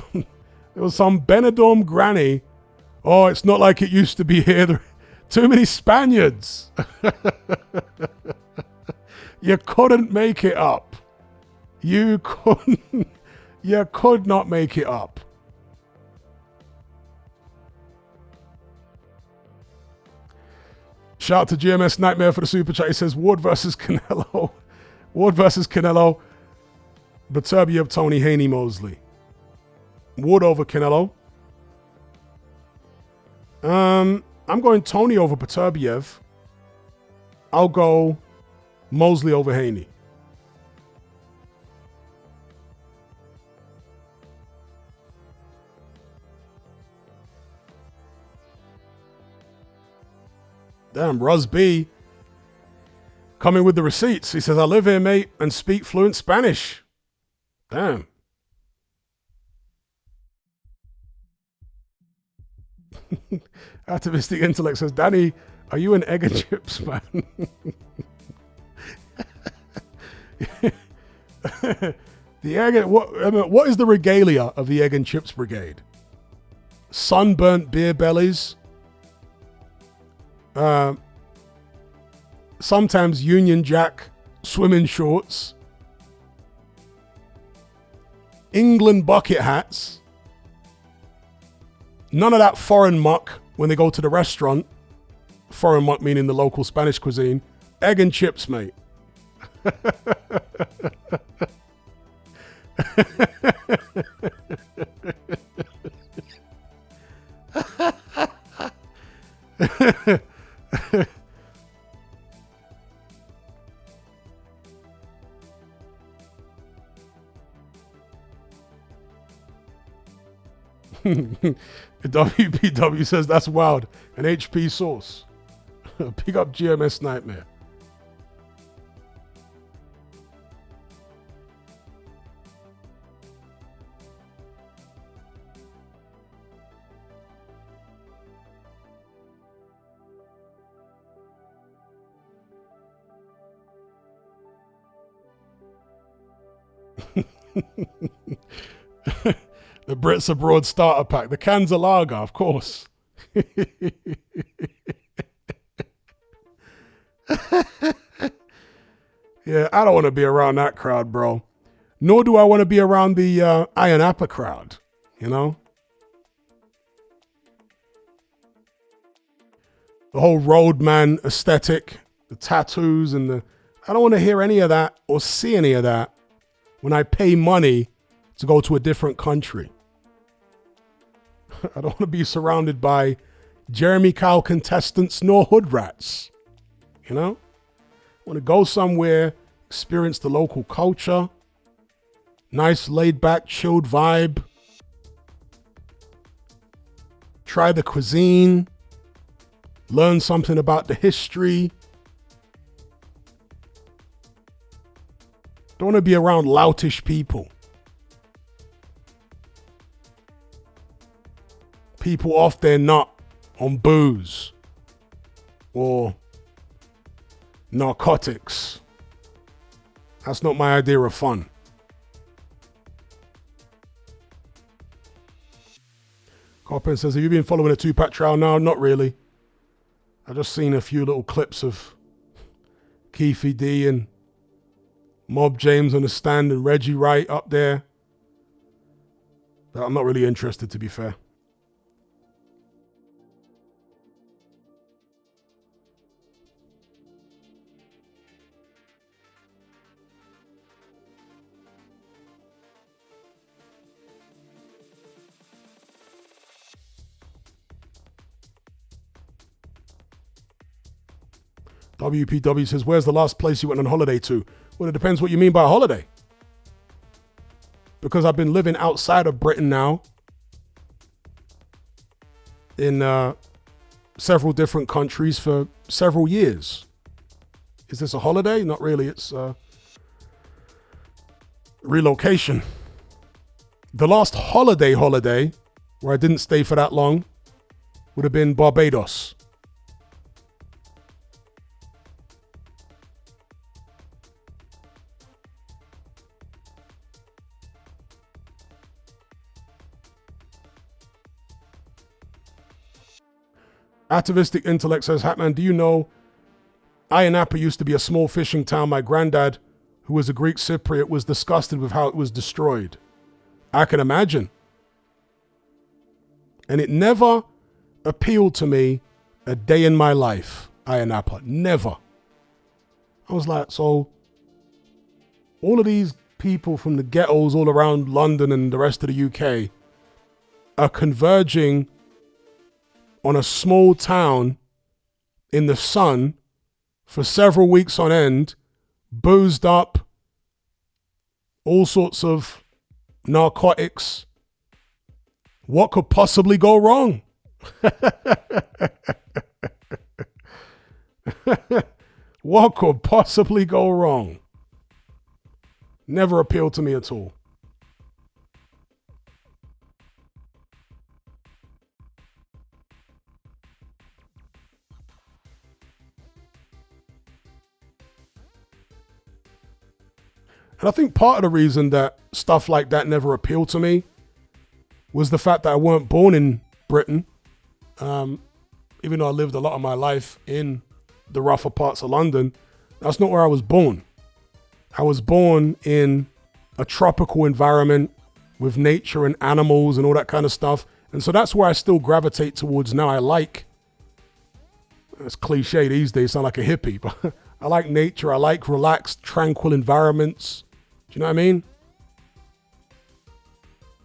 some Benidorm granny. Oh, it's not like it used to be here. There are too many Spaniards. You couldn't make it up. You could not make it up. Shout out to GMS Nightmare for the super chat. He says Ward versus Canelo. Ward versus Canelo. Beterbiev, Tony, Haney, Mosley. Ward over Canelo. I'm going Tony over Beterbiev. I'll go Mosley over Haney. Damn, Ruz B coming with the receipts. He says, I live here, mate, and speak fluent Spanish. Damn. Atomistic Intellect says, Danny, are you an egg and chips man? The egg and, what is the regalia of the Egg and Chips Brigade? Sunburnt beer bellies. Sometimes Union Jack swimming shorts. England bucket hats. None of that foreign muck when they go to the restaurant. Foreign muck meaning the local Spanish cuisine. Egg and chips, mate. WPW says that's wild. An HP source. Pick up GMS Nightmare. The Brits Abroad starter pack. The cans of lager, of course. Yeah, I don't want to be around that crowd, bro. Nor do I want to be around the Iron Apple crowd, you know? The whole roadman aesthetic, the tattoos and the... I don't want to hear any of that or see any of that when I pay money to go to a different country. I don't want to be surrounded by Jeremy Kyle contestants nor hood rats, you know? I want to go somewhere, experience the local culture, nice laid back, chilled vibe, try the cuisine, learn something about the history. Don't want to be around loutish people. People off their nut on booze or narcotics. That's not my idea of fun. Coppin says, have you been following a two-pack trial? No, not really. I've just seen a few little clips of Keefy D and Mob James on the stand and Reggie Wright up there. But I'm not really interested, to be fair. WPW says, where's the last place you went on holiday to? Well, it depends what you mean by a holiday. Because I've been living outside of Britain now in several different countries for several years. Is this a holiday? Not really. It's relocation. The last holiday where I didn't stay for that long would have been Barbados. Atavistic Intellect says, Hatman, do you know Ayia Napa used to be a small fishing town? My granddad, who was a Greek Cypriot, was disgusted with how it was destroyed. I can imagine. And it never appealed to me a day in my life, Ayia Napa. Never. I was like, so all of these people from the ghettos all around London and the rest of the UK are converging on a small town in the sun for several weeks on end, boozed up, all sorts of narcotics. What could possibly go wrong? What could possibly go wrong? Never appealed to me at all. And I think part of the reason that stuff like that never appealed to me was the fact that I weren't born in Britain. Even though I lived a lot of my life in the rougher parts of London, that's not where I was born. I was born in a tropical environment with nature and animals and all that kind of stuff. And so that's where I still gravitate towards now. I like, it's cliche these days, sound like a hippie, but I like nature. I like relaxed, tranquil environments. Do you know what I mean?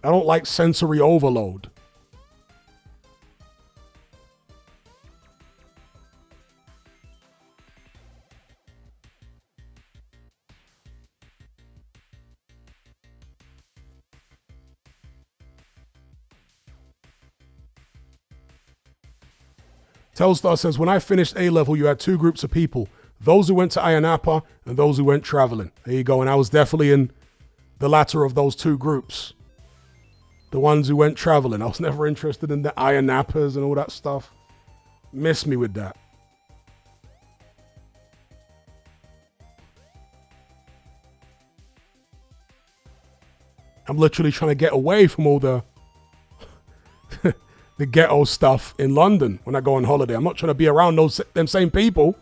I don't like sensory overload. Telstar says, when I finished A-level, you had two groups of people. Those who went to Ayia Napa and those who went traveling. There you go. And I was definitely in the latter of those two groups. The ones who went traveling. I was never interested in the Ayia Napas and all that stuff. Miss me with that. I'm literally trying to get away from all the the ghetto stuff in London when I go on holiday. I'm not trying to be around them same people.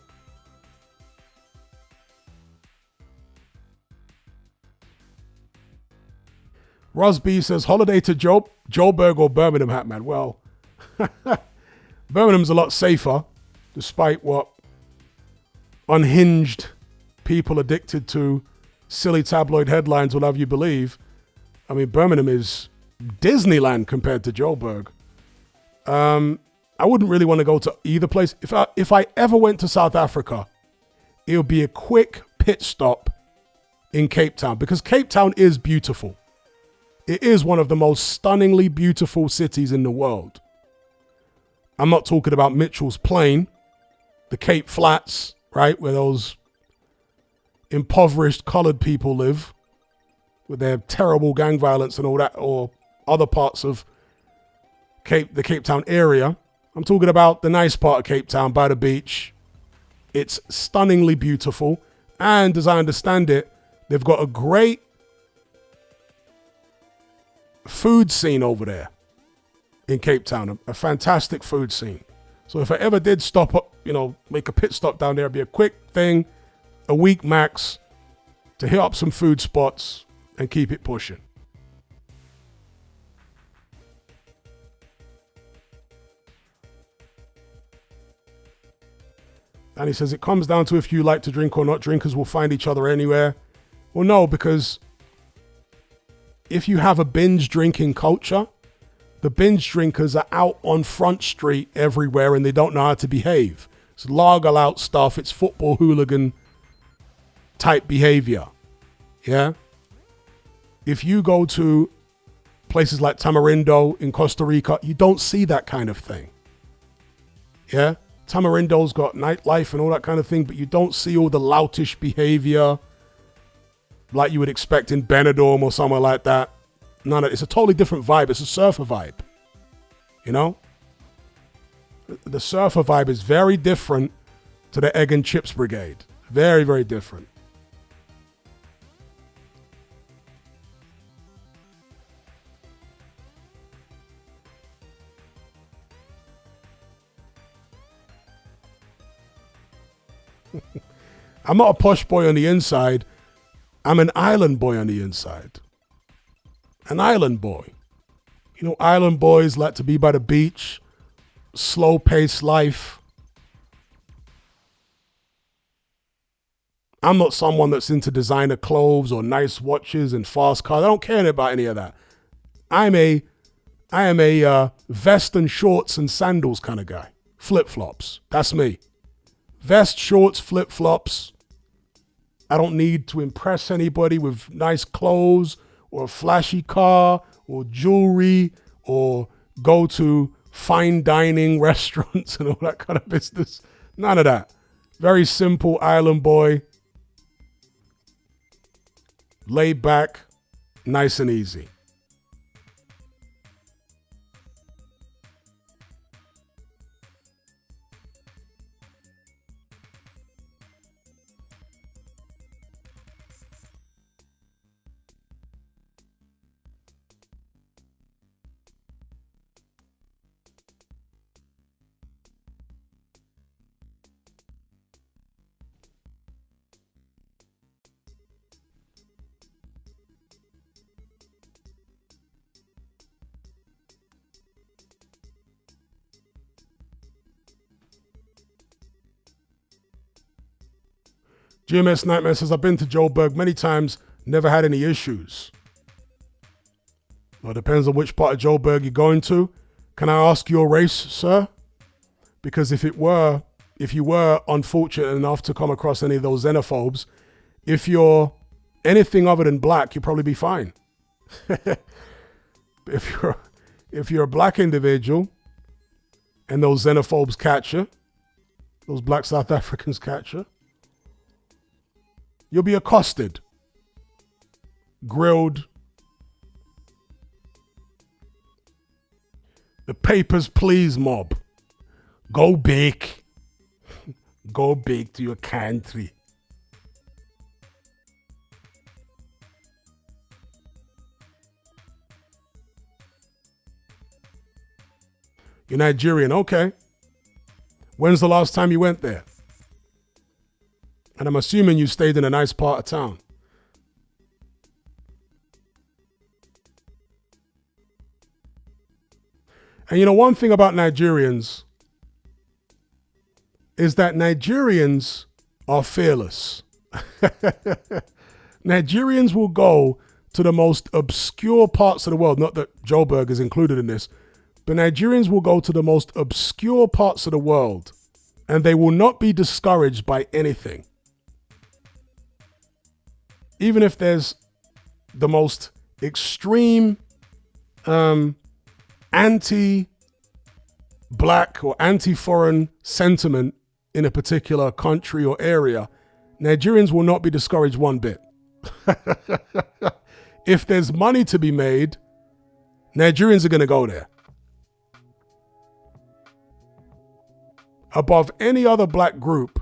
Rosby says, holiday to Joburg or Birmingham, Hatman. Well, Birmingham's a lot safer, despite what unhinged people addicted to silly tabloid headlines will have you believe. I mean, Birmingham is Disneyland compared to Joburg. I wouldn't really want to go to either place. If I ever went to South Africa, it would be a quick pit stop in Cape Town, because Cape Town is beautiful. It is one of the most stunningly beautiful cities in the world. I'm not talking about Mitchell's Plain, the Cape Flats, right, where those impoverished colored people live with their terrible gang violence and all that, or other parts of the Cape Town area. I'm talking about the nice part of Cape Town by the beach. It's stunningly beautiful. And as I understand it, they've got a great food scene over there in Cape Town, a fantastic food scene. So if I ever did stop up, make a pit stop down there, it'd be a quick thing, a week max, to hit up some food spots and keep it pushing. And he says, it comes down to if you like to drink or not. Drinkers will find each other anywhere. Well, no, because if you have a binge drinking culture, the binge drinkers are out on Front Street everywhere and they don't know how to behave. It's lager out stuff. It's football hooligan type behavior. Yeah. If you go to places like Tamarindo in Costa Rica, you don't see that kind of thing. Yeah. Tamarindo's got nightlife and all that kind of thing, but you don't see all the loutish behavior like you would expect in Benidorm or somewhere like that. None of it's a totally different vibe. It's a surfer vibe. The surfer vibe is very different to the Egg and Chips Brigade. Very, very different. I'm not a posh boy on the inside. I'm an island boy on the inside. An island boy. Island boys like to be by the beach, slow-paced life. I'm not someone that's into designer clothes or nice watches and fast cars. I don't care about any of that. I am a vest and shorts and sandals kind of guy. Flip-flops. That's me. Vest, shorts, flip-flops. I don't need to impress anybody with nice clothes or a flashy car or jewelry or go to fine dining restaurants and all that kind of business. None of that. Very simple island boy. Laid back, nice and easy. GMS Nightmare says, I've been to Joburg many times, never had any issues. Well, it depends on which part of Joburg you're going to. Can I ask your race, sir? Because if you were unfortunate enough to come across any of those xenophobes, if you're anything other than black, you'll probably be fine. If you're a black individual and those xenophobes catch you, those black South Africans catch you, you'll be accosted, grilled. The papers, please, mob. Go back. Go back to your country. You're Nigerian, okay. When's the last time you went there? And I'm assuming you stayed in a nice part of town. And you know, one thing about Nigerians is that Nigerians are fearless. Nigerians will go to the most obscure parts of the world. Not that Joburg is included in this, but Nigerians will go to the most obscure parts of the world and they will not be discouraged by anything. Even if there's the most extreme anti-black or anti-foreign sentiment in a particular country or area, Nigerians will not be discouraged one bit. If there's money to be made, Nigerians are going to go there. Above any other black group,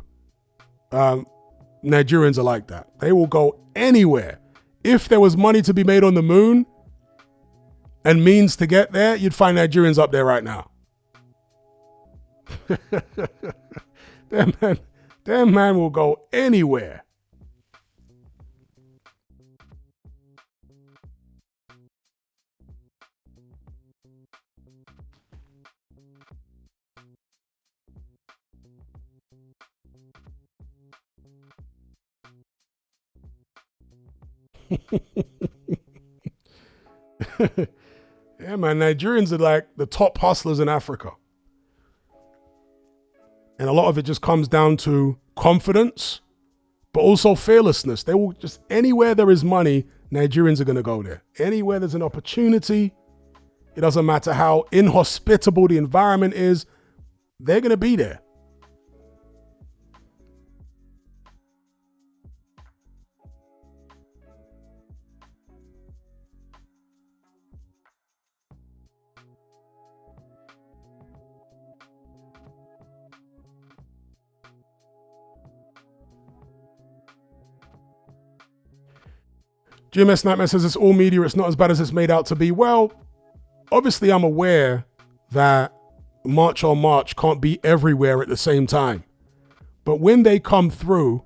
Nigerians are like that. They will go anywhere. If there was money to be made on the moon and means to get there, you'd find Nigerians up there right now. That man will go anywhere. Yeah, man, Nigerians are like the top hustlers in Africa. And a lot of it just comes down to confidence, but also fearlessness. They will just, anywhere there is money, Nigerians are going to go there. Anywhere there's an opportunity, it doesn't matter how inhospitable the environment is, they're going to be there. GMS Nightmare says it's all media, it's not as bad as it's made out to be. Well, obviously I'm aware that March on March can't be everywhere at the same time. But when they come through,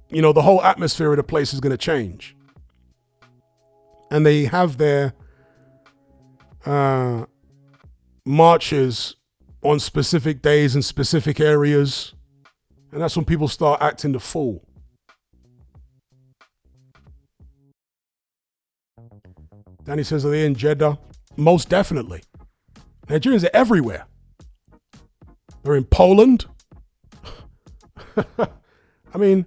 you know, the whole atmosphere of the place is going to change. And they have their marches on specific days in specific areas. And that's when people start acting the fool. Danny says, are they in Jeddah? Most definitely. Nigerians are everywhere. They're in Poland. I mean,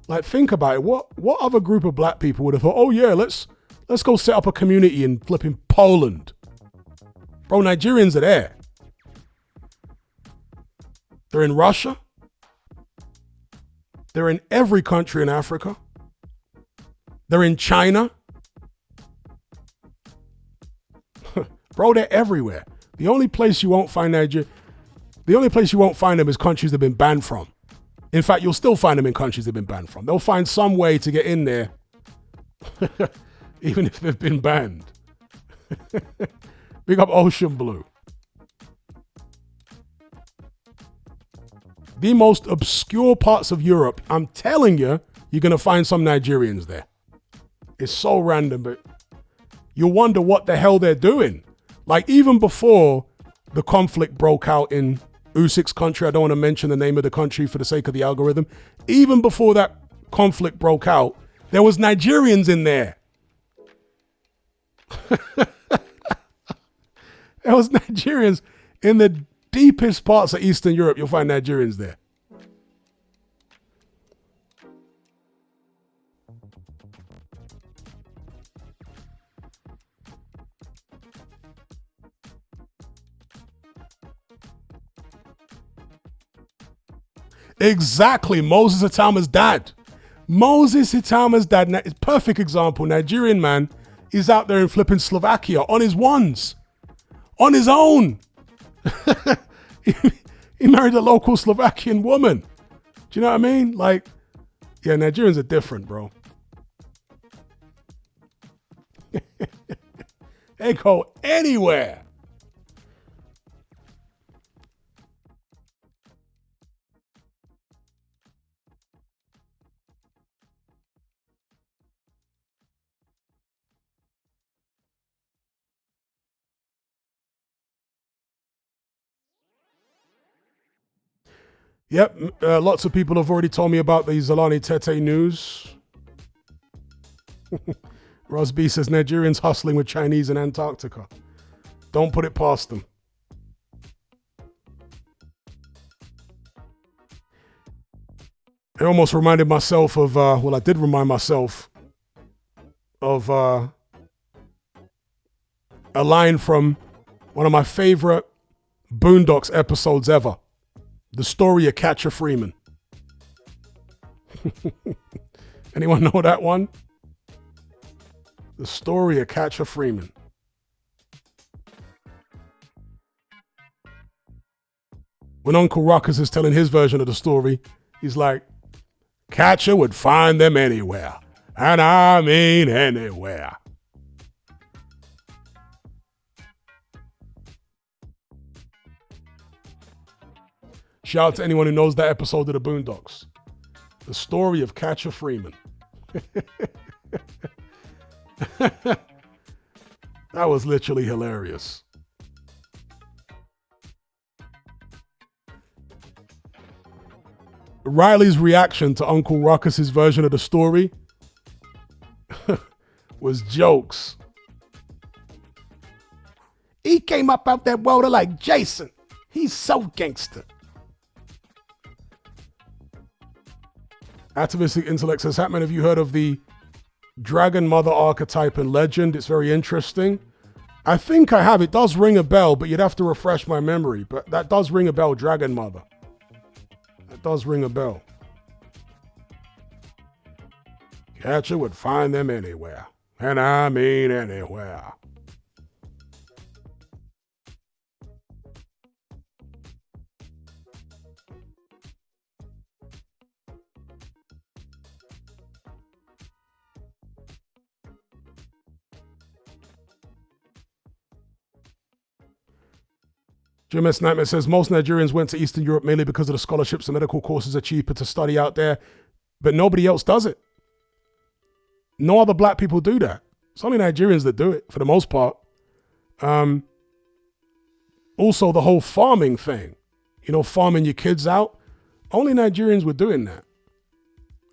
like, think about it. What other group of black people would have thought, oh yeah, let's go set up a community in flipping Poland? Bro, Nigerians are there. They're in Russia. They're in every country in Africa. They're in China. Bro, they're everywhere. The only place you won't find them is countries they've been banned from. In fact, you'll still find them in countries they've been banned from. They'll find some way to get in there, even if they've been banned. Big up Ocean Blue. The most obscure parts of Europe, I'm telling you, you're going to find some Nigerians there. It's so random, but you'll wonder what the hell they're doing. Like, even before the conflict broke out in Usyk's country, I don't want to mention the name of the country for the sake of the algorithm. Even before that conflict broke out, there was Nigerians in there. There was Nigerians in the deepest parts of Eastern Europe. You'll find Nigerians there. Exactly. Moses Itama's dad. Moses Itama's dad, perfect example. Nigerian man is out there in flipping Slovakia on his ones. On his own. He married a local Slovakian woman. Do you know what I mean? Like, yeah, Nigerians are different, bro. They go anywhere. Yep, lots of people have already told me about the Zolani Tete news. Ross B says Nigerians hustling with Chinese in Antarctica. Don't put it past them. I almost reminded myself of, I did remind myself of a line from one of my favorite Boondocks episodes ever. The story of Catcher Freeman. Anyone know that one? The story of Catcher Freeman. When Uncle Ruckus is telling his version of the story, he's like, Catcher would find them anywhere. And I mean anywhere. Shout out to anyone who knows that episode of the Boondocks. The story of Catcher Freeman. That was literally hilarious. Riley's reaction to Uncle Ruckus's version of the story was jokes. He came up out that water like Jason. He's so gangster. Atavistic Intellect says, Hatman, have you heard of the Dragon Mother archetype and legend? It's very interesting. I think I have. It does ring a bell, but you'd have to refresh my memory. But that does ring a bell, Dragon Mother. That does ring a bell. Catcher would find them anywhere. And I mean anywhere. Jim S. Nightmare says, most Nigerians went to Eastern Europe mainly because of the scholarships and medical courses are cheaper to study out there, but nobody else does it. No other black people do that. It's only Nigerians that do it, for the most part. Also, the whole farming thing, farming your kids out, only Nigerians were doing that.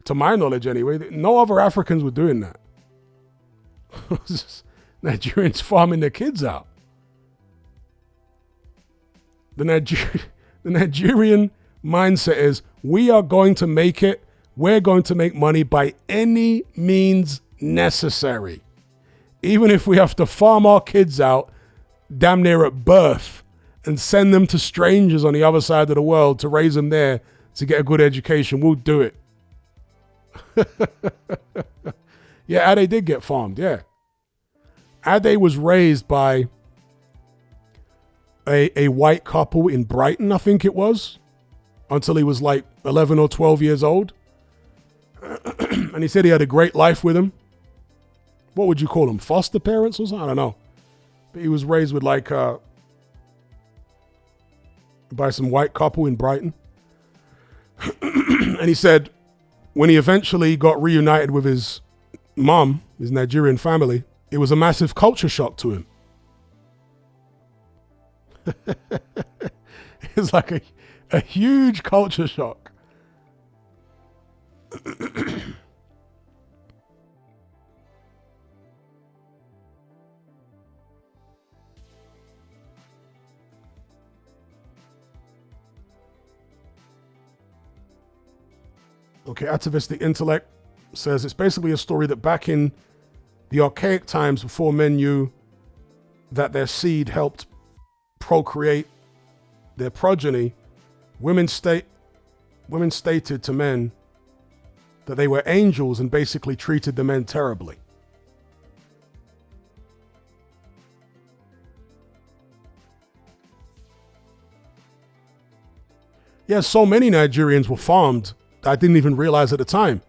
To my knowledge, anyway. No other Africans were doing that. Nigerians farming their kids out. The Nigerian mindset is, we are going to make it. We're going to make money by any means necessary. Even if we have to farm our kids out damn near at birth and send them to strangers on the other side of the world to raise them there to get a good education, we'll do it. Yeah, Ade did get farmed, yeah. Ade was raised by a white couple in Brighton, I think it was, until he was like 11 or 12 years old. And he said he had a great life with him. What would you call them? Foster parents or something? I don't know. But he was raised with by some white couple in Brighton. And he said when he eventually got reunited with his mom, his Nigerian family, it was a massive culture shock to him. It's like a huge culture shock. Okay, Atavistic Intellect says it's basically a story that back in the archaic times before men knew that their seed helped procreate their progeny, women stated to men that they were angels and basically treated the men terribly. Yeah, so many Nigerians were farmed that I didn't even realize at the time.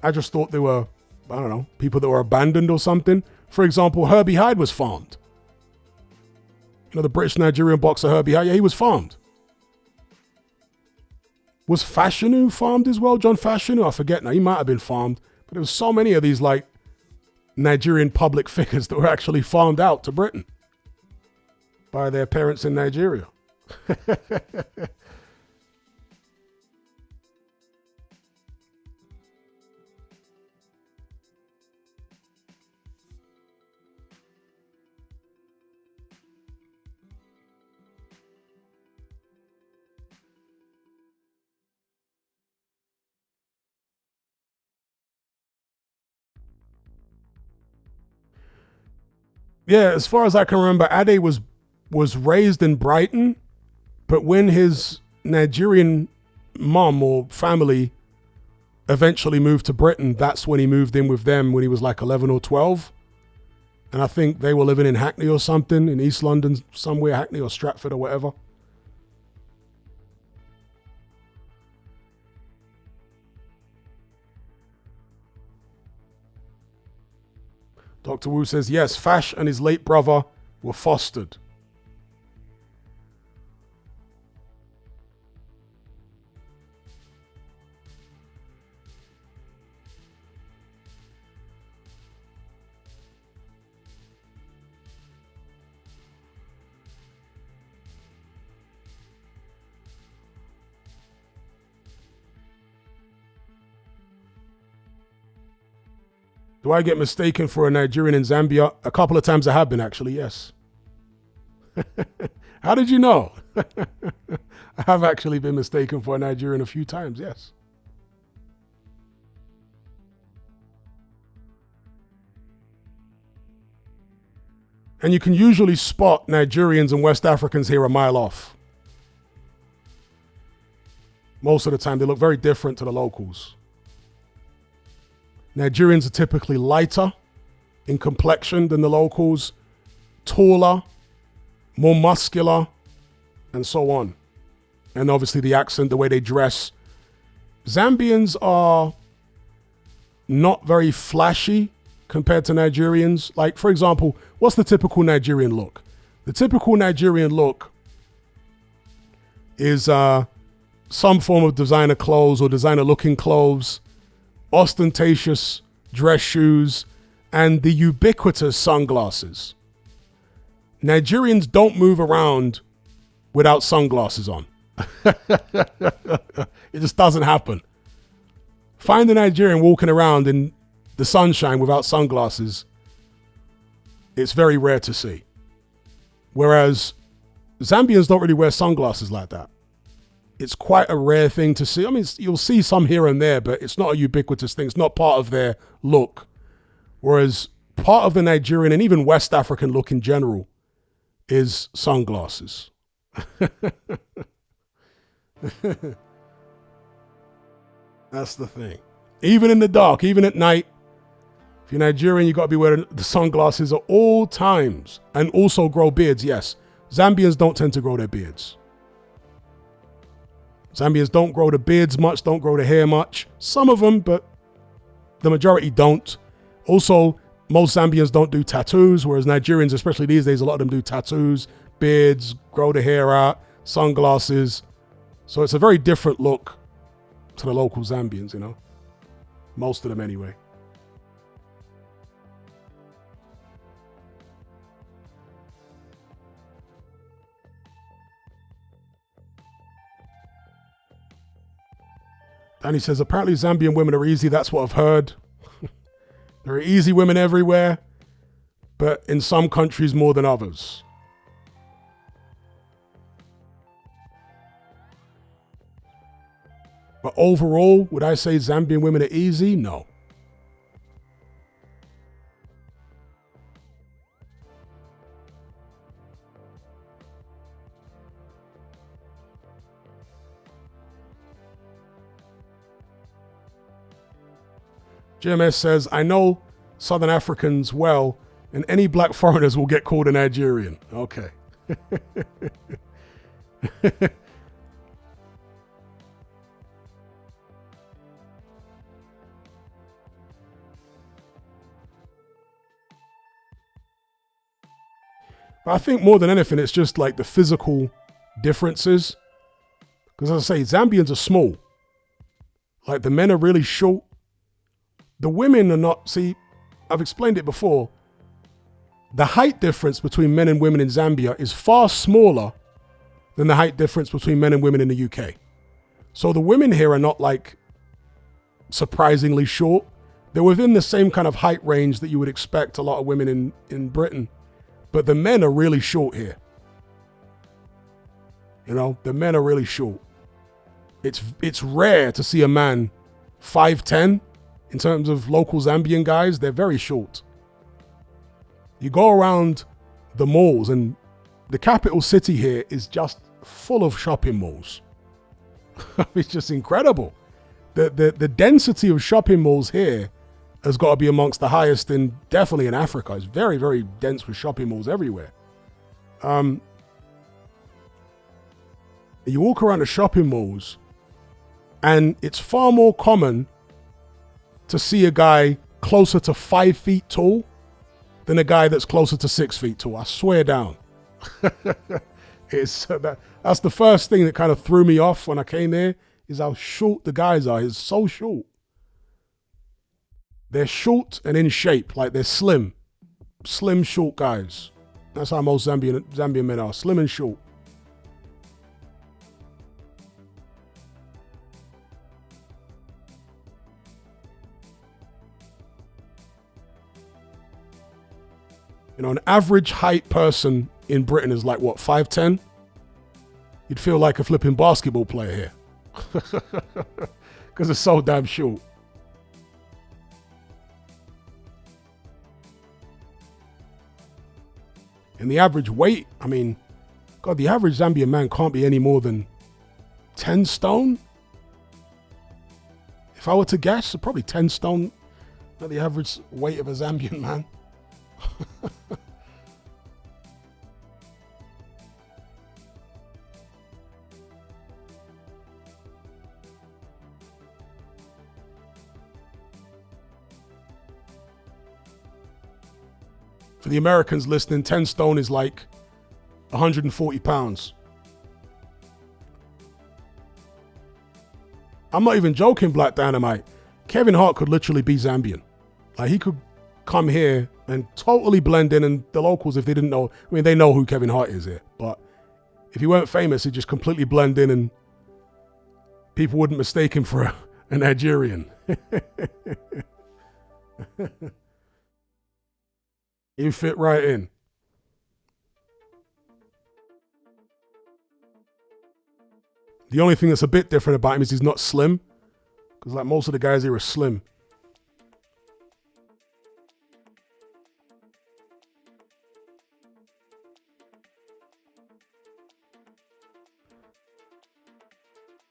I just thought they were, I don't know, people that were abandoned or something. For example, Herbie Hyde was farmed. The British Nigerian boxer Herbie Hyde, yeah, he was farmed. Was Fashanu farmed as well? John Fashanu? I forget now. He might have been farmed. But there was so many of these Nigerian public figures that were actually farmed out to Britain by their parents in Nigeria. Yeah, as far as I can remember, Ade was raised in Brighton, but when his Nigerian mom or family eventually moved to Britain, that's when he moved in with them when he was like 11 or 12. And I think they were living in Hackney or something, in East London somewhere, Hackney or Stratford or whatever. Dr. Wu says, yes, Fash and his late brother were fostered. Do I get mistaken for a Nigerian in Zambia? A couple of times I have been, actually, yes. How did you know? I have actually been mistaken for a Nigerian a few times, yes. And you can usually spot Nigerians and West Africans here a mile off. Most of the time, they look very different to the locals. Nigerians are typically lighter in complexion than the locals, taller, more muscular, and so on. And obviously the accent, the way they dress. Zambians are not very flashy compared to Nigerians. Like, for example, what's the typical Nigerian look? The typical Nigerian look is some form of designer clothes or designer looking clothes, ostentatious dress shoes, and the ubiquitous sunglasses. Nigerians don't move around without sunglasses on. It just doesn't happen. Find a Nigerian walking around in the sunshine without sunglasses. It's very rare to see. Whereas Zambians don't really wear sunglasses like that. It's quite a rare thing to see. I mean, you'll see some here and there, but it's not a ubiquitous thing. It's not part of their look. Whereas part of the Nigerian and even West African look in general is sunglasses. That's the thing. Even in the dark, even at night, if you're Nigerian, you got to be wearing the sunglasses at all times. And also grow beards, yes. Zambians don't tend to grow their beards. Zambians don't grow the beards much, don't grow the hair much. Some of them, but the majority don't. Also, most Zambians don't do tattoos, whereas Nigerians, especially these days, a lot of them do tattoos, beards, grow the hair out, sunglasses. So it's a very different look to the local Zambians, you know. Most of them anyway. Danny says, apparently Zambian women are easy. That's what I've heard. There are easy women everywhere, but in some countries more than others. But overall, would I say Zambian women are easy? No. GMS says, I know Southern Africans well, and any black foreigners will get called a Nigerian. Okay. But I think more than anything, it's just like the physical differences. Because as I say, Zambians are small. Like the men are really short. The women are not, see, I've explained it before. The height difference between men and women in Zambia is far smaller than the height difference between men and women in the UK. So the women here are not like surprisingly short. They're within the same kind of height range that you would expect a lot of women in Britain. But the men are really short here. You know, the men are really short. It's rare to see a man 5'10". In terms of local Zambian guys, they're very short. You go around the malls, and the capital city here is just full of shopping malls. It's just incredible. The density of shopping malls here has got to be amongst the highest definitely in Africa. It's very, very dense with shopping malls everywhere. You walk around the shopping malls, and it's far more common to see a guy closer to 5 feet tall than a guy that's closer to 6 feet tall. I swear down. That's the first thing that kind of threw me off when I came here, is how short the guys are. It's so short. They're short and in shape, like they're slim, short guys. That's how most Zambian men are, slim and short. You know, an average height person in Britain is like, what, 5'10"? You'd feel like a flipping basketball player here. Because it's so damn short. And the average weight, I mean, God, the average Zambian man can't be any more than 10 stone. If I were to guess, probably 10 stone, not the average weight of a Zambian man. For the Americans listening, 10 stone is like 140 pounds. I'm not even joking, Black Dynamite. Kevin Hart could literally be Zambian. Like, he could come here and totally blend in, and the locals, if they didn't know, I mean, they know who Kevin Hart is here, but if he weren't famous, he'd just completely blend in and people wouldn't mistake him for a Nigerian. He'd fit right in. The only thing that's a bit different about him is he's not slim, because like most of the guys here are slim.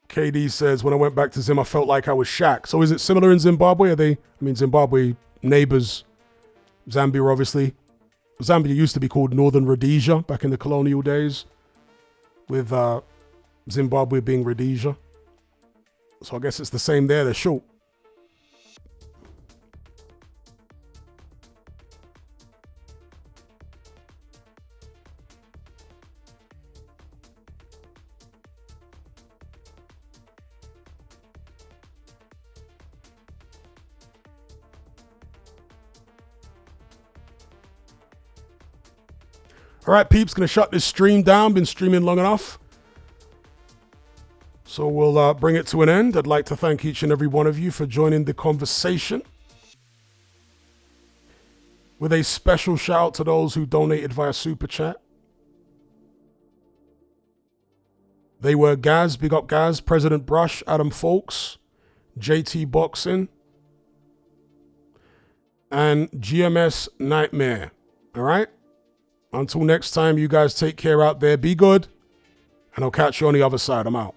KD says, when I went back to Zim, I felt like I was Shaq. So is it similar in Zimbabwe? Zimbabwe neighbors, Zambia, obviously. Zambia used to be called Northern Rhodesia back in the colonial days, with Zimbabwe being Rhodesia. So I guess it's the same there. They're short. All right, peeps, going to shut this stream down. Been streaming long enough. So we'll bring it to an end. I'd like to thank each and every one of you for joining the conversation. With a special shout out to those who donated via Super Chat. They were Gaz, big up Gaz, President Brush, Adam Folks, JT Boxing, and GMS Nightmare. All right? Until next time, you guys take care out there. Be good. And I'll catch you on the other side. I'm out.